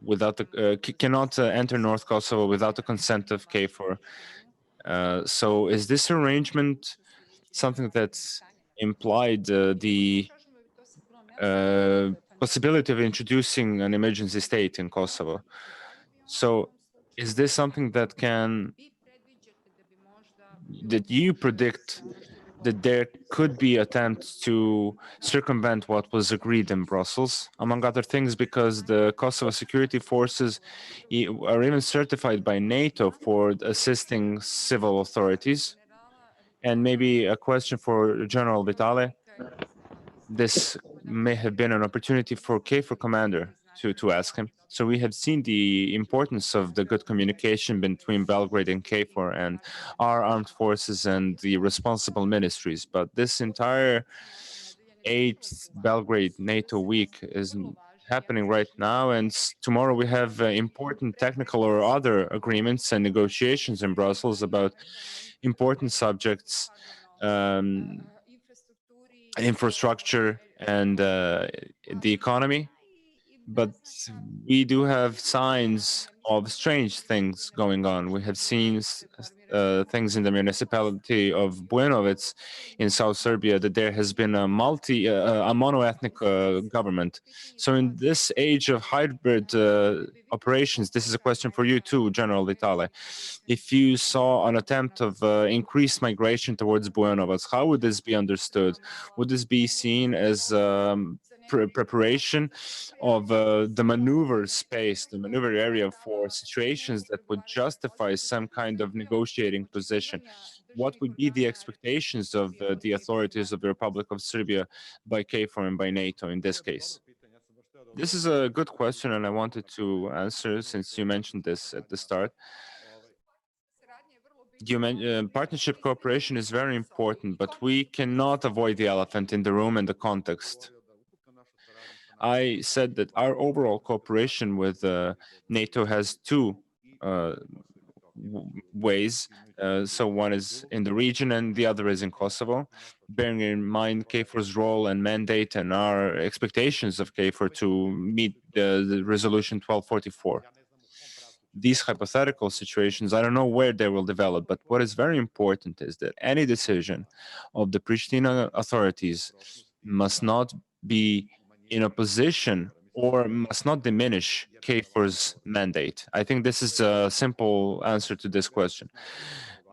without the cannot enter North Kosovo without the consent of KFOR. So is this arrangement something that's implied the possibility of introducing an emergency state in Kosovo? So is this something that you predict that there could be attempts to circumvent what was agreed in Brussels, among other things, because the Kosovo security forces are even certified by NATO for assisting civil authorities? And maybe a question for General Vitale. This may have been an opportunity for KFOR commander to ask him. So we have seen the importance of the good communication between Belgrade and KFOR and our armed forces and the responsible ministries. But this entire 8th Belgrade NATO week is happening right now, and tomorrow we have important technical or other agreements and negotiations in Brussels about important subjects, infrastructure and the economy. But we do have signs of strange things going on. We have seen things in the municipality of Bujanovac in South Serbia, that there has been a mono-ethnic government. So in this age of hybrid operations, this is a question for you too, General Vitale. If you saw an attempt of increased migration towards Bujanovac, how would this be understood? Would this be seen as preparation of the maneuver space, the maneuver area for situations that would justify some kind of negotiating position? What would be the expectations of the authorities of the Republic of Serbia by KFOR and by NATO in this case? This is a good question, and I wanted to answer since you mentioned this at the start. Partnership cooperation is very important, but we cannot avoid the elephant in the room and the context. I said that our overall cooperation with NATO has two ways. So one is in the region and the other is in Kosovo, bearing in mind KFOR's role and mandate and our expectations of KFOR to meet the resolution 1244. These hypothetical situations, I don't know where they will develop, but what is very important is that any decision of the Pristina authorities must not be in opposition or must not diminish KFOR's mandate. I think this is a simple answer to this question.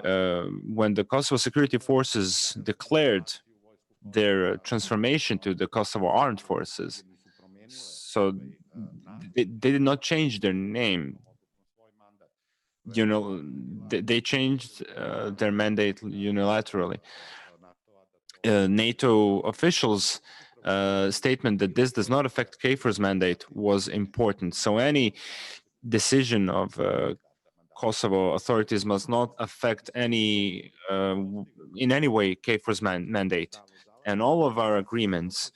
When the Kosovo security forces declared their transformation to the Kosovo Armed Forces, so they did not change their name. You know, they changed their mandate unilaterally. NATO officials' statement that this does not affect KFOR's mandate was important. So any decision of Kosovo authorities must not affect any, in any way, KFOR's mandate. And all of our agreements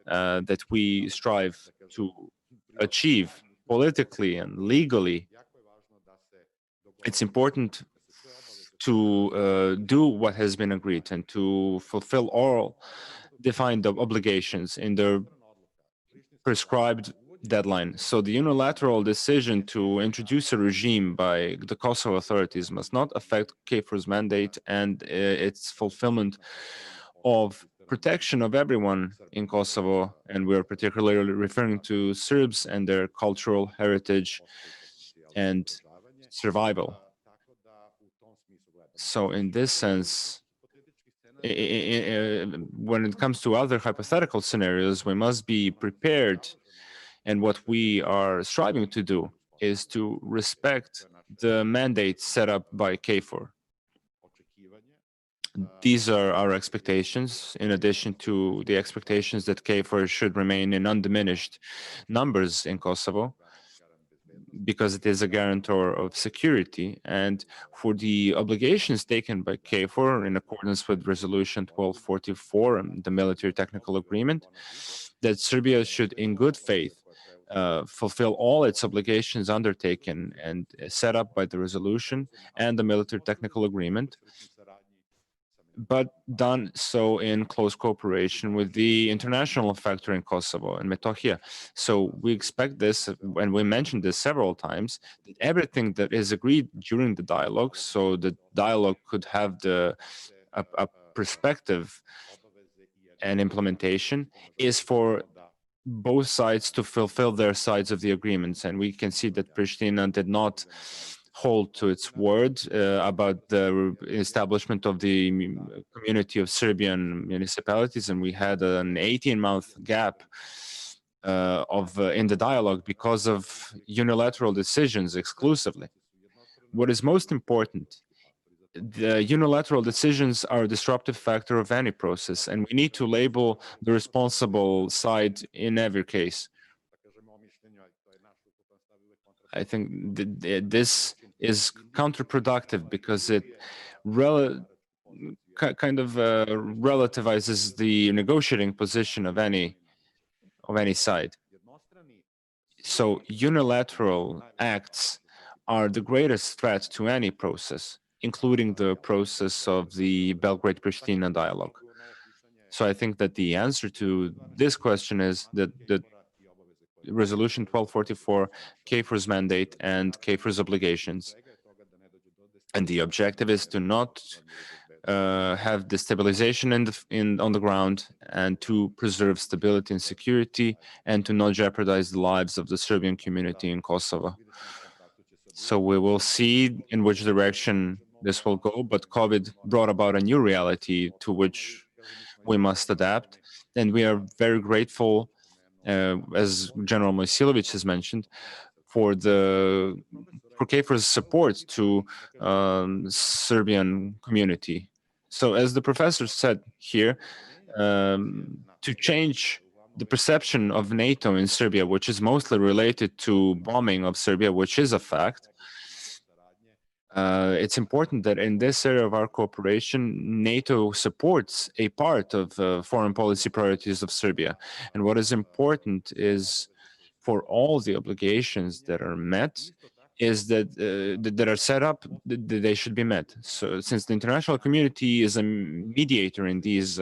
that we strive to achieve politically and legally, it's important to do what has been agreed and to fulfill all defined obligations in the prescribed deadline. So the unilateral decision to introduce a regime by the Kosovo authorities must not affect KFOR's mandate and its fulfillment of protection of everyone in Kosovo, and we're particularly referring to Serbs and their cultural heritage and survival. So in this sense, when it comes to other hypothetical scenarios, we must be prepared. And what we are striving to do is to respect the mandate set up by KFOR. These are our expectations, in addition to the expectations that KFOR should remain in undiminished numbers in Kosovo, because it is a guarantor of security, and for the obligations taken by KFOR in accordance with Resolution 1244 and the Military Technical Agreement, that Serbia should, in good faith, fulfill all its obligations undertaken and set up by the resolution and the Military Technical Agreement, but done so in close cooperation with the international factor in Kosovo and Metohija. So we expect this, and we mentioned this several times, that everything that is agreed during the dialogue, so the dialogue could have a perspective and implementation, is for both sides to fulfill their sides of the agreements. And we can see that Pristina did not hold to its word about the establishment of the community of Serbian municipalities, and we had an 18-month gap in the dialogue because of unilateral decisions exclusively. What is most important, the unilateral decisions are a disruptive factor of any process, and we need to label the responsible side in every case. I think this is counterproductive because it kind of relativizes the negotiating position of any side. So unilateral acts are the greatest threat to any process, including the process of the Belgrade-Pristina dialogue. So I think that the answer to this question is that Resolution 1244, KFOR's mandate, and KFOR's obligations. And the objective is to not have destabilization on the ground, and to preserve stability and security, and to not jeopardize the lives of the Serbian community in Kosovo. So we will see in which direction this will go, but COVID brought about a new reality to which we must adapt. And we are very grateful, as General Mojsilovic has mentioned, for KFOR's support to Serbian community. So as the professor said here, to change the perception of NATO in Serbia, which is mostly related to bombing of Serbia, which is a fact, it's important that in this area of our cooperation, NATO supports a part of foreign policy priorities of Serbia. And what is important is for all the obligations that are met, is that that are set up, they should be met. So since the international community is a mediator in these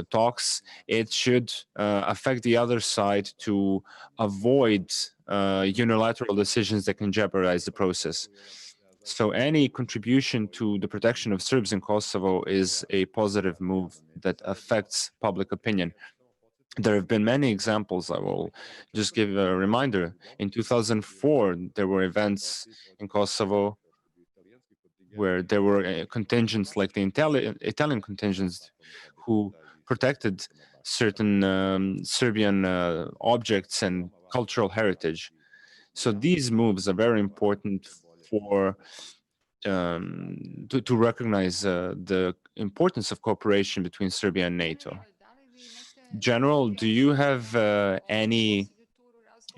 talks, it should affect the other side to avoid unilateral decisions that can jeopardize the process. So any contribution to the protection of Serbs in Kosovo is a positive move that affects public opinion. There have been many examples. I will just give a reminder. In 2004, there were events in Kosovo where there were contingents like the Italian contingents who protected certain Serbian objects and cultural heritage. So these moves are very important for to recognize the importance of cooperation between Serbia and NATO. General, do you have any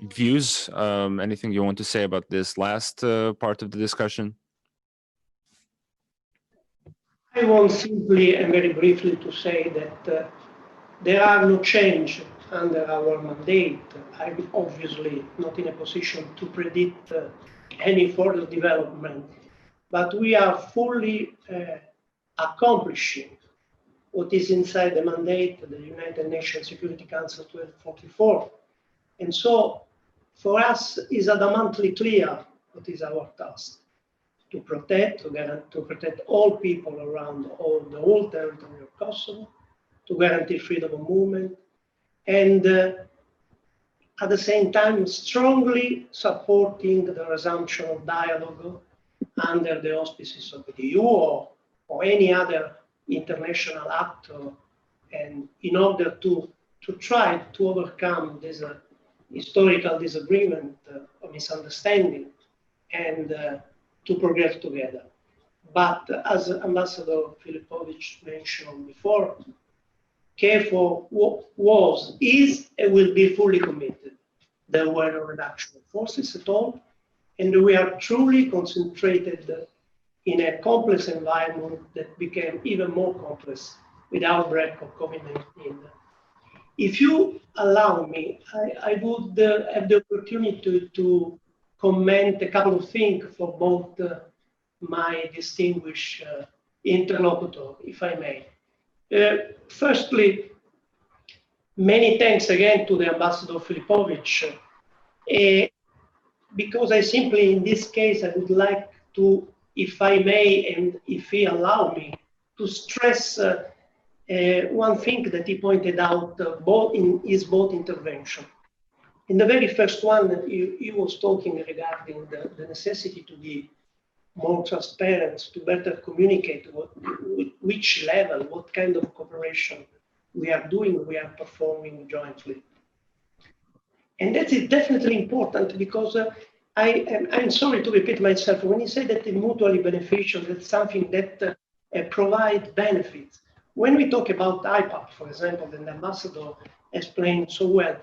views, anything you want to say about this last part of the discussion? I want simply and very briefly to say that there are no change under our mandate. I'm obviously not in a position to predict any further development, but we are fully accomplishing what is inside the mandate of the United Nations Security Council 1244. And so for us is adamantly clear what is our task: to protect, to protect all people around the whole territory of Kosovo, to guarantee freedom of movement, and at the same time strongly supporting the resumption of dialogue under the auspices of the EU or any other international actor, and in order to try to overcome this historical disagreement or misunderstanding and to progress together. But as Ambassador Filipovic mentioned before, KFOR was, is, and will be fully committed. There were no reduction of forces at all, and we are truly concentrated in a complex environment that became even more complex with the outbreak of COVID-19. If you allow me, I would have the opportunity to comment a couple of things for both my distinguished interlocutor, if I may. Firstly, many thanks again to the Ambassador Filipovic, because I simply, in this case, I would like to, if I may, and if he allow me, to stress one thing that he pointed out both in his both intervention. In the very first one, he was talking regarding the necessity to be more transparent, to better communicate which level, what kind of cooperation we are doing, we are performing jointly. And that is definitely important because I'm sorry to repeat myself, when you say that it's mutually beneficial, that's something that provides benefits. When we talk about IPAP, for example, and the ambassador explained so well,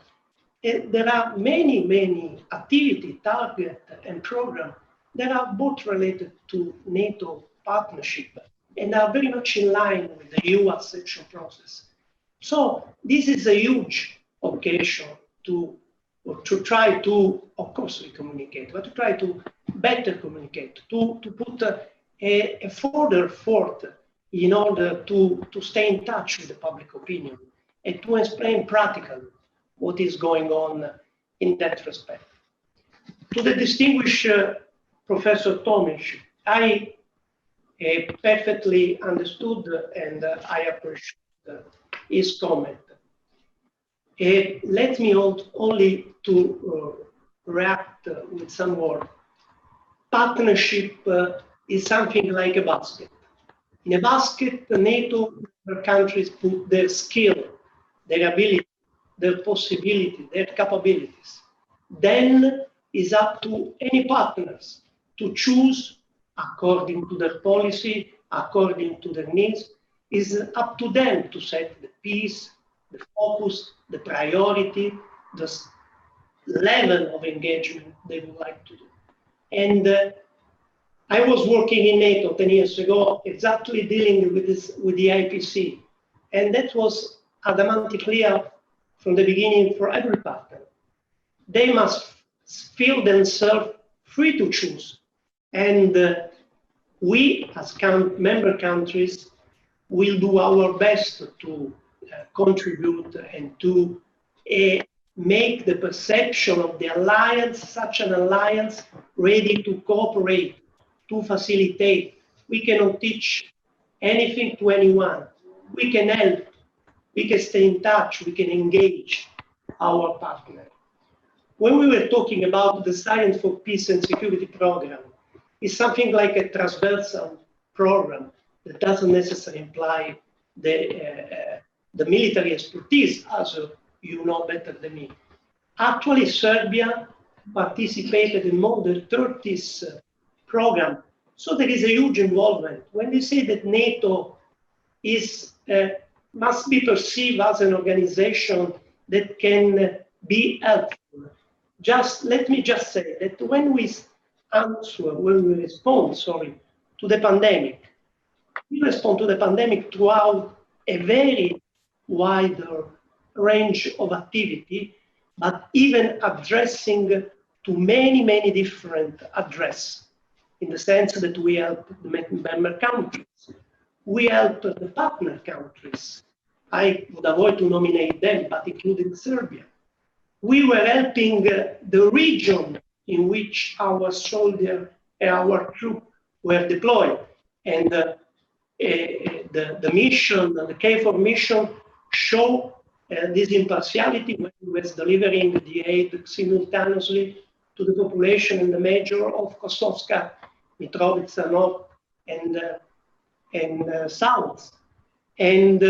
there are many activity, target, and program that are both related to NATO partnership and are very much in line with the EU accession process. So this is a huge occasion to try to, of course, we communicate, but to try to better communicate, to put a further effort in order to stay in touch with the public opinion and to explain practically what is going on in that respect. To the distinguished Professor Tomic, I perfectly understood and I appreciate his comment. Let me only to react with some words. Partnership is something like a basket. In a basket, the NATO countries put their skill, their ability, their possibility, their capabilities. Then it's up to any partners to choose according to their policy, according to their needs. It's up to them to set the piece, the focus, the priority, the level of engagement they would like to do. And I was working in NATO 10 years ago, exactly dealing with this, with the IPC. And that was adamantly clear from the beginning for every partner. They must feel themselves free to choose. And we, as member countries, will do our best to contribute and to make the perception of the alliance, such an alliance, ready to cooperate, to facilitate. We cannot teach anything to anyone. We can help, we can stay in touch, we can engage our partner. When we were talking about the Science for Peace and Security program, it's something like a transversal program that doesn't necessarily imply the military expertise, as you know better than me. Actually, Serbia participated in more than 30 programs, so there is a huge involvement. When we say that NATO is must be perceived as an organization that can be helpful, let me just say that when we respond to the pandemic, we respond to the pandemic throughout a very wider range of activity, but even addressing to many, many different addresses, in the sense that we help the member countries, we help the partner countries. I would avoid to nominate them, but including Serbia. We were helping the region in which our soldiers and our troops were deployed. And the mission, the KFOR mission, show this impartiality when we was delivering the aid simultaneously to the population in the major of Kosovska, Mitrovica North and South. And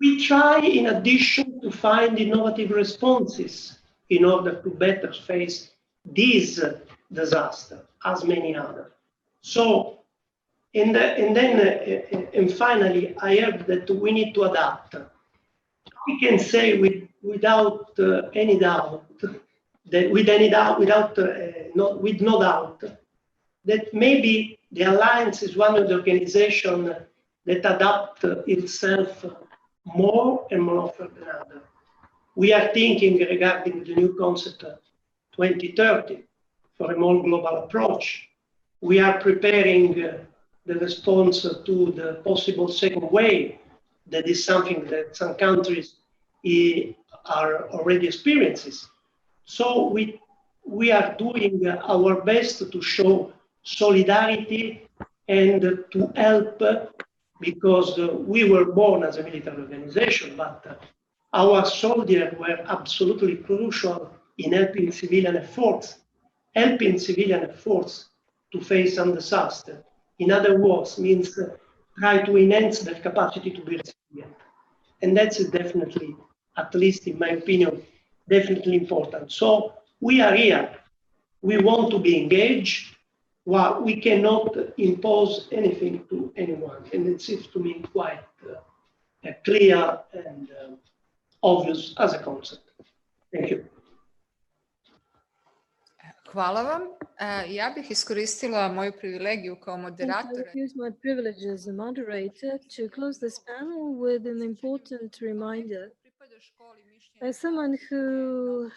we try, in addition, to find innovative responses in order to better face this disaster, as many others. So, and finally, I heard that we need to adapt. We can say without any doubt, that with no doubt, that maybe the Alliance is one of the organizations that adapt itself more and more often than others. We are thinking regarding the new concept 2030 for a more global approach. We are preparing the response to the possible second wave. That is something that some countries are already experiencing. So we are doing our best to show solidarity and to help, because we were born as a military organization, but our soldiers were absolutely crucial in helping civilian efforts to face some disaster. In other words, means try to enhance their capacity to be resilient. And that's definitely, at least in my opinion, definitely important. So we are here. We want to be engaged. Well, we cannot impose anything to anyone. And it seems to me quite clear and obvious as a concept. Thank you. Hvala vam. Ja bih iskoristila moju privilegiju kao I moderatora. use my privilege as a moderator to close this panel with an important reminder. As someone who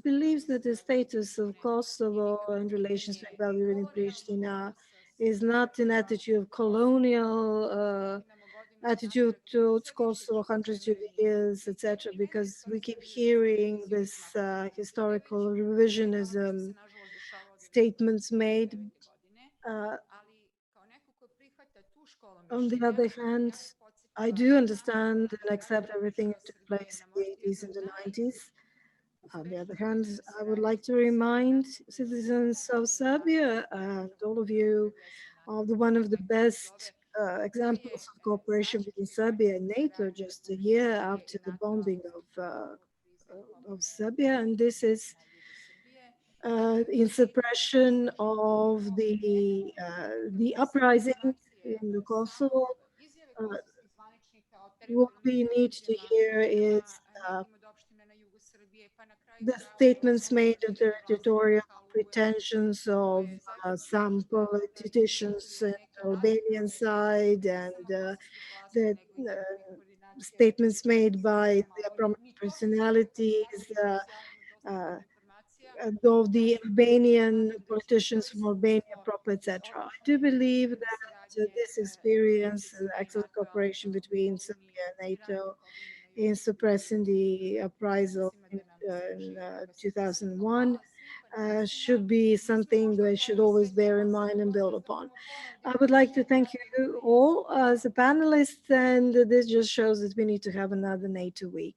believes that the status of Kosovo and relations with Belgrade and Pristina is not an attitude of colonial attitude towards Kosovo hundreds of years, etc., because we keep hearing this historical revisionism statements made. On the other hand, I do understand and accept everything that took place in the 80s and the 90s. On the other hand, I would like to remind citizens of Serbia and all of you of one of the best examples of cooperation between Serbia and NATO just a year after the bombing of Serbia, and this is in suppression of the uprising in the Kosovo. what we need to hear is the statements made of the territorial pretensions of some politicians in the Albanian side, and the statements made by the prominent personalities of the Albanian politicians from Albania proper, etc. I do believe that this experience, excellent cooperation between Serbia and NATO in suppressing the uprisal in 2001 should be something that I should always bear in mind and build upon. I would like to thank you all as a panelist, and this just shows that we need to have another NATO week.